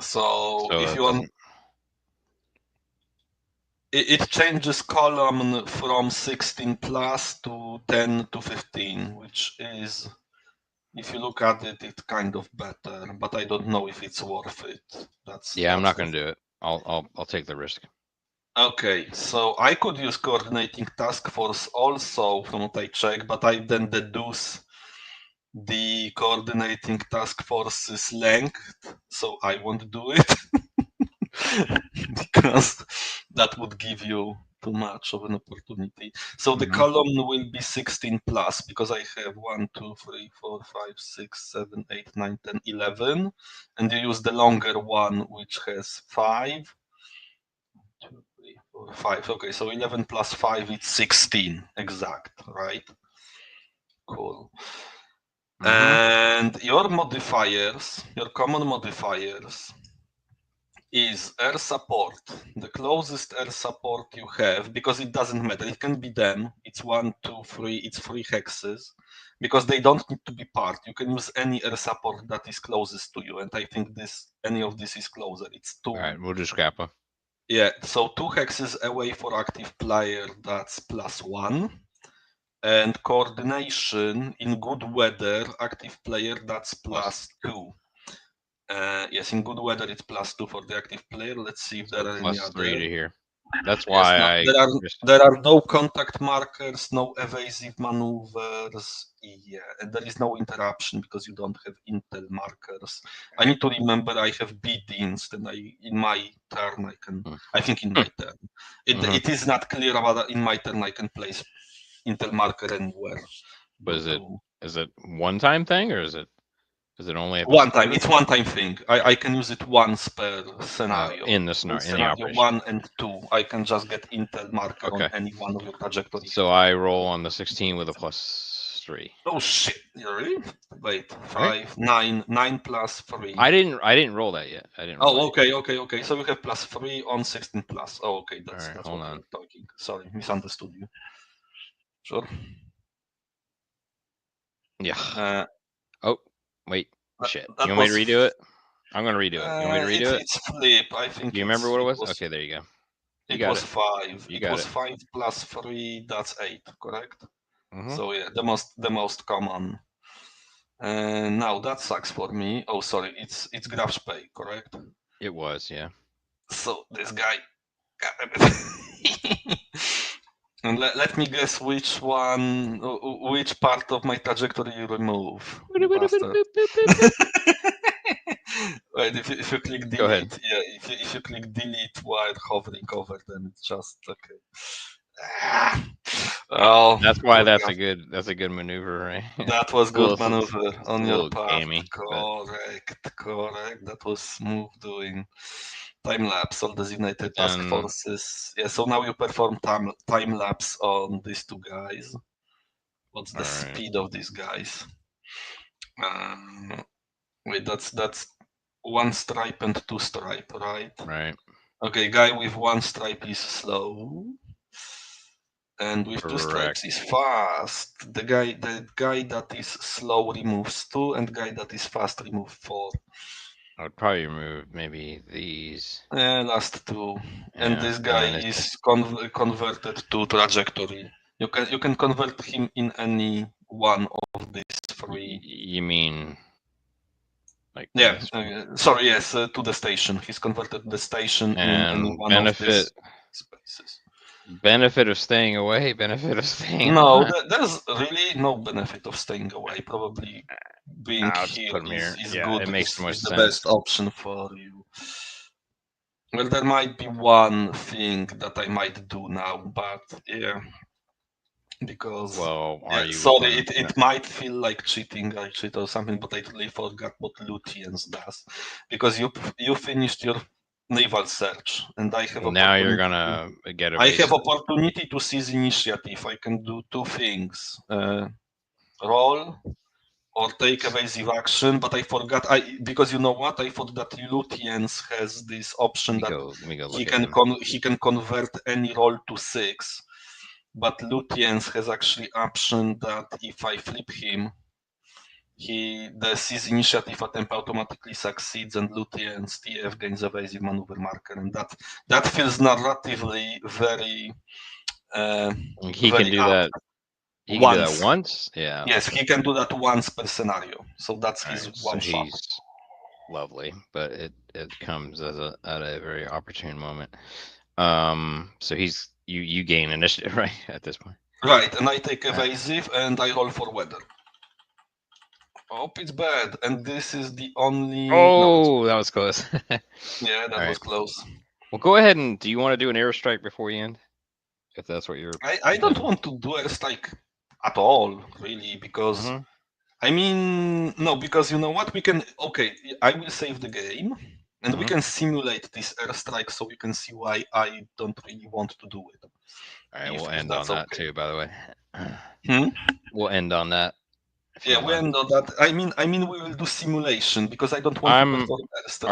So if you want, it changes column from 16 plus to 10 to 15, which is, if you look at it, it's kind of better, but I don't know if it's worth it.
I'm not going to do it. I'll take the risk.
Okay, so I could use coordinating task force also from what I check, but I then deduce the coordinating task force's length, so I won't do it because that would give you too much of an opportunity. So the column will be 16 plus, because I have 1, 2, 3, 4, 5, 6, 7, 8, 9, 10, 11, and you use the longer one, which has 5. 2, 3, 4, 5. Okay, so 11 plus 5 is 16 exact, right? Cool. And your modifiers, your common modifiers, is air support, the closest air support you have, because it doesn't matter. It can be them. It's 1, 2, 3. It's 3 hexes, because they don't need to be part. You can use any air support that is closest to you, and I think any of this is closer. It's 2.
All right, we'll do Scappa.
Yeah, so 2 hexes away for active player, that's +1. And coordination in good weather, active player, that's +2. Yes, in good weather it's +2 for the active player. Let's see if there are any other.
+3 to here. That's why
there are no contact markers, no evasive maneuvers. Yeah, and there is no interruption because you don't have intel markers. I need to remember I have BDINs, then in my turn I can. I think in my turn, it is not clear whether in my turn I can place intel marker anywhere.
But is it one-time thing, or is it only
one time? It's one-time thing. I can use it once per scenario.
In the scenario, in the
1 and 2, I can just get intel marker on any one of your trajectories.
So I roll on the 16 with a +3.
Oh shit! Really? Wait, 5, 9 plus 3.
I didn't roll that yet. I didn't.
Oh, okay. So you have +3 on 16 plus. Oh, okay. That's
hold
what
on.
we're talking. Sorry, misunderstood you. Sure.
Yeah. Oh, wait. Shit. You want me to redo it? I'm gonna redo it. You want me to redo it?
It's flip. I think.
Do you remember what it was? Okay, there you go.
It was 5. It was 5 plus 3. That's 8. Correct. So yeah, the most common. Now that sucks for me. Oh, sorry. It's GraphSpay, correct?
It was, yeah.
So this guy. And let me guess which part of my trajectory you remove. Wait, if you click delete,
go ahead.
Yeah, if you click delete while hovering over, then it's just okay. Oh,
that's why that's a good maneuver, right?
That was good maneuver on your part.
Gamey,
correct. That was smooth doing. Time lapse on designated task forces. Yeah, so now you perform time lapse on these two guys. What's the speed of these guys? Wait, that's 1 stripe and 2 stripe, right?
Right.
Okay, guy with 1 stripe is slow, and with 2 stripes is fast. The guy that is slow removes 2, and guy that is fast removes 4.
I would probably remove maybe these.
Last 2, and this guy is converted to trajectory. You can convert him in any one of these 3.
You mean? Like
sorry, yes, to the station. He's converted to the station in any one of these spaces.
Benefit of staying away, benefit of staying
No, there's really no benefit of staying away. Probably being here is good.
It makes the most
sense.
The
best option for you. Well, there might be one thing that I might do now, but yeah, because
Well, are you
sorry,
going
it might feel like cheating, I cheat or something, but I totally forgot what Lutyens does, because you finished your naval search, and I have
now you're
opportunity.
gonna get
I have
evasive.
opportunity to seize initiative. I can do two things: roll or take evasive action. But I forgot. Because you know what? I thought that Lutyens has this option that
Let me go
he
look at
can
him.
he can convert any roll to 6. But Lutyens has actually option that if I flip him, the seize initiative attempt automatically succeeds, and Lutyens TF gains evasive maneuver marker, and that feels narratively very
He can
very
do
apt.
that. He can do that
Once,
once. Yeah.
yes, he can do that once per scenario. So that's
All
his
right. So
one shot.
he's lovely, but it comes at a very opportune moment. So you gain initiative right at this point.
Right, and I take evasive and I roll for weather. Oh, it's bad, and this is the only.
Oh, that was close.
Yeah, that was close.
Well, go ahead and do you want to do an airstrike before we end? If that's what you're.
I don't want to do airstrike at all, really, because I mean, no, because you know what? We can. Okay, I will save the game, and we can simulate this airstrike so you can see why I don't really want to do it.
All right,
If
we'll end on
that's
that
okay.
too. By the way,
Hmm?
we'll end on that.
Yeah, we end on that. I mean, we will do simulation because I don't want to perform airstrike.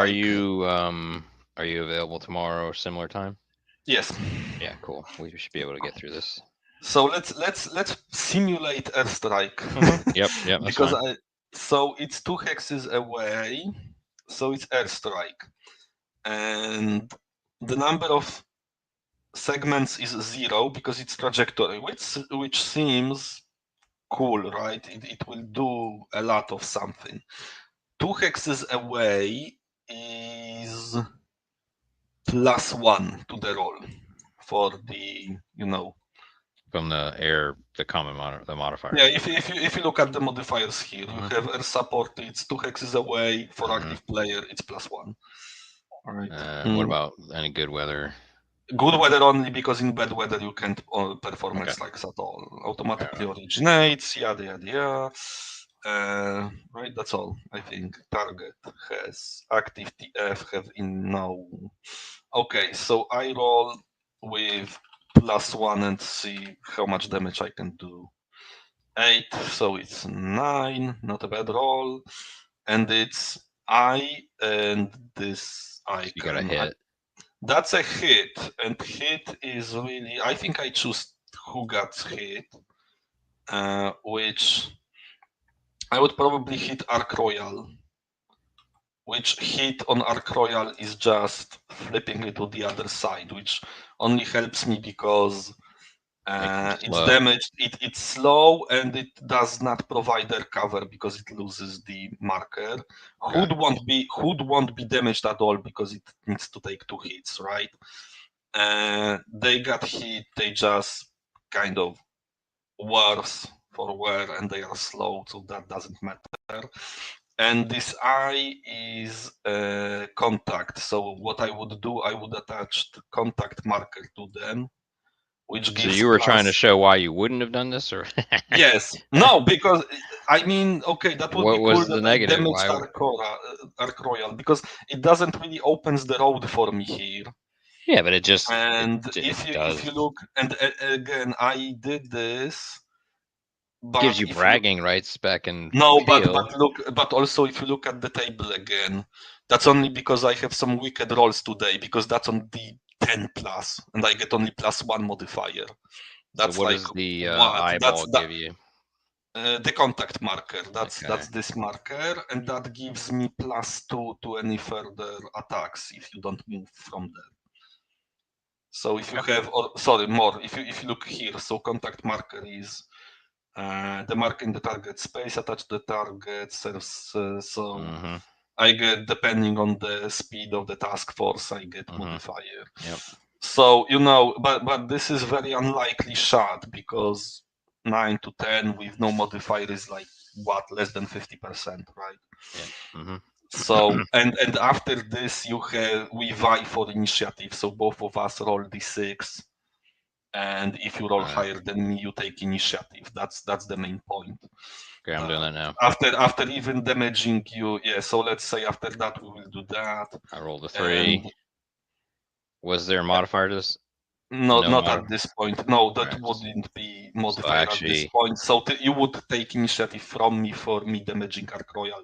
Are you available tomorrow or similar time?
Yes.
Yeah, cool. We should be able to get through this.
So let's simulate airstrike.
Yep, that's
because
fine.
so it's 2 hexes away, so it's airstrike, and the number of segments is 0 because it's trajectory, which seems cool, right? It will do a lot of something. 2 hexes away is +1 to the roll for the
From the common modifier.
Yeah, if you look at the modifiers here, you have air support, it's 2 hexes away. For active player, it's +1. All right.
What about any good weather?
Good weather only, because in bad weather you can't perform airstrikes at all. Automatically originates, yada yada yada. Right, that's all. I think target has active TF, have in no. Okay, so I roll with +1 and see how much damage I can do. 8, so it's 9, not a bad roll. And it's I, and this I
you got a hit.
That's a hit, and hit is really. I think I choose who got hit, which I would probably hit Arc Royal. Which hit on Arc Royal is just flipping it to the other side, which only helps me because it's damaged. It's slow, and it does not provide their cover because it loses the marker. Hood won't be damaged at all because it needs to take 2 hits, right? They got hit. They just kind of worse for wear, and they are slow, so that doesn't matter. And this eye is contact. So what I would do, I would attach the contact marker to them. Which gives
so you were trying to show why you wouldn't have done this, or
yes, no, because I mean, okay, that would be cool
the
that I
negative?
damaged Arc Royal, because it doesn't really opens the road for me here.
Yeah, but it just
if you look, and again, I did this. But
gives you bragging rights back in.
No, but also if you look at the table again, that's only because I have some wicked rolls today, because that's on the 10 plus, and I get only +1 modifier. That's
so what
like
does the
what?
eyeball give you?
The contact marker. That's this marker, and that gives me +2 to any further attacks if you don't move from there. So if you have, more. If you look here, so contact marker is the mark in the target space attached to the target serves. I get, depending on the speed of the task force, I get modifier.
Yep.
So but this is very unlikely shot, because 9 to 10 with no modifier is like what, less than 50%, right?
Yeah.
So and after this we vie for initiative. So both of us roll d6, and if you roll
Alright.
higher than me, you take initiative. That's the main point.
Okay, I'm doing that now.
After even damaging you, yeah. So let's say after that we will do that.
I rolled a 3.
And
Was there a modifier to this?
no,
No
not
mod-
at this point. No, that
Alright,
wouldn't be modified at this
actually-
point. So you would take initiative from me for me damaging Ark Royal.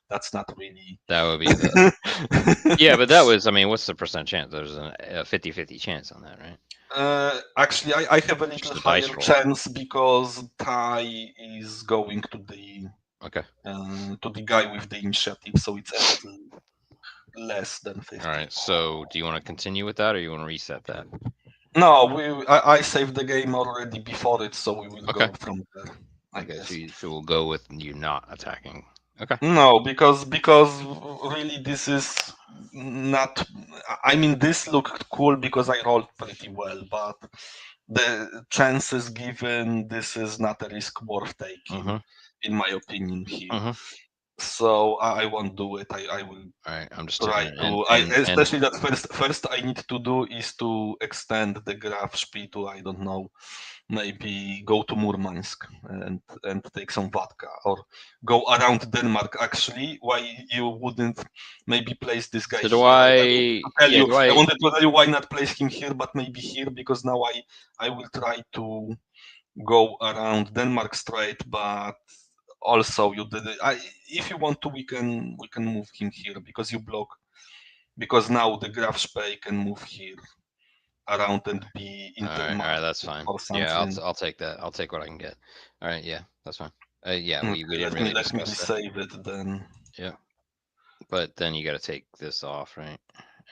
That's not really.
That would be the. Yeah, but that was. I mean, what's the percent chance? There's a 50-50 chance on that, right?
Actually, I have a
Just
little
a dice
higher
roll.
chance because Ty is going to the
Okay.
to the guy with the initiative, so it's a little less than 50.
All right. So, do you want to continue with that, or you want to reset that?
No, I saved the game already before it, so we will
Okay.
go from there. I guess.
So we'll go with you not attacking. Okay.
No, because really this is not. I mean, this looked cool because I rolled pretty well, but the chances given, this is not a risk worth taking, in my opinion here. So I won't do it. I will.
All right, I'm just
try
taking
to. Especially that first I need to do is to extend the Grafspee to, I don't know, maybe go to Murmansk and take some vodka, or go around Denmark. Actually, why you wouldn't maybe place this guy
So do
here?
I
wanted to tell you why not place him here, but maybe here, because now I will try to go around Denmark straight, but also you did it. If you want to, we can move him here because you block. Because now the Grafspee can move here around and be
All right, that's fine.
or something.
Yeah, I'll take that. I'll take what I can get. All right, yeah, that's fine. Yeah, we didn't really
let me
discuss that.
save it then.
Yeah, but then you got to take this off, right?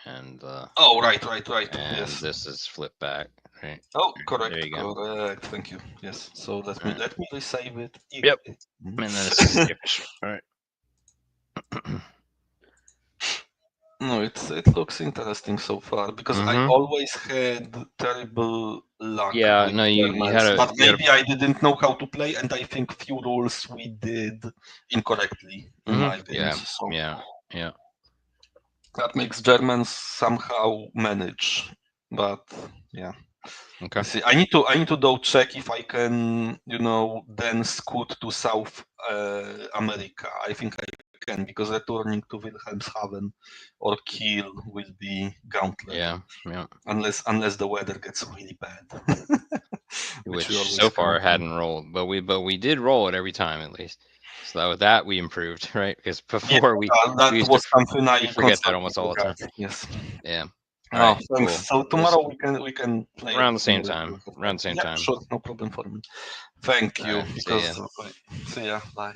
And
oh, right.
And
yes.
this is flipped back, right?
Oh, correct.
There you go.
Correct. Thank you. Yes. So let me resave it.
Yep. And then this is all right.
No, it looks interesting so far because I always had terrible luck.
Yeah,
with
no, you had a.
but maybe I didn't know how to play, and I think few rules we did incorrectly in my games.
Yeah.
That makes Germans somehow manage, but yeah.
Okay.
See, I need to though check if I can, then scoot to South America. I think I can, because returning to Wilhelmshaven or Kiel will be gauntlet.
Yeah.
Unless the weather gets really bad.
Which so far hadn't rolled, but we did roll it every time at least. So with that we improved, right? Because before
that was something I
forget that almost all the time.
Yes.
Yeah.
Oh, thanks. Cool. So tomorrow we can play
around the same time. Around the same time.
Sure, no problem for me. Thank you.
See ya.
Bye.